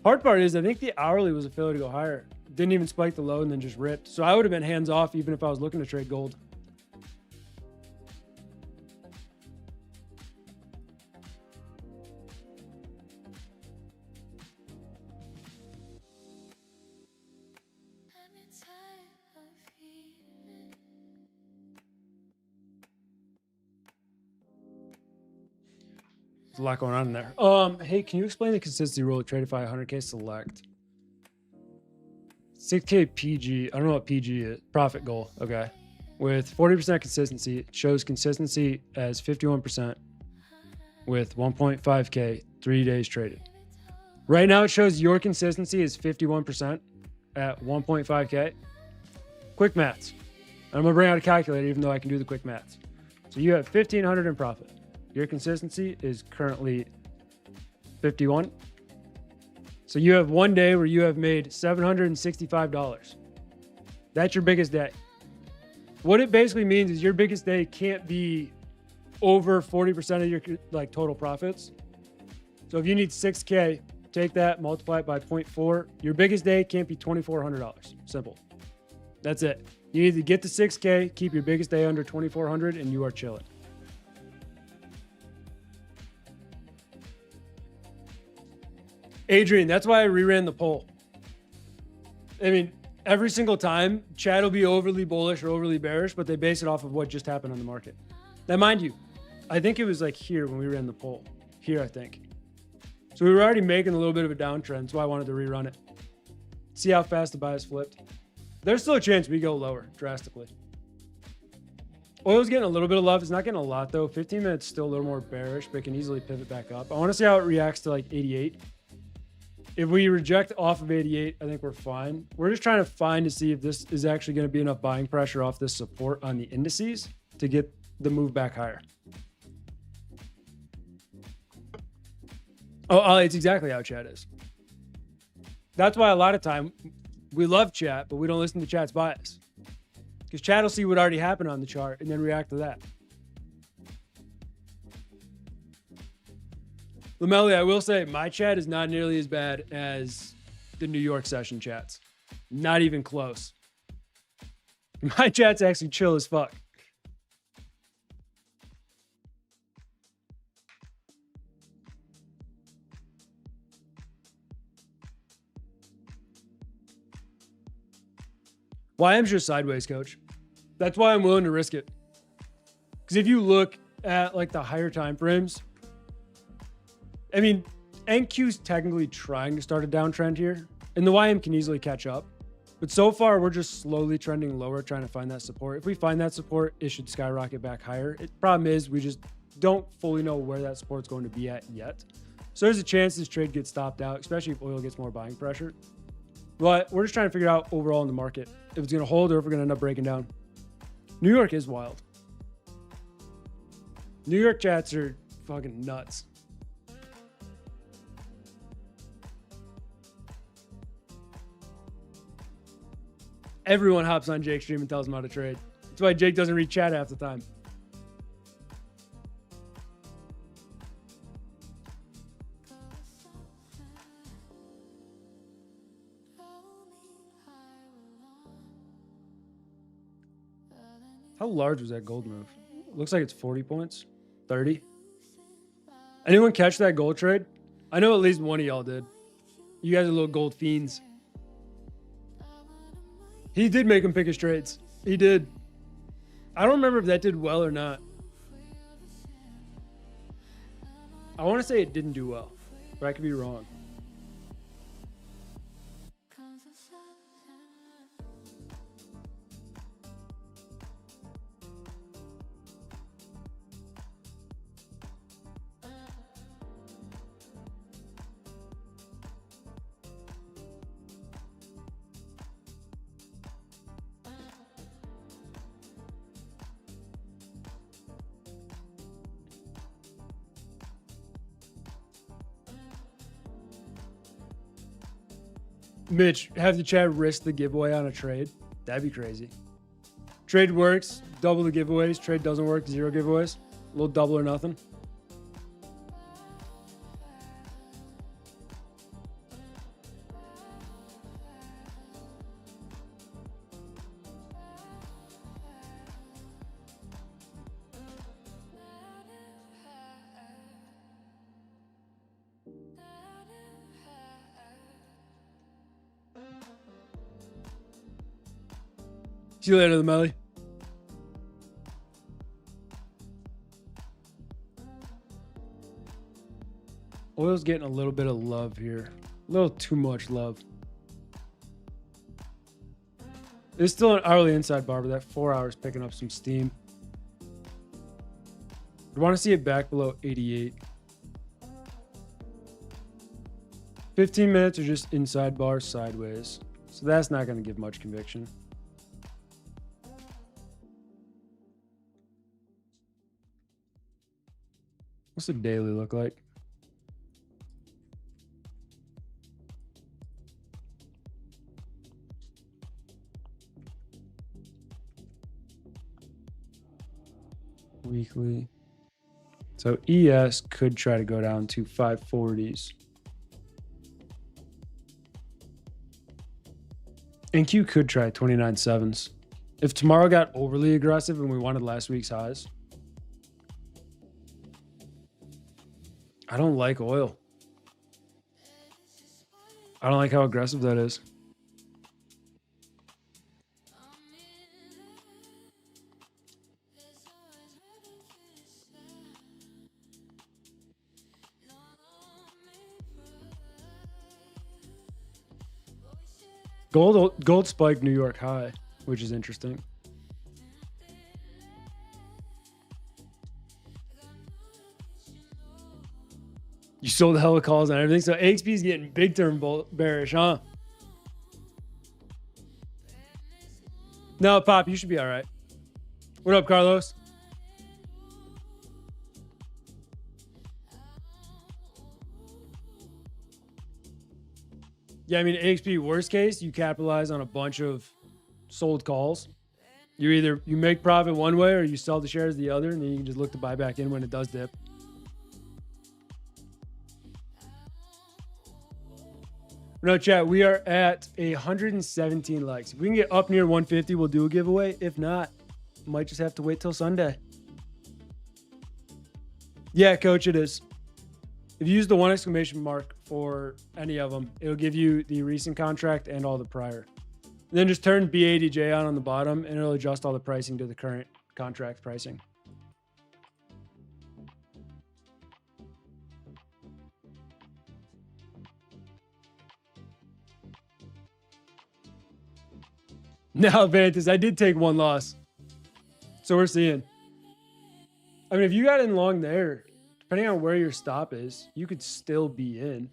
hard part is I think the hourly was a failure to go higher. It didn't even spike the low and then just ripped. So I would have been hands off even if I was looking to trade gold. There's a lot going on in there. Hey, can you explain the consistency rule of Tradeify 100K select? 6K PG. I don't know what PG is. Profit goal. Okay. With 40% consistency, it shows consistency as 51% with 1.5K, 3 days traded. Right now it shows your consistency is 51% at 1.5K. Quick maths. I'm gonna bring out a calculator even though I can do the quick maths. So you have 1,500 in profit. Your consistency is currently 51. So you have one day where you have made $765. That's your biggest day. What it basically means is your biggest day can't be over 40% of your like total profits. So if you need 6K, take that, multiply it by 0.4. Your biggest day can't be $2,400. Simple. That's it. You need to get to 6K, keep your biggest day under 2,400, and you are chilling. Adrian, that's why I reran the poll. I mean, every single time, Chad will be overly bullish or overly bearish, but they base it off of what just happened on the market. Now, mind you, I think it was like here when we ran the poll. Here, I think. So we were already making a little bit of a downtrend. That's why I wanted to rerun it. See how fast the bias flipped. There's still a chance we go lower drastically. Oil's getting a little bit of love. It's not getting a lot though. 15 minutes still a little more bearish, but it can easily pivot back up. I want to see how it reacts to like 88. If we reject off of 88, I think we're fine. We're just trying to find to see if this is actually going to be enough buying pressure off this support on the indices to get the move back higher. Oh, it's exactly how chat is. That's why a lot of time we love chat, but we don't listen to chat's bias. Because chat will see what already happened on the chart and then react to that. Lamelli, I will say my chat is not nearly as bad as the New York session chats. Not even close. My chat's actually chill as fuck. Why am just sideways, coach? That's why I'm willing to risk it. Because if you look at like the higher time frames, I mean, NQ's technically trying to start a downtrend here, and the YM can easily catch up. But so far, we're just slowly trending lower, trying to find that support. If we find that support, it should skyrocket back higher. The problem is we just don't fully know where that support's going to be at yet. So there's a chance this trade gets stopped out, especially if oil gets more buying pressure. But we're just trying to figure out overall in the market if it's going to hold or if we're going to end up breaking down. New York is wild. New York chats are fucking nuts. Everyone hops on Jake's stream and tells him how to trade. That's why Jake doesn't read chat half the time. How large was that gold move? Looks like it's 40 points, 30. Anyone catch that gold trade? I know at least one of y'all did. You guys are little gold fiends. He did make him pick his trades. He did. I don't remember if that did well or not. I want to say it didn't do well, but I could be wrong. Mitch, have the chat risk the giveaway on a trade? That'd be crazy. Trade works, double the giveaways. Trade doesn't work, 0 giveaways. A little double or nothing. See you later, Lamelli. Oil's getting a little bit of love here. A little too much love. It's still an hourly inside bar, but that 4 hours picking up some steam. I want to see it back below 88. 15 minutes are just inside bar sideways. So that's not going to give much conviction. What's the daily look like? Weekly. So ES could try to go down to 540s. And Q could try 29.7s. If tomorrow got overly aggressive and we wanted last week's highs, I don't like oil. I don't like how aggressive that is. Gold spiked New York high, which is interesting. You sold hella calls and everything. So AXP is getting big term bearish, huh? No, Pop, you should be all right. What up, Carlos? Yeah, I mean, AXP, worst case, you capitalize on a bunch of sold calls. You make profit one way or you sell the shares the other, and then you can just look to buy back in when it does dip. No, chat, we are at 117 likes. If we can get up near 150, we'll do a giveaway. If not, might just have to wait till Sunday. Yeah, coach, it is. If you use the 1 exclamation mark for any of them, it'll give you the recent contract and all the prior. And then just turn BADJ on the bottom and it'll adjust all the pricing to the current contract pricing. Now, Vantis, I did take one loss. So we're seeing. I mean, if you got in long there, depending on where your stop is, you could still be in.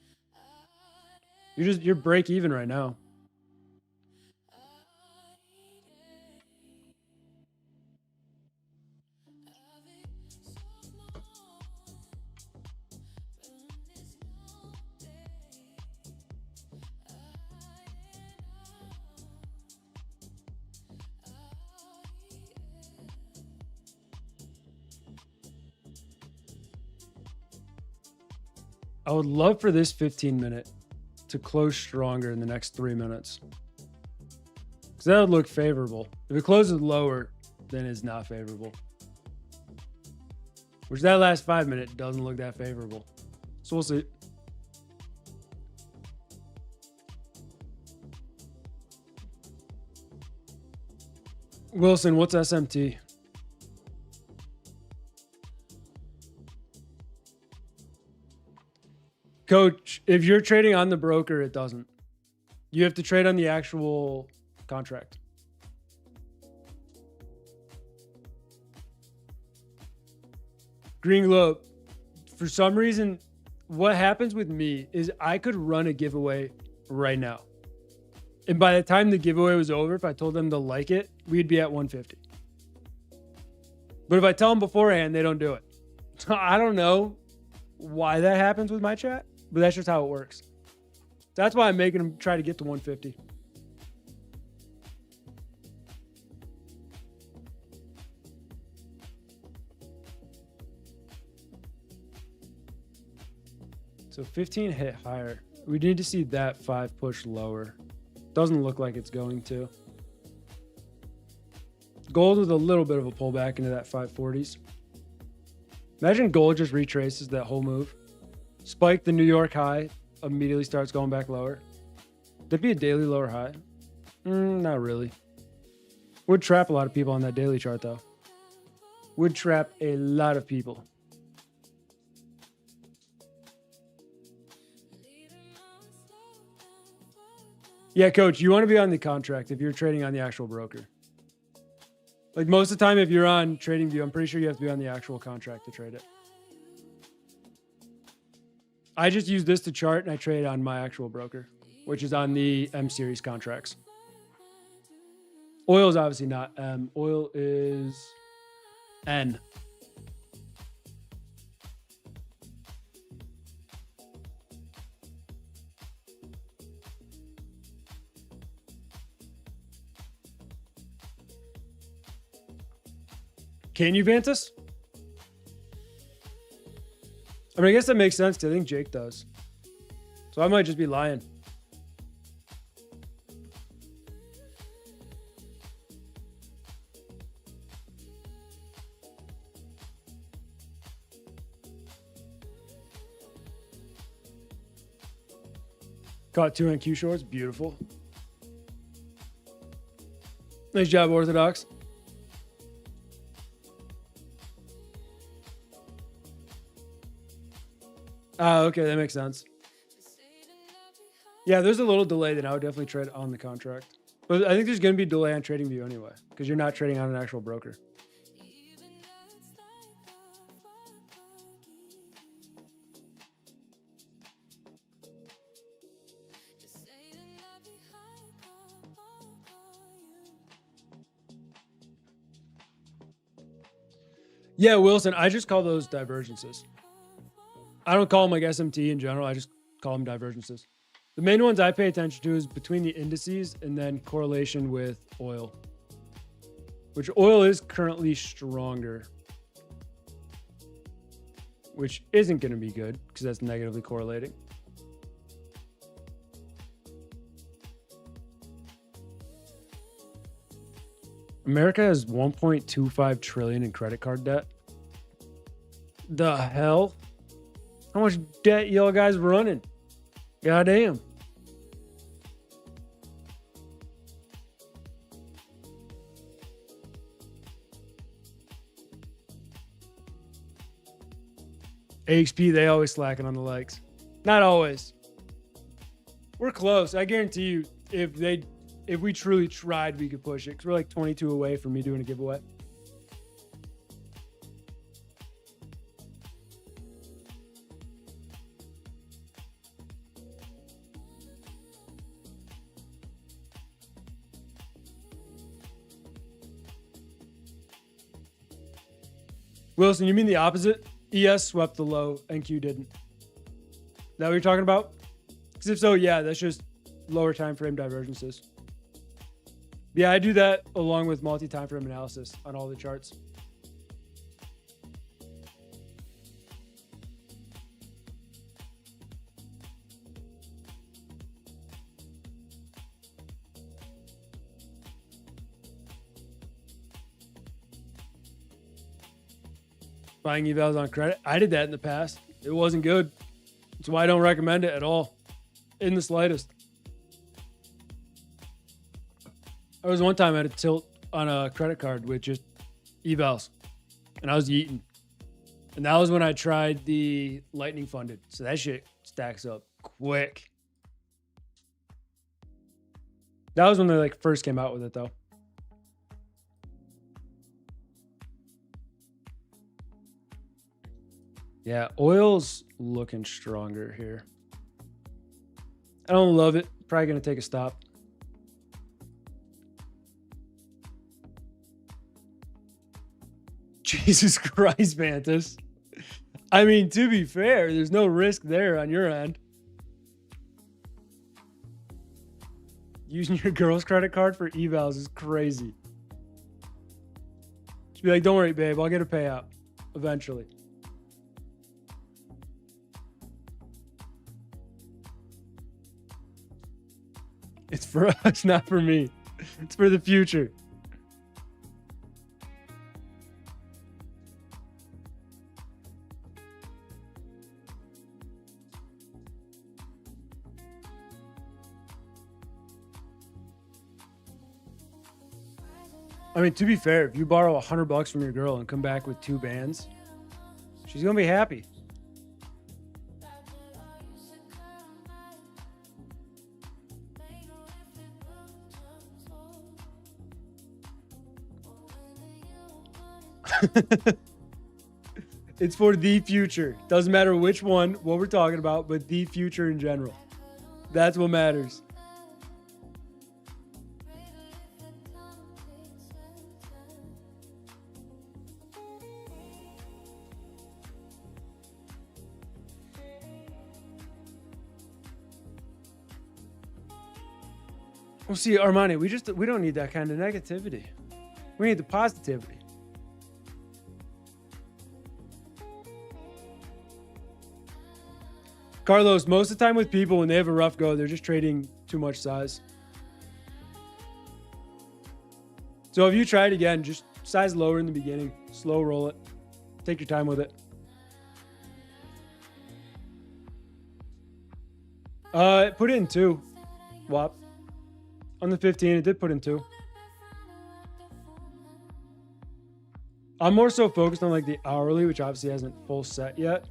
You're break even right now. I would love for this 15-minute to close stronger in the next 3 minutes. Because that would look favorable. If it closes lower, then it's not favorable. Which that last 5 minute doesn't look that favorable. So we'll see. Wilson, what's SMT? Coach, if you're trading on the broker, it doesn't. You have to trade on the actual contract. Green Globe. For some reason, what happens with me is I could run a giveaway right now. And by the time the giveaway was over, if I told them to like it, we'd be at 150. But if I tell them beforehand, they don't do it. So I don't know why that happens with my chat, but that's just how it works. That's why I'm making them try to get to 150. So 15 hit higher. We need to see that 5 push lower. Doesn't look like it's going to. Gold with a little bit of a pullback into that 540s. Imagine gold just retraces that whole move. Spike the New York high, immediately starts going back lower. That'd be a daily lower high. Not really. Would trap a lot of people on that daily chart though. Would trap a lot of people. Yeah, coach, you want to be on the contract if you're trading on the actual broker. Like most of the time, if you're on TradingView, I'm pretty sure you have to be on the actual contract to trade it. I just use this to chart and I trade on my actual broker, which is on the M series contracts. Oil is obviously not M. Oil is N. Can you Vantus? I mean, I guess that makes sense. I think Jake does. So I might just be lying. Caught 2 NQ shorts. Beautiful. Nice job, Orthodox. Okay, that makes sense. Yeah, there's a little delay that I would definitely trade on the contract. But I think there's going to be a delay on TradingView anyway, because you're not trading on an actual broker. Yeah, Wilson, I just call those divergences. I don't call them like SMT in general. I just call them divergences. The main ones I pay attention to is between the indices and then correlation with oil, which oil is currently stronger, which isn't going to be good because that's negatively correlating. America has 1.25 trillion in credit card debt. The hell? How much debt y'all guys running? Goddamn. AXP, they always slacking on the likes. Not always. We're close. I guarantee you, if we truly tried, we could push it. Because we're like 22 away from me doing a giveaway. Wilson, you mean the opposite? ES swept the low, NQ didn't. Is that what you're talking about? Because if so, yeah, that's just lower time frame divergences. Yeah, I do that along with multi-time frame analysis on all the charts. Buying evals on credit. I did that in the past. It wasn't good. That's why I don't recommend it at all. In the slightest. There was one time I had a tilt on a credit card with just evals. And I was eating. And that was when I tried the lightning funded. So that shit stacks up quick. That was when they like first came out with it though. Yeah, oil's looking stronger here. I don't love it. Probably going to take a stop. Jesus Christ, Mantis. I mean, to be fair, there's no risk there on your end. Using your girl's credit card for evals is crazy. Just be like, don't worry, babe. I'll get a payout eventually. It's for us, not for me. It's for the future. I mean, to be fair, if you borrow $100 from your girl and come back with 2 bands, she's going to be happy. It's for the future. Doesn't matter which one, what we're talking about, but the future in general. That's what matters. Well, see, Armani, we don't need that kind of negativity. We need the positivity. Carlos, most of the time with people, when they have a rough go, they're just trading too much size. So if you try it again, just size lower in the beginning. Slow roll it. Take your time with it. Put it in 2. WAP. On the 15, it did put in 2. I'm more so focused on like the hourly, which obviously hasn't full set yet.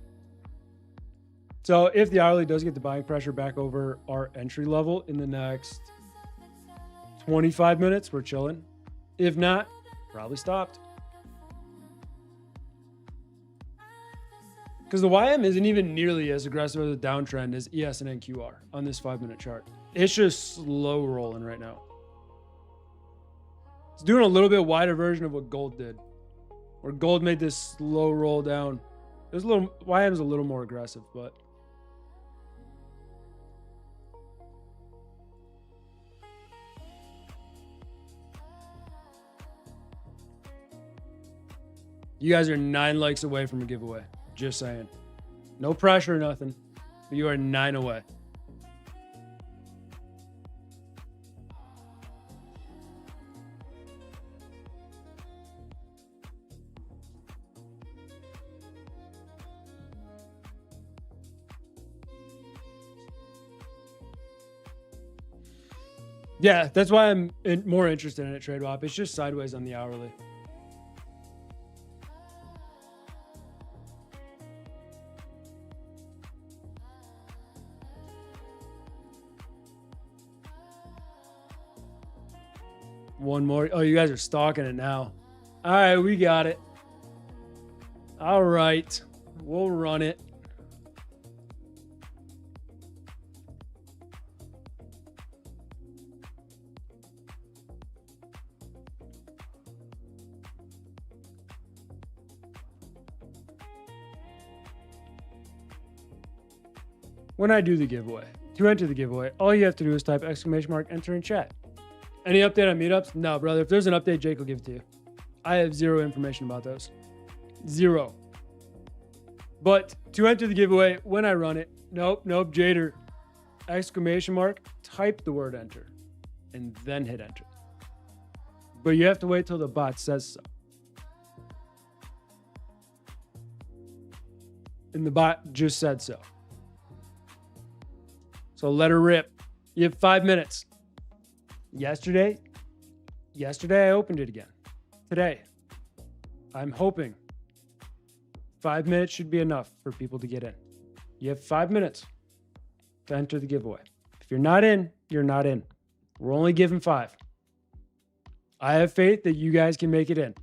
So if the hourly does get the buying pressure back over our entry level in the next 25 minutes, we're chilling. If not, probably stopped. Because the YM isn't even nearly as aggressive as a downtrend as ES and NQR on this 5-minute chart. It's just slow rolling right now. It's doing a little bit wider version of what gold did, where gold made this slow roll down. There's a little, YM's a little more aggressive, but you guys are 9 likes away from a giveaway. Just saying. No pressure or nothing. But you are 9 away. Yeah, that's why I'm more interested in it, TradeWap. It's just sideways on the hourly. One more. Oh, you guys are stalking it now. All right, we got it. All right, we'll run it. When I do the giveaway, to enter the giveaway, all you have to do is type ! enter in chat. Any update on meetups? No, brother. If there's an update, Jake will give it to you. I have 0 information about those. 0. But to enter the giveaway, when I run it, nope, Jader, ! type the word enter, and then hit enter. But you have to wait till the bot says so. And the bot just said so. So let her rip. You have 5 minutes. Yesterday I opened it again. Today, I'm hoping 5 minutes should be enough for people to get in. You have 5 minutes to enter the giveaway. If you're not in, you're not in. We're only giving 5. I have faith that you guys can make it in.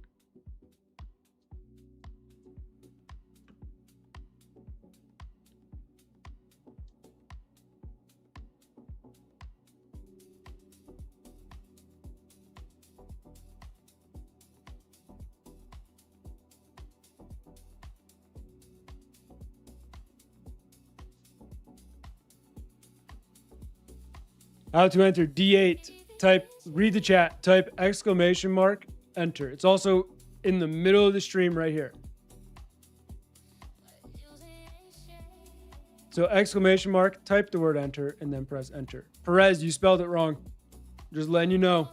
How to enter D8, read the chat, type ! enter. It's also in the middle of the stream right here. So ! type the word enter, and then press enter. Perez, you spelled it wrong. Just letting you know.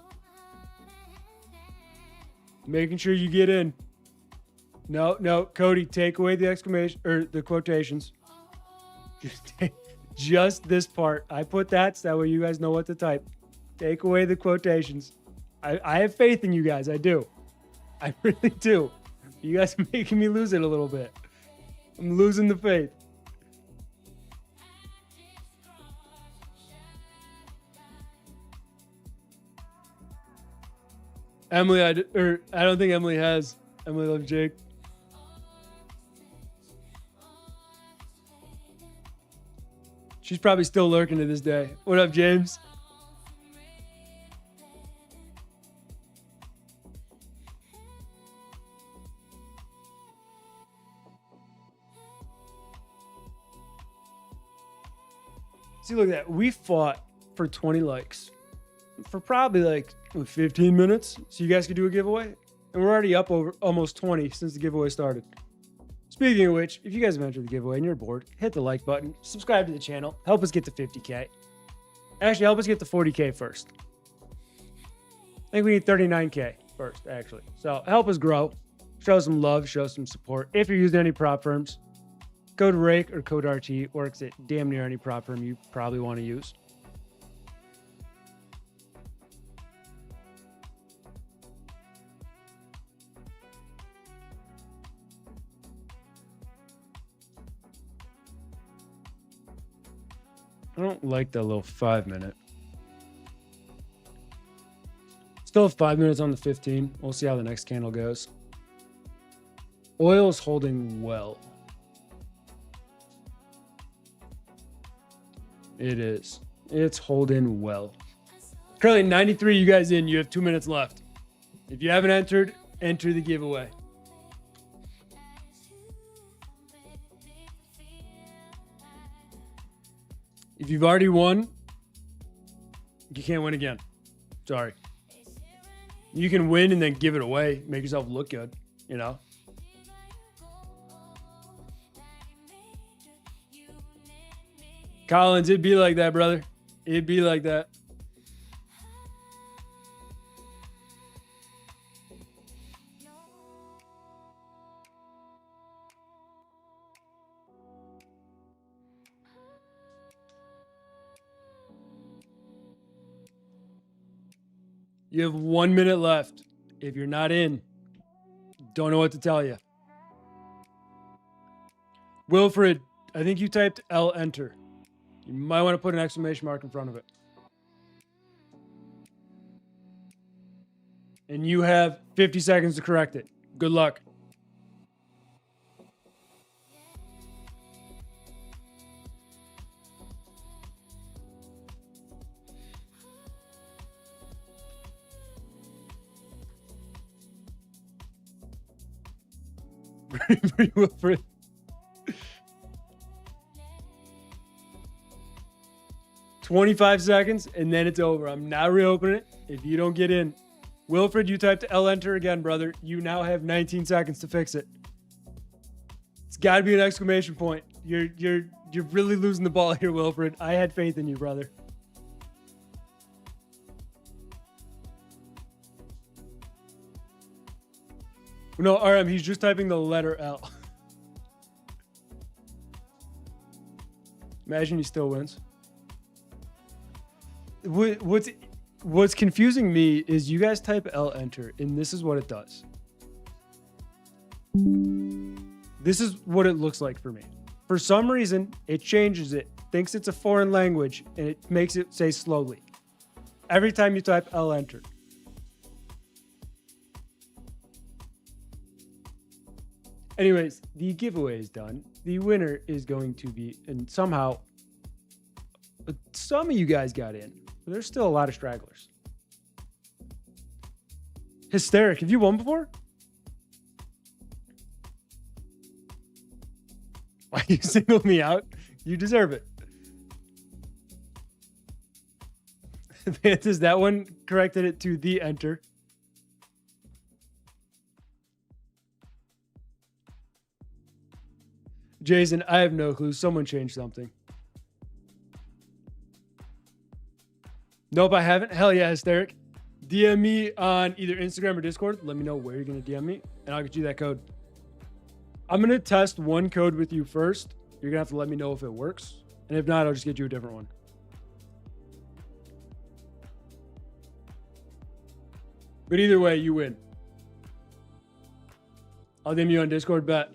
Making sure you get in. No, Cody, take away the exclamation or the quotations. Just this part. I put that so that way you guys know what to type. Take away the quotations. I have faith in you guys. I do. I really do. You guys are making me lose it a little bit. I'm losing the faith. Emily, I don't think Emily has. Emily loves Jake. She's probably still lurking to this day. What up, James? See, look at that. We fought for 20 likes for probably like 15 minutes. So you guys could do a giveaway. And we're already up over almost 20 since the giveaway started. Speaking of which, if you guys have entered the giveaway and you're bored, hit the like button, subscribe to the channel, help us get to 50K. Actually, help us get to 40K first. I think we need 39K first, actually. So help us grow. Show some love, show some support. If you're using any prop firms, code RAKE or code RT works at damn near any prop firm you probably want to use. I don't like that little 5 minute. Still have 5 minutes on the 15. We'll see how the next candle goes. Oil is holding well. It is. It's holding well. Currently 93 you guys in. You have 2 minutes left. If you haven't entered, enter the giveaway. If you've already won, you can't win again. Sorry. You can win and then give it away. Make yourself look good, you know? Collins, it'd be like that, brother. It'd be like that. You have 1 minute left. If you're not in, don't know what to tell you. Wilfred, I think you typed L enter. You might want to put an exclamation mark in front of it. And you have 50 seconds to correct it. Good luck. Wilfred. "25 seconds and then it's over. I'm not reopening it if you don't get in." Wilfred, you typed L enter again, brother. You now have 19 seconds to fix it. It's got to be an exclamation point. You're really losing the ball here, Wilfred. I had faith in you, brother. No, RM, he's just typing the letter L. Imagine he still wins. What's confusing me is you guys type L enter, and this is what it does. This is what it looks like for me. For some reason, it changes it, thinks it's a foreign language, and it makes it say slowly. Every time you type L enter. Anyways, the giveaway is done. The winner is going to be, and somehow, some of you guys got in, but there's still a lot of stragglers. Hysteric, have you won before? Why you single me out? You deserve it. Vantas, that one corrected it to the enter. Jason, I have no clue. Someone changed something. Nope, I haven't. Hell yeah, Hysteric. DM me on either Instagram or Discord. Let me know where you're going to DM me, and I'll get you that code. I'm going to test one code with you first. You're going to have to let me know if it works. And if not, I'll just get you a different one. But either way, you win. I'll DM you on Discord, bet.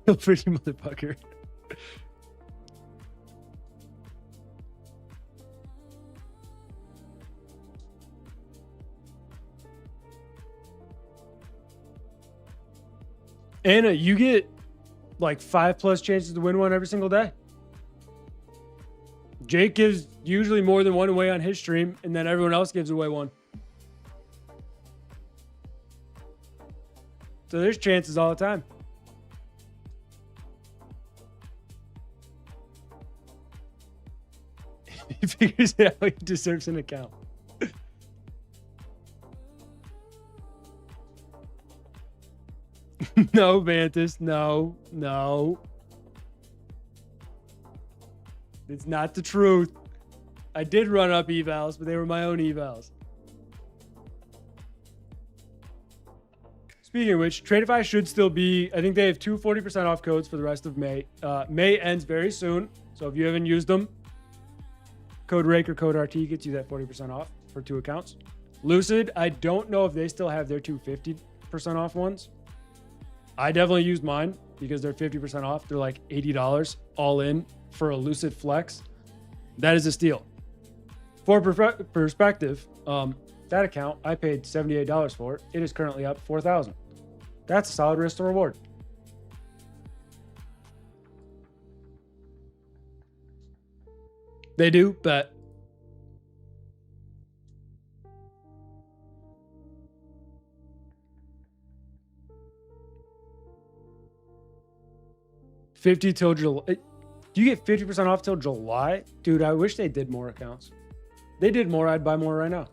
Pretty motherfucker. Anna, you get like 5+ chances to win one every single day. Jake gives usually more than one away on his stream, and then everyone else gives away one. So there's chances all the time. He figures out he deserves an account. No, Vantis. No. It's not the truth. I did run up evals, but they were my own evals. Speaking of which, Tradeify should still be, I think they have 2 40% off codes for the rest of May. May ends very soon. So if you haven't used them, code RAKE or code RT gets you that 40% off for 2 accounts. Lucid, I don't know if they still have their 250% off ones. I definitely used mine because they're 50% off. They're like $80 all in for a Lucid Flex. That is a steal. For perspective, that account, I paid $78 for it. It is currently up $4,000. That's a solid risk to reward. They do, but $50 till July. Do you get 50% off till July? Dude, I wish they did more accounts. They did more, I'd buy more right now.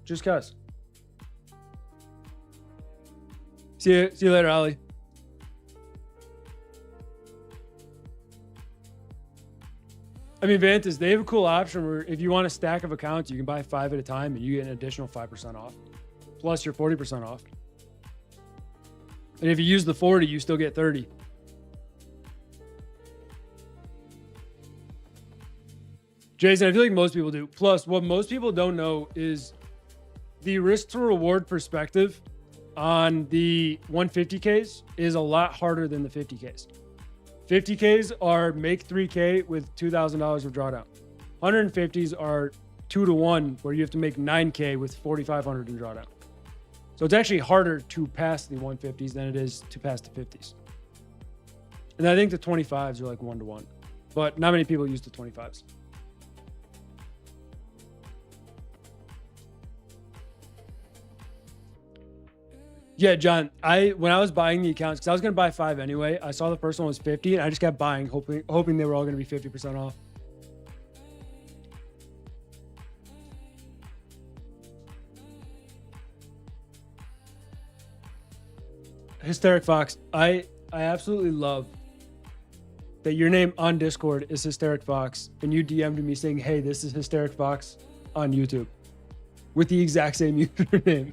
Just cuz. See you later, Ali. I mean, Vantis, they have a cool option where if you want a stack of accounts, you can buy 5 at a time and you get an additional 5% off. Plus your 40% off. And if you use the 40, you still get 30. Jason, I feel like most people do. Plus, what most people don't know is the risk to reward perspective on the 150Ks is a lot harder than the 50Ks. 50Ks are make 3K with $2,000 of drawdown. 150s are 2-to-1 where you have to make 9K with 4,500 in drawdown. So it's actually harder to pass the 150s than it is to pass the 50s. And I think the 25s are like 1-to-1, but not many people use the 25s. Yeah, John, when I was buying the accounts, because I was going to buy 5 anyway, I saw the first one was 50, and I just kept buying, hoping they were all going to be 50% off. Hysteric Fox, I absolutely love that your name on Discord is Hysteric Fox, and you DM'd me saying, hey, this is Hysteric Fox on YouTube with the exact same username.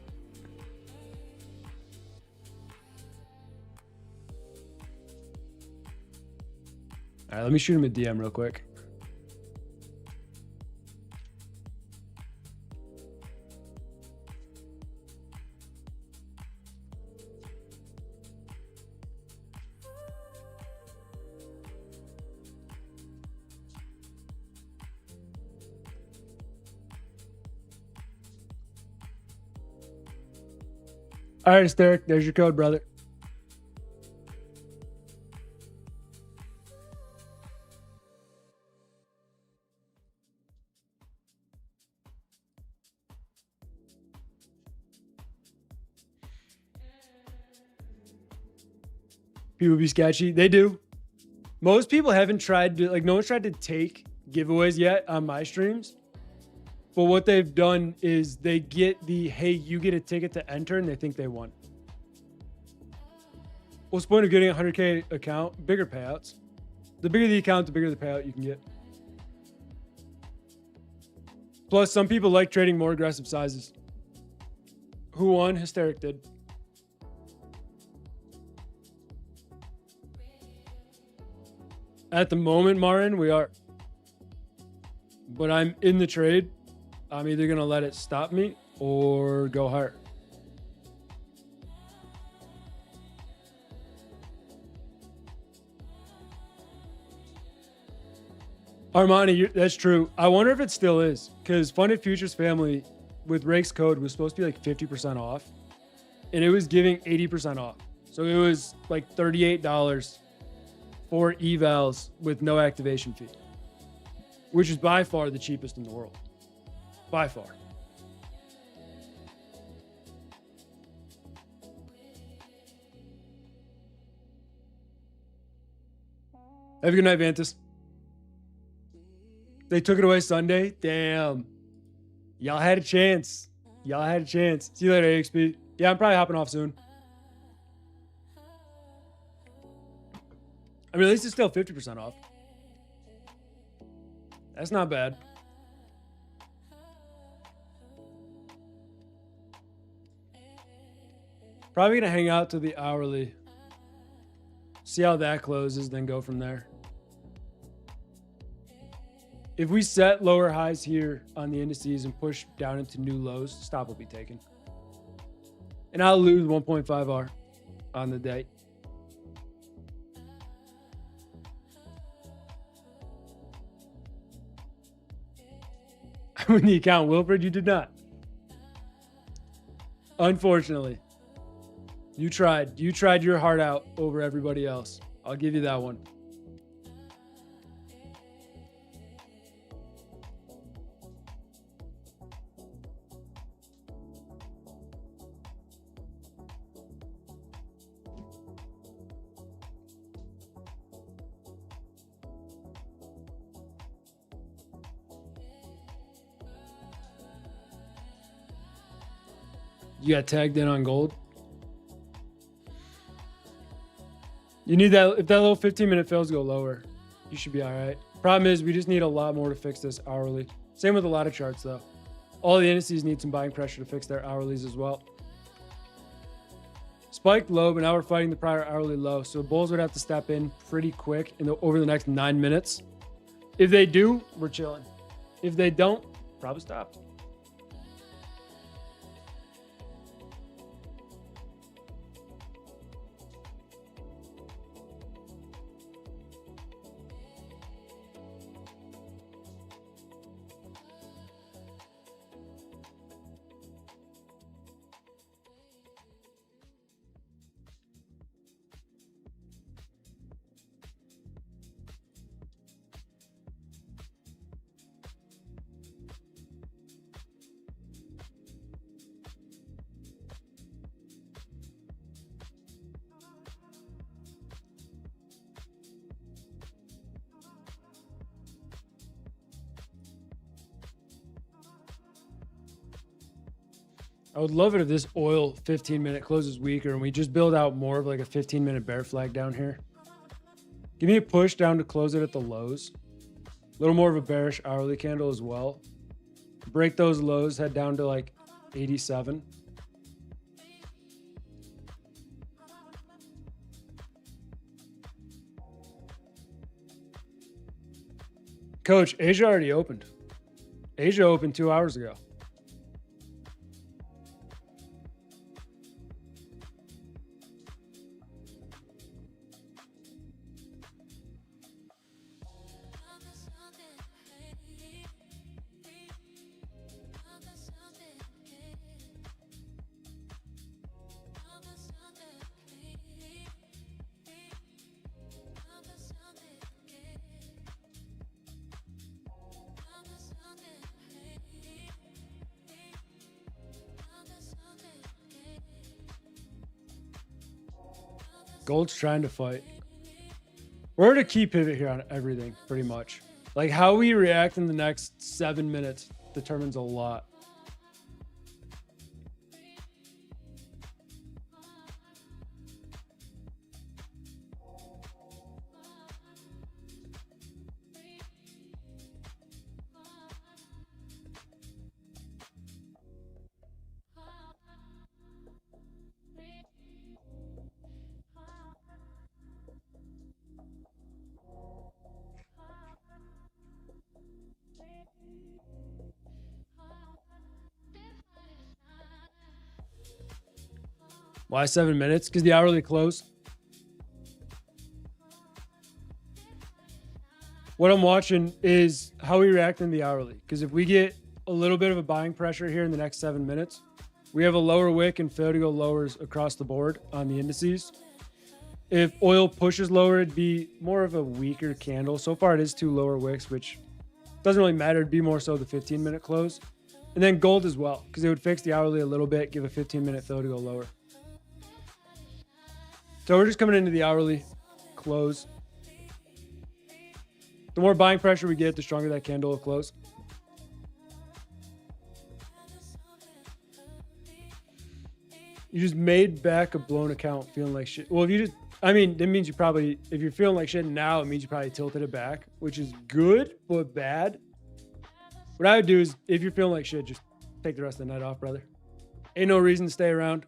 All right, let me shoot him a DM real quick. All right, Hysteric, there's your code, brother. People be sketchy. They do. Most people haven't tried to, like, no one's tried to take giveaways yet on my streams. But what they've done is they get the, hey, you get a ticket to enter, and they think they won. What's the point of getting a 100K account? Bigger payouts. The bigger the account, the bigger the payout you can get. Plus, some people like trading more aggressive sizes. Who won? Hysteric did. At the moment, Marin, we are. But I'm in the trade. I'm either going to let it stop me or go higher. Armani, that's true. I wonder if it still is, because Funded Futures Family with Rake's code was supposed to be like 50% off, and it was giving 80% off. So it was like $38 for evals with no activation fee, which is by far the cheapest in the world. By far. Have a good night, Vantus. They took it away Sunday. Damn. Y'all had a chance. Y'all had a chance. See you later, AXP. Yeah, I'm probably hopping off soon. I mean, at least it's still 50% off. That's not bad. Probably going to hang out to the hourly. See how that closes, then go from there. If we set lower highs here on the indices and push down into new lows, stop will be taken. And I'll lose 1.5 R on the day. When the account, Wilfred, you did not. Unfortunately. You tried. You tried your heart out over everybody else. I'll give you that one. You got tagged in on gold. You need that. If that little 15-minute fails, go lower. You should be all right. Problem is, we just need a lot more to fix this hourly. Same with a lot of charts, though. All the indices need some buying pressure to fix their hourlies as well. Spiked low, but now we're fighting the prior hourly low. So bulls would have to step in pretty quick over the next 9 minutes. If they do, we're chilling. If they don't, probably stop. I would love it if this oil 15-minute closes weaker and we just build out more of like a 15-minute bear flag down here. Give me a push down to close it at the lows. A little more of a bearish hourly candle as well. Break those lows, head down to like 87. Coach, Asia already opened. Asia opened 2 hours ago. Gold's trying to fight. We're at a key pivot here on everything, pretty much. Like how we react in the next 7 minutes determines a lot. Why 7 minutes? Because the hourly close. What I'm watching is how we react in the hourly. Because if we get a little bit of a buying pressure here in the next 7 minutes, we have a lower wick and fail to go lowers across the board on the indices. If oil pushes lower, it'd be more of a weaker candle. So far, it is 2 lower wicks, which doesn't really matter. It'd be more so the 15-minute close. And then gold as well, because it would fix the hourly a little bit, give a 15-minute fill to go lower. So we're just coming into the hourly close. The more buying pressure we get, the stronger that candle will close. You just made back a blown account feeling like shit. Well, if you just, I mean, that means you probably, if you're feeling like shit now, it means you probably tilted it back, which is good, but bad. What I would do is, if you're feeling like shit, just take the rest of the night off, brother. Ain't no reason to stay around.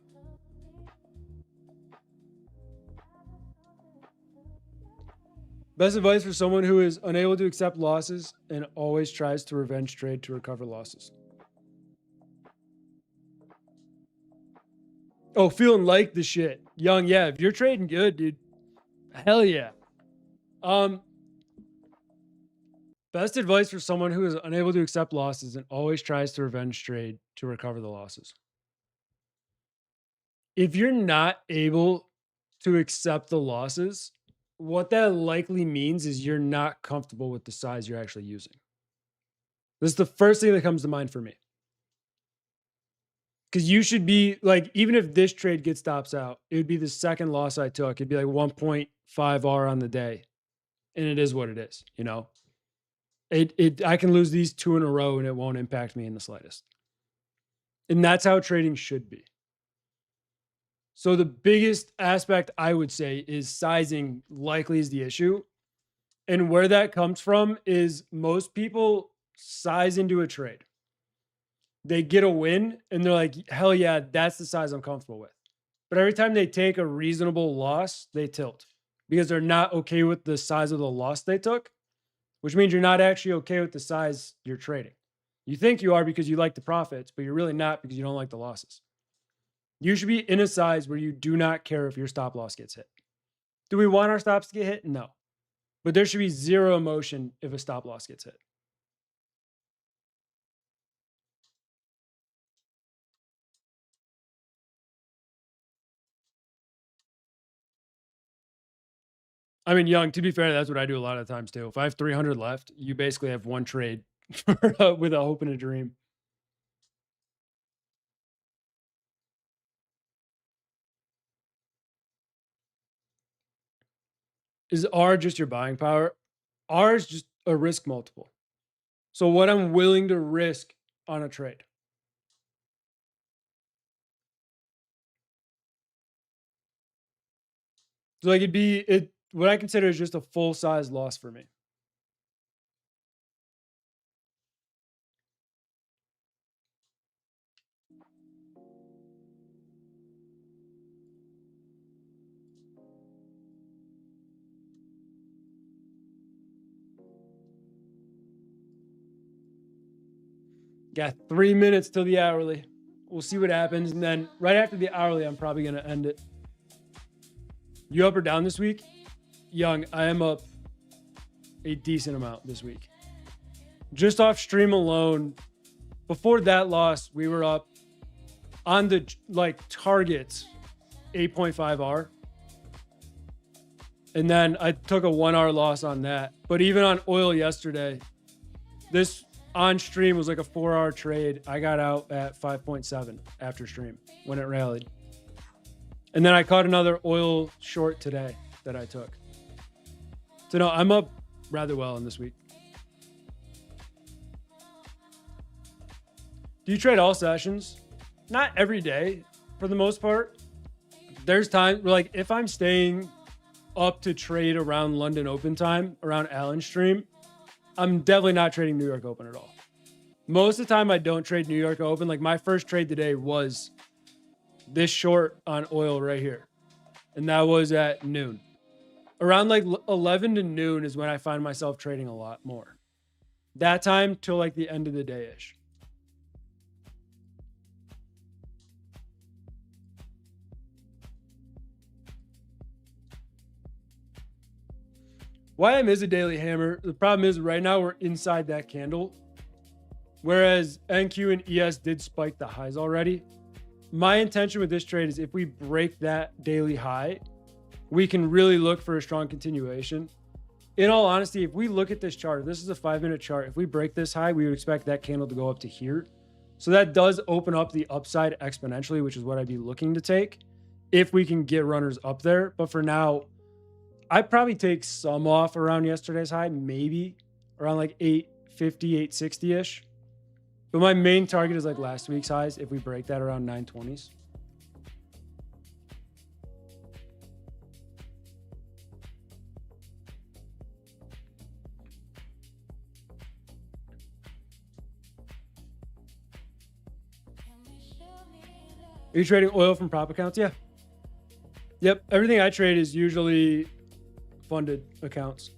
Best advice for someone who is unable to accept losses and always tries to revenge trade to recover losses. Oh, feeling like the shit. Young, yeah. If you're trading good, dude, hell yeah. Best advice for someone who is unable to accept losses and always tries to revenge trade to recover the losses. If you're not able to accept the losses, what that likely means is you're not comfortable with the size you're actually using. This is the first thing that comes to mind for me. Because you should be like, even if this trade gets stops out, it would be the second loss I took. It'd be like 1.5 R on the day. And it is what it is, you know? I can lose these 2 in a row and it won't impact me in the slightest. And that's how trading should be. So the biggest aspect I would say is sizing likely is the issue. And where that comes from is most people size into a trade. They get a win and they're like, hell yeah, that's the size I'm comfortable with. But every time they take a reasonable loss, they tilt because they're not okay with the size of the loss they took, which means you're not actually okay with the size you're trading. You think you are because you like the profits, but you're really not because you don't like the losses. You should be in a size where you do not care if your stop loss gets hit. Do we want our stops to get hit? No. But there should be zero emotion if a stop loss gets hit. I mean, Young, to be fair, that's what I do a lot of times too. If I have 300 left, you basically have one trade with a hope and a dream. Is R just your buying power? R is just a risk multiple. So what I'm willing to risk on a trade. So like what I consider is just a full size loss for me. Got 3 minutes till the hourly. We'll see what happens. And then right after the hourly, I'm probably going to end it. You up or down this week? Young, I am up a decent amount this week. Just off stream alone, before that loss, we were up on the targets 8.5 R. And then I took a 1 R loss on that. But even on oil yesterday, this on stream was like a 4 R trade. I got out at 5.7 after stream when it rallied. And then I caught another oil short today that I took. So no, I'm up rather well in this week. Do you trade all sessions? Not every day for the most part. There's times where like if I'm staying up to trade around London Open time, around Allen stream, I'm definitely not trading New York Open at all. Most of the time I don't trade New York Open. Like my first trade today was this short on oil right here. And that was at noon. Around like 11 to noon is when I find myself trading a lot more. That time till like the end of the day-ish. YM is a daily hammer. The problem is right now we're inside that candle. Whereas NQ and ES did spike the highs already. My intention with this trade is if we break that daily high, we can really look for a strong continuation. In all honesty, if we look at this chart, this is a 5-minute chart. If we break this high, we would expect that candle to go up to here. So that does open up the upside exponentially, which is what I'd be looking to take if we can get runners up there. But for now, I'd probably take some off around yesterday's high, maybe around like 850, 860-ish. But my main target is like last week's highs if we break that around 920s. Are you trading oil from prop accounts? Yeah. Yep. Everything I trade is usually funded accounts,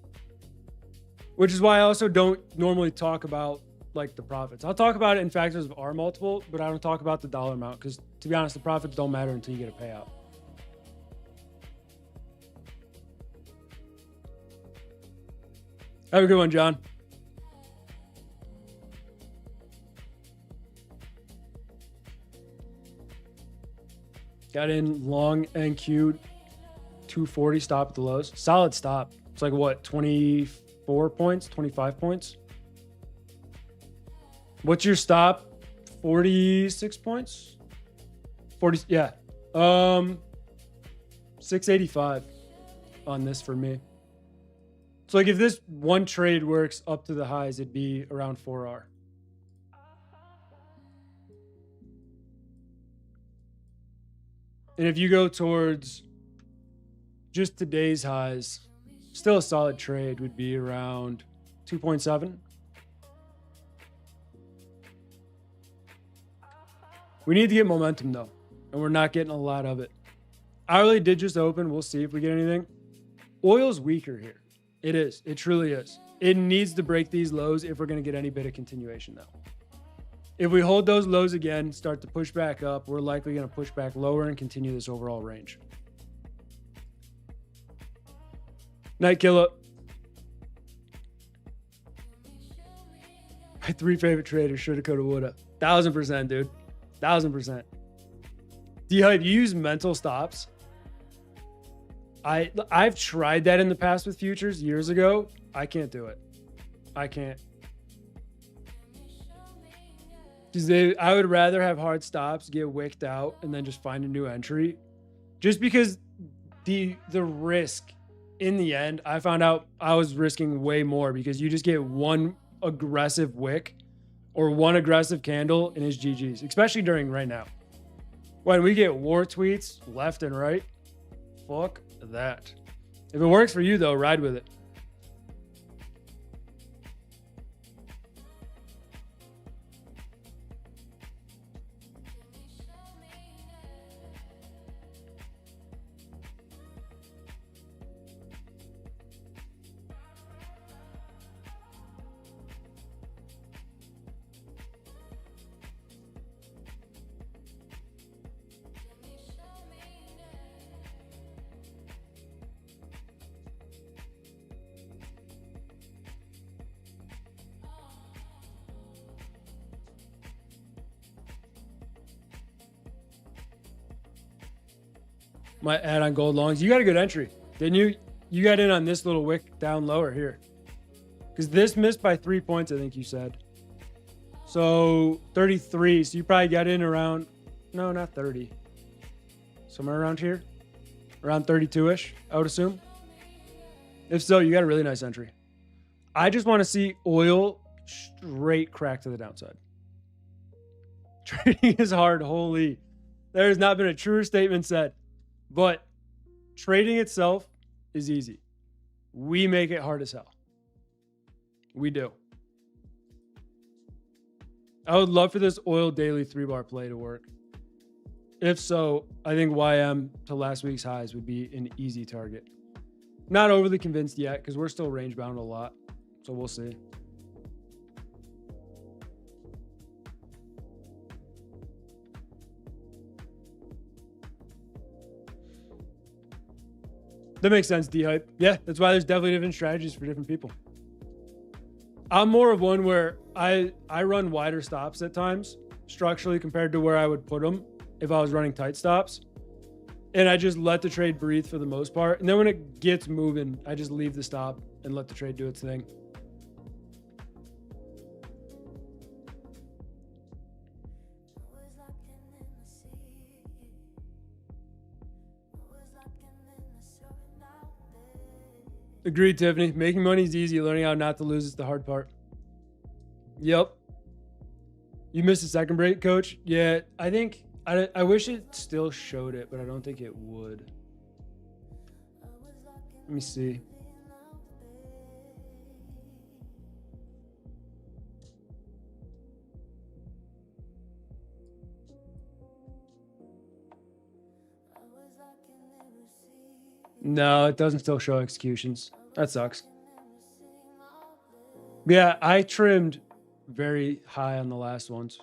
which is why I also don't normally talk about like the profits. I'll talk about it in factors of R multiple, but I don't talk about the dollar amount because, to be honest, the profits don't matter until you get a payout. Have a good one, John. Got in long NQ 240 stop at the lows. Solid stop. It's like what, 24 points, 25 points? What's your stop? 46 points? 40, yeah. 685 on this for me. So like if this one trade works up to the highs, it'd be around 4R. And if you go towards just today's highs, still a solid trade would be around 2.7. We need to get momentum though, and we're not getting a lot of it. Hourly did just open. We'll see if we get anything. Oil's weaker here. It is. It truly is. It needs to break these lows if we're going to get any bit of continuation though. If we hold those lows again, start to push back up, we're likely going to push back lower and continue this overall range. Night Killer. My 3 favorite traders, shoulda, coulda, woulda. 1000%, dude. 1000%. D-Hype, you use mental stops. I've tried that in the past with futures years ago. I can't do it. I can't. Because I would rather have hard stops, get wicked out, and then just find a new entry. Just because the risk in the end, I found out I was risking way more because you just get one aggressive wick or one aggressive candle in his GGs, especially during right now. When we get war tweets left and right, fuck that. If it works for you though, ride with it. My add on gold longs. You got a good entry, didn't you? You got in on this little wick down lower here. Because this missed by 3 points, I think you said. So 33. So you probably got in around, no, not 30. Somewhere around here. Around 32-ish, I would assume. If so, you got a really nice entry. I just want to see oil straight crack to the downside. Trading is hard. Holy. There has not been a truer statement said. But trading itself is easy. We make it hard as hell. We do. I would love for this oil daily 3-bar play to work. If so, I think YM to last week's highs would be an easy target. Not overly convinced yet because we're still range bound a lot. So we'll see. That makes sense, D-Hype. Yeah, that's why there's definitely different strategies for different people. I'm more of one where I run wider stops at times, structurally compared to where I would put them if I was running tight stops. And I just let the trade breathe for the most part. And then when it gets moving, I just leave the stop and let the trade do its thing. Agreed, Tiffany. Making money is easy. Learning how not to lose is the hard part. Yep. You missed a second break, coach? Yeah, I think, I wish it still showed it, but I don't think it would. Let me see. No, it doesn't still show executions. That sucks. Yeah, I trimmed very high on the last ones.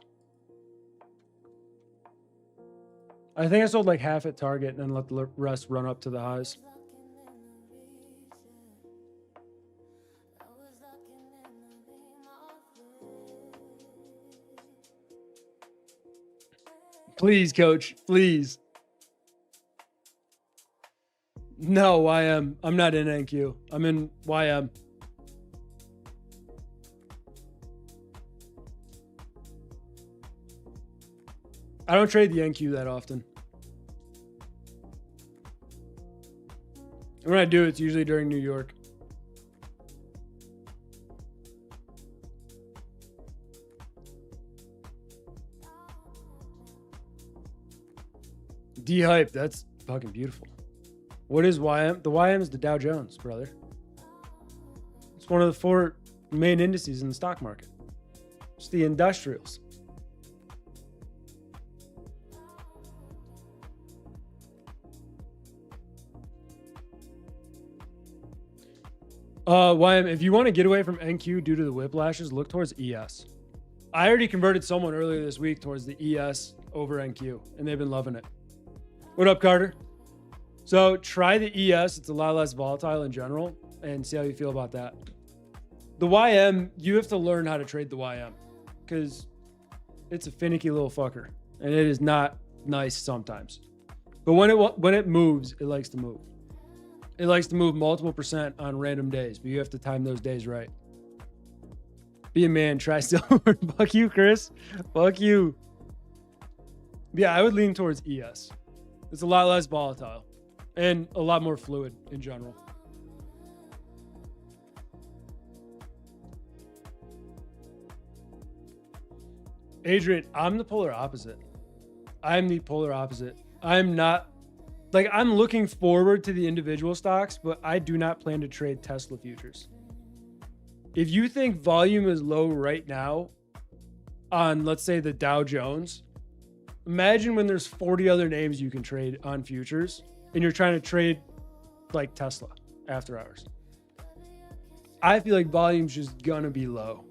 I think I sold like half at target and then let the rest run up to the highs. Please, coach, please. No, YM. I'm not in NQ. I'm in YM. I don't trade the NQ that often. When I do, it's usually during New York. D-Hype, that's fucking beautiful. What is YM? The YM is the Dow Jones, brother. It's one of the 4 main indices in the stock market. It's the industrials. YM, if you want to get away from NQ due to the whiplashes, look towards ES. I already converted someone earlier this week towards the ES over NQ, and they've been loving it. What up, Carter? So try the ES. It's a lot less volatile in general, and see how you feel about that. The YM, you have to learn how to trade the YM because it's a finicky little fucker, and it is not nice sometimes. But when it moves, it likes to move. It likes to move multiple % on random days, but you have to time those days right. Be a man, try silver. Fuck you, Chris. Fuck you. Yeah, I would lean towards ES. It's a lot less volatile and a lot more fluid in general. Adrian, I'm the polar opposite. I'm the polar opposite. I'm not, like, I'm looking forward to the individual stocks, but I do not plan to trade Tesla futures. If you think volume is low right now on, let's say, the Dow Jones, imagine when there's 40 other names you can trade on futures and you're trying to trade like Tesla after hours. I feel like volume's just gonna be low.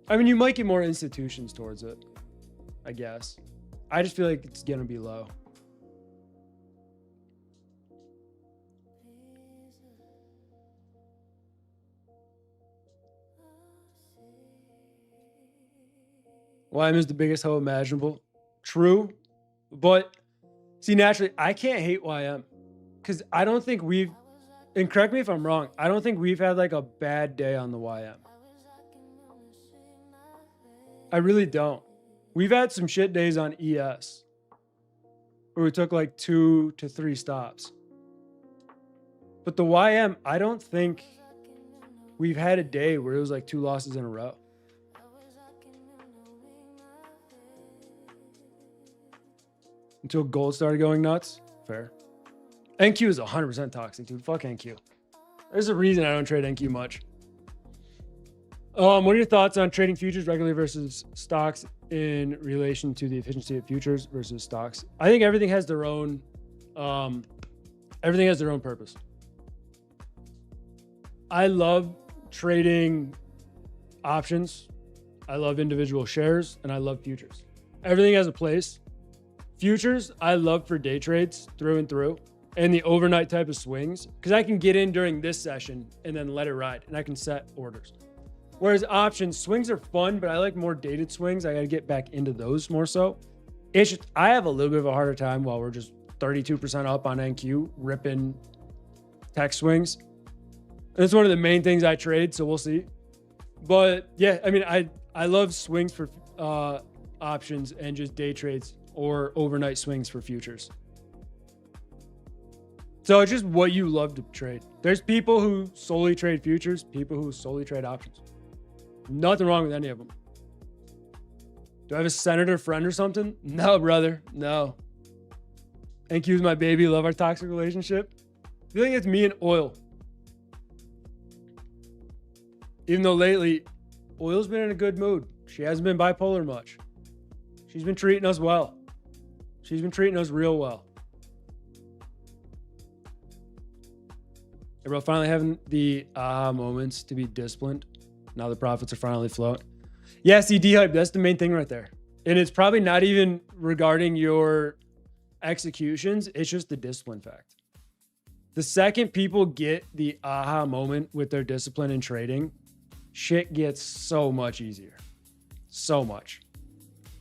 I mean, you might get more institutions towards it, I guess. I just feel like it's gonna be low. YM is the biggest hoe imaginable. True. But see, naturally, I can't hate YM because I don't think we've, and correct me if I'm wrong, I don't think we've had like a bad day on the YM. I really don't. We've had some shit days on ES where we took like 2 to 3 stops. But the YM, I don't think we've had a day where it was like 2 losses in a row. Until gold started going nuts. Fair. NQ is 100% toxic, dude. Fuck NQ. There's a reason I don't trade NQ much. What are your thoughts on trading futures regularly versus stocks in relation to the efficiency of futures versus stocks? I think everything has their own purpose. I love trading options. I love individual shares, and I love futures. Everything has a place. Futures, I love for day trades through and through. and the overnight type of swings, because I can get in during this session and then let it ride, and I can set orders. Whereas options, swings are fun, but I like more dated swings. I got to get back into those more so. It's just, I have a little bit of a harder time while we're just 32% up on NQ, ripping tech swings. And it's one of the main things I trade, so we'll see. But yeah, I mean, I love swings for options and just day trades or overnight swings for futures. So it's just what you love to trade. There's people who solely trade futures, people who solely trade options. Nothing wrong with any of them. Do I have a senator friend or something? No, brother. No. NQ's my baby. Love our toxic relationship. I feel like it's me and oil. Even though lately, oil's been in a good mood. She hasn't been bipolar much. She's been treating us well. She's been treating us real well. Everyone finally having the aha moments to be disciplined. Now the profits are finally flowing. Yeah, see, D-hype, that's the main thing right there. And it's probably not even regarding your executions. It's just the discipline fact. The second people get the aha moment with their discipline in trading, shit gets so much easier. So much.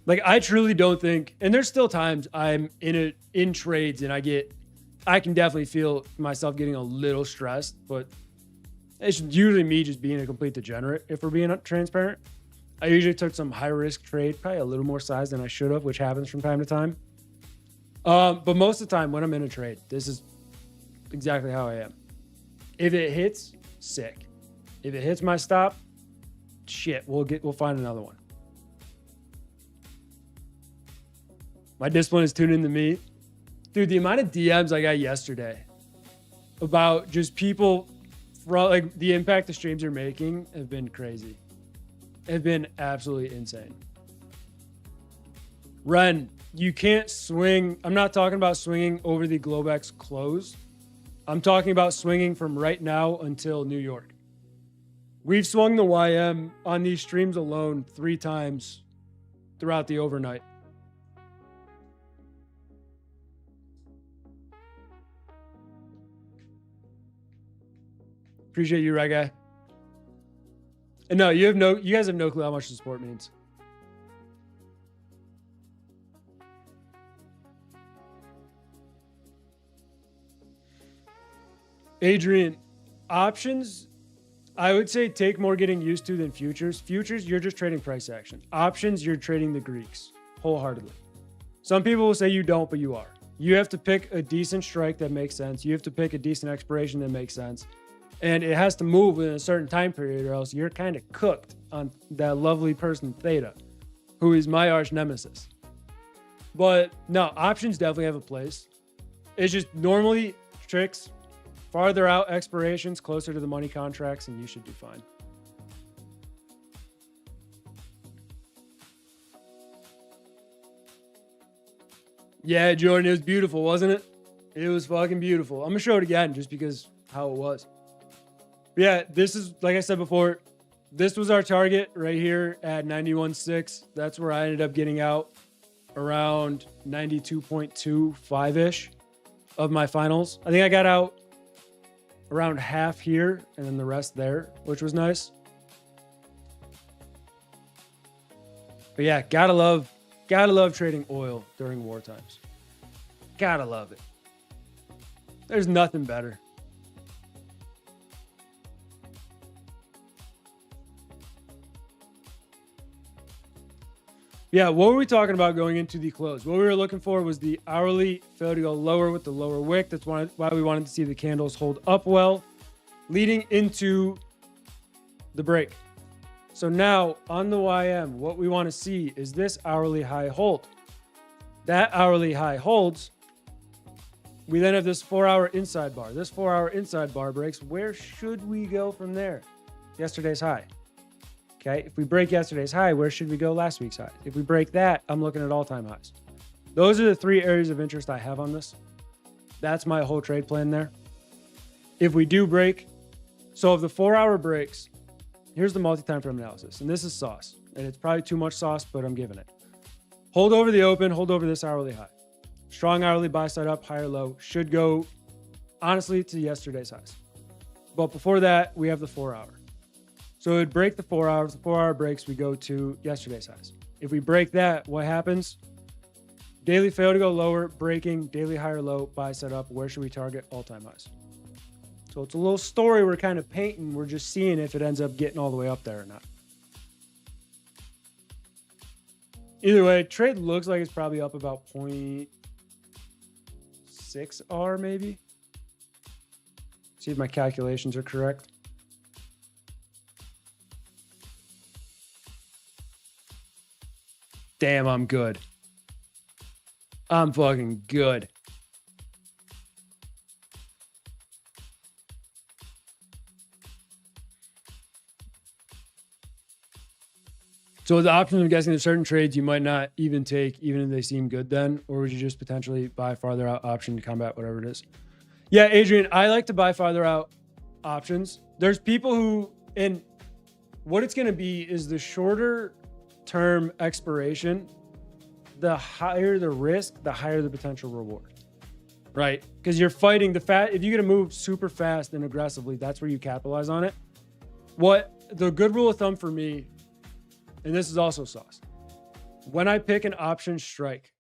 Like, I truly don't think, and there's still times I'm in trades and I can definitely feel myself getting a little stressed, but it's usually me just being a complete degenerate if we're being transparent. I usually took some high risk trade, probably a little more size than I should have, which happens from time to time. But most of the time when I'm in a trade, this is exactly how I am. If it hits, sick. If it hits my stop, shit, we'll find another one. My discipline is tuned into me. Dude, the amount of DMs I got yesterday about just people, like the impact the streams are making have been crazy. Have been absolutely insane. Ren, you can't swing. I'm not talking about swinging over the Globex close. I'm talking about swinging from right now until New York. We've swung the YM on these streams alone 3 times throughout the overnight. Appreciate you, right guy. And no, you guys have no clue how much the sport means. Adrian, options, I would say take more getting used to than futures. Futures, you're just trading price action. Options, you're trading the Greeks wholeheartedly. Some people will say you don't, but you are. You have to pick a decent strike that makes sense. You have to pick a decent expiration that makes sense. And it has to move in a certain time period or else you're kind of cooked on that lovely person, Theta, who is my arch nemesis. But no, options definitely have a place. It's just normally tricks, farther out expirations, closer to the money contracts, and you should do fine. Yeah, Jordan, it was beautiful, wasn't it? It was fucking beautiful. I'm going to show it again just because how it was. Yeah, this is, like I said before, this was our target right here at 91.6. That's where I ended up getting out around 92.25-ish of my finals. I think I got out around half here and then the rest there, which was nice. But yeah, gotta love trading oil during war times. Gotta love it. There's nothing better. Yeah, what were we talking about going into the close? What we were looking for was the hourly failed to go lower with the lower wick. That's why we wanted to see the candles hold up well, leading into the break. So now on the YM, what we want to see is this hourly high hold. That hourly high holds. We then have this 4-hour inside bar. This 4-hour inside bar breaks. Where should we go from there? Yesterday's high. Okay, if we break yesterday's high, where should we go last week's high? If we break that, I'm looking at all-time highs. Those are the 3 areas of interest I have on this. That's my whole trade plan there. If we do break, so if the 4-hour breaks, here's the multi-time frame analysis, and this is sauce, and it's probably too much sauce, but I'm giving it. Hold over the open, hold over this hourly high. Strong hourly buy side up, higher low, should go honestly to yesterday's highs. But before that, we have the 4 hour. So it would break the 4 hours. The 4 hour breaks, we go to yesterday's highs. If we break that, what happens? Daily fail to go lower, breaking, daily higher low, buy set up. Where should we target? All-time highs. So it's a little story we're kind of painting. We're just seeing if it ends up getting all the way up there or not. Either way, trade looks like it's probably up about 0.6 R maybe. See if my calculations are correct. Damn, I'm good. I'm fucking good. So the options, I'm guessing there's certain trades you might not even take, even if they seem good then, or would you just potentially buy farther out option to combat whatever it is? Yeah, Adrian, I like to buy farther out options. There's people who, and what it's going to be is the shorter term expiration, the higher the risk, the higher the potential reward, right? Because you're fighting if you get to move super fast and aggressively, that's where you capitalize on it. What the good rule of thumb for me, and this is also sauce, when I pick an option strike,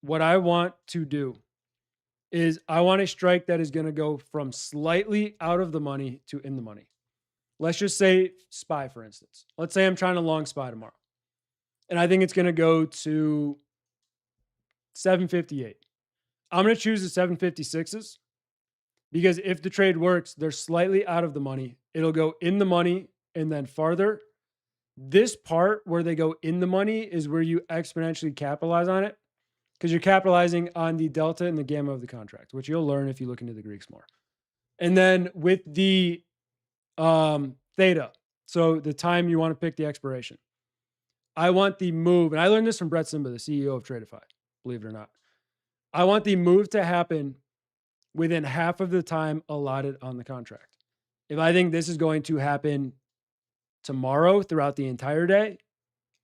what I want to do is I want a strike that is going to go from slightly out of the money to in the money. Let's just say SPY, for instance. Let's say I'm trying to long SPY tomorrow, and I think it's going to go to 758. I'm going to choose the 756s because if the trade works, they're slightly out of the money. It'll go in the money and then farther. This part where they go in the money is where you exponentially capitalize on it because you're capitalizing on the delta and the gamma of the contract, which you'll learn if you look into the Greeks more. And then with the theta, so the time you want to pick the expiration, I want the move, and I learned this from Brett Simba, the CEO of Tradeify, believe it or not. I want the move to happen within half of the time allotted on the contract. If I think this is going to happen tomorrow throughout the entire day,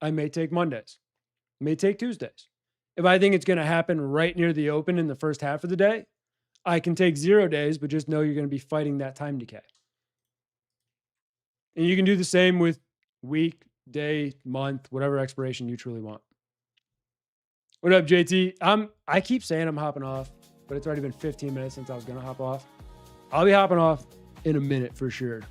I may take Mondays, may take Tuesdays. If I think it's going to happen right near the open in the first half of the day, I can take 0 days, but just know you're going to be fighting that time decay. And you can do the same with week, day, month, whatever expiration you truly want. What up, JT? I keep saying I'm hopping off, but it's already been 15 minutes since I was going to hop off. I'll be hopping off in a minute for sure.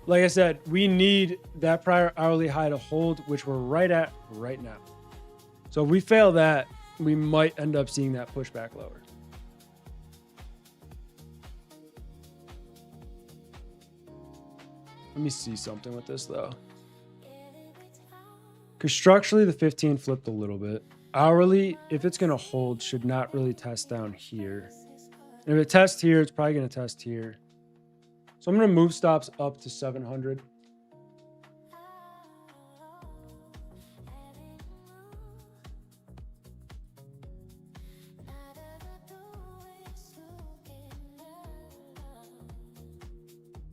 Like I said, we need that prior hourly high to hold, which we're right at right now. So if we fail that, we might end up seeing that pushback lower. Let me see something with this though. Because structurally the 15 flipped a little bit. Hourly, if it's going to hold, should not really test down here. And if it tests here, it's probably going to test here. So I'm going to move stops up to 700.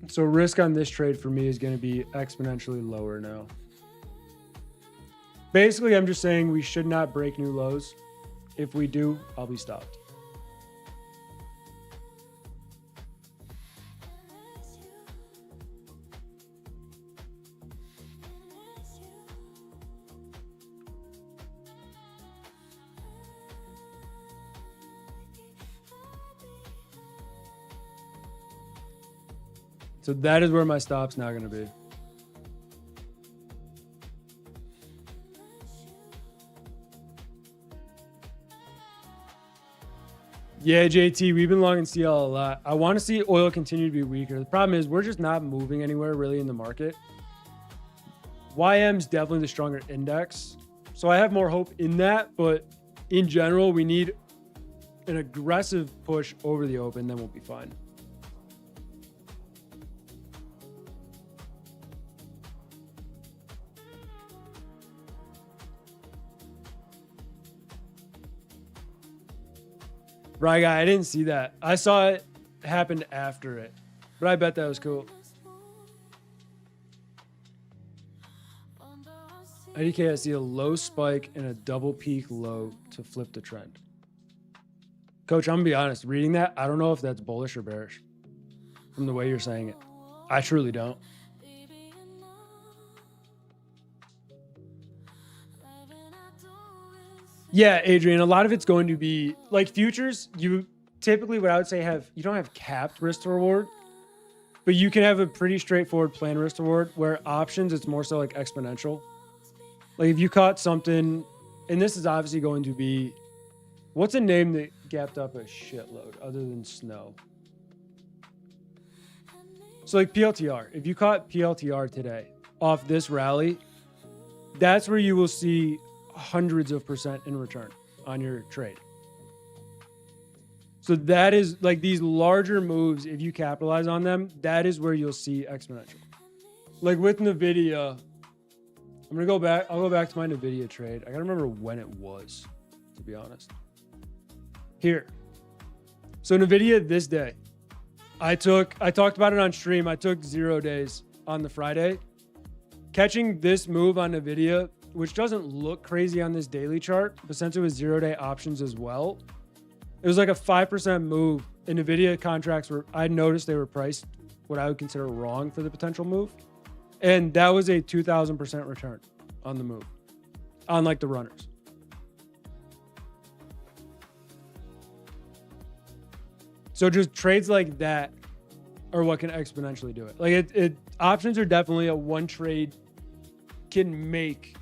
So risk on this trade for me is going to be exponentially lower now. Basically, I'm just saying we should not break new lows. If we do, I'll be stopped. So that is where my stop's now going to be. Yeah, JT, we've been long in CL a lot. I want to see oil continue to be weaker. The problem is we're just not moving anywhere really in the market. YM's definitely the stronger index. So I have more hope in that, but in general, we need an aggressive push over the open, then we'll be fine. Right, guy, I didn't see that. I saw it happened after it. But I bet that was cool. IDK, I see a low spike and a double peak low to flip the trend. Coach, I'm gonna be honest, reading that, I don't know if that's bullish or bearish from the way you're saying it. I truly don't. Yeah, Adrian, a lot of it's going to be like futures. You typically, what I would say, you don't have capped risk to reward, but you can have a pretty straightforward plan risk to reward, where options, it's more so like exponential. Like if you caught something, and this is obviously going to be, what's a name that gapped up a shitload other than snow? So like PLTR, if you caught PLTR today off this rally, that's where you will see hundreds of % in return on your trade. So that is like these larger moves. If you capitalize on them, that is where you'll see exponential. Like with NVIDIA, I'm going to go back. I'll go back to my NVIDIA trade. I got to remember when it was, to be honest. Here. So NVIDIA this day, I talked about it on stream. I took 0 days on the Friday. Catching this move on NVIDIA, which doesn't look crazy on this daily chart, but since it was 0-day options as well, it was like a 5% move. And NVIDIA contracts I noticed they were priced what I would consider wrong for the potential move. And that was a 2,000% return on the move, on like the runners. So just trades like that are what can exponentially do it. Like options are definitely a one trade can make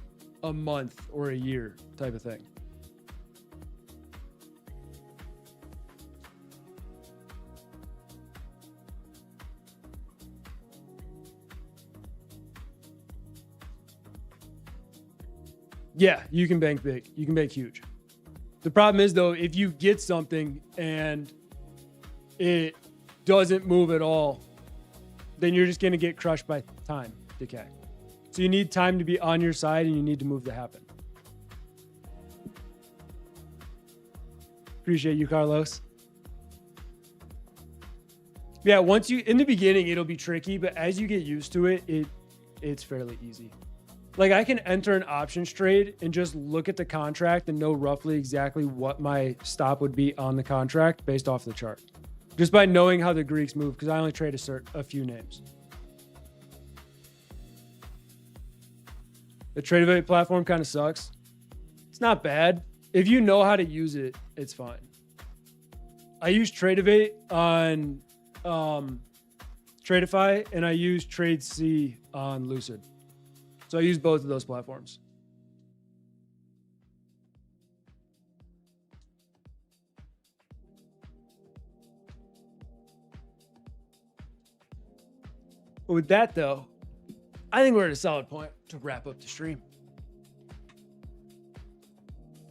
a month or a year type of thing. Yeah, you can bank big. You can bank huge. The problem is though, if you get something and it doesn't move at all, then you're just going to get crushed by time decay. So you need time to be on your side and you need to move to happen. Appreciate you, Carlos. Yeah, in the beginning, it'll be tricky, but as you get used to it, it's fairly easy. Like I can enter an options trade and just look at the contract and know roughly exactly what my stop would be on the contract based off the chart. Just by knowing how the Greeks move, because I only trade a few names. The Tradeovate platform kind of sucks. It's not bad. If you know how to use it, it's fine. I use Tradeovate on Tradeify, and I use TradeC on Lucid. So I use both of those platforms. But with that though, I think we're at a solid point to wrap up the stream.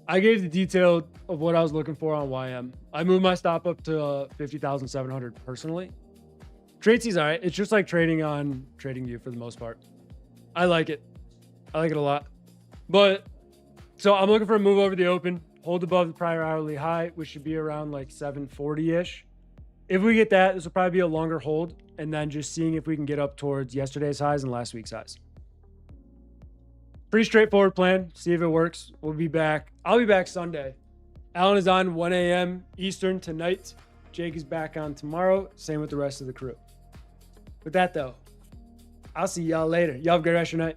I gave the detail of what I was looking for on YM. I moved my stop up to 50,700 personally. TradeC's all right. It's just like trading on TradingView for the most part. I like it. I like it a lot. But so I'm looking for a move over the open, hold above the prior hourly high, which should be around like 740-ish. If we get that, this will probably be a longer hold, and then just seeing if we can get up towards yesterday's highs and last week's highs. Pretty straightforward plan. See if it works. We'll be back. I'll be back Sunday. Alan is on 1 a.m. Eastern tonight. Jake is back on tomorrow. Same with the rest of the crew. With that though, I'll see y'all later. Y'all have a great rest of your night.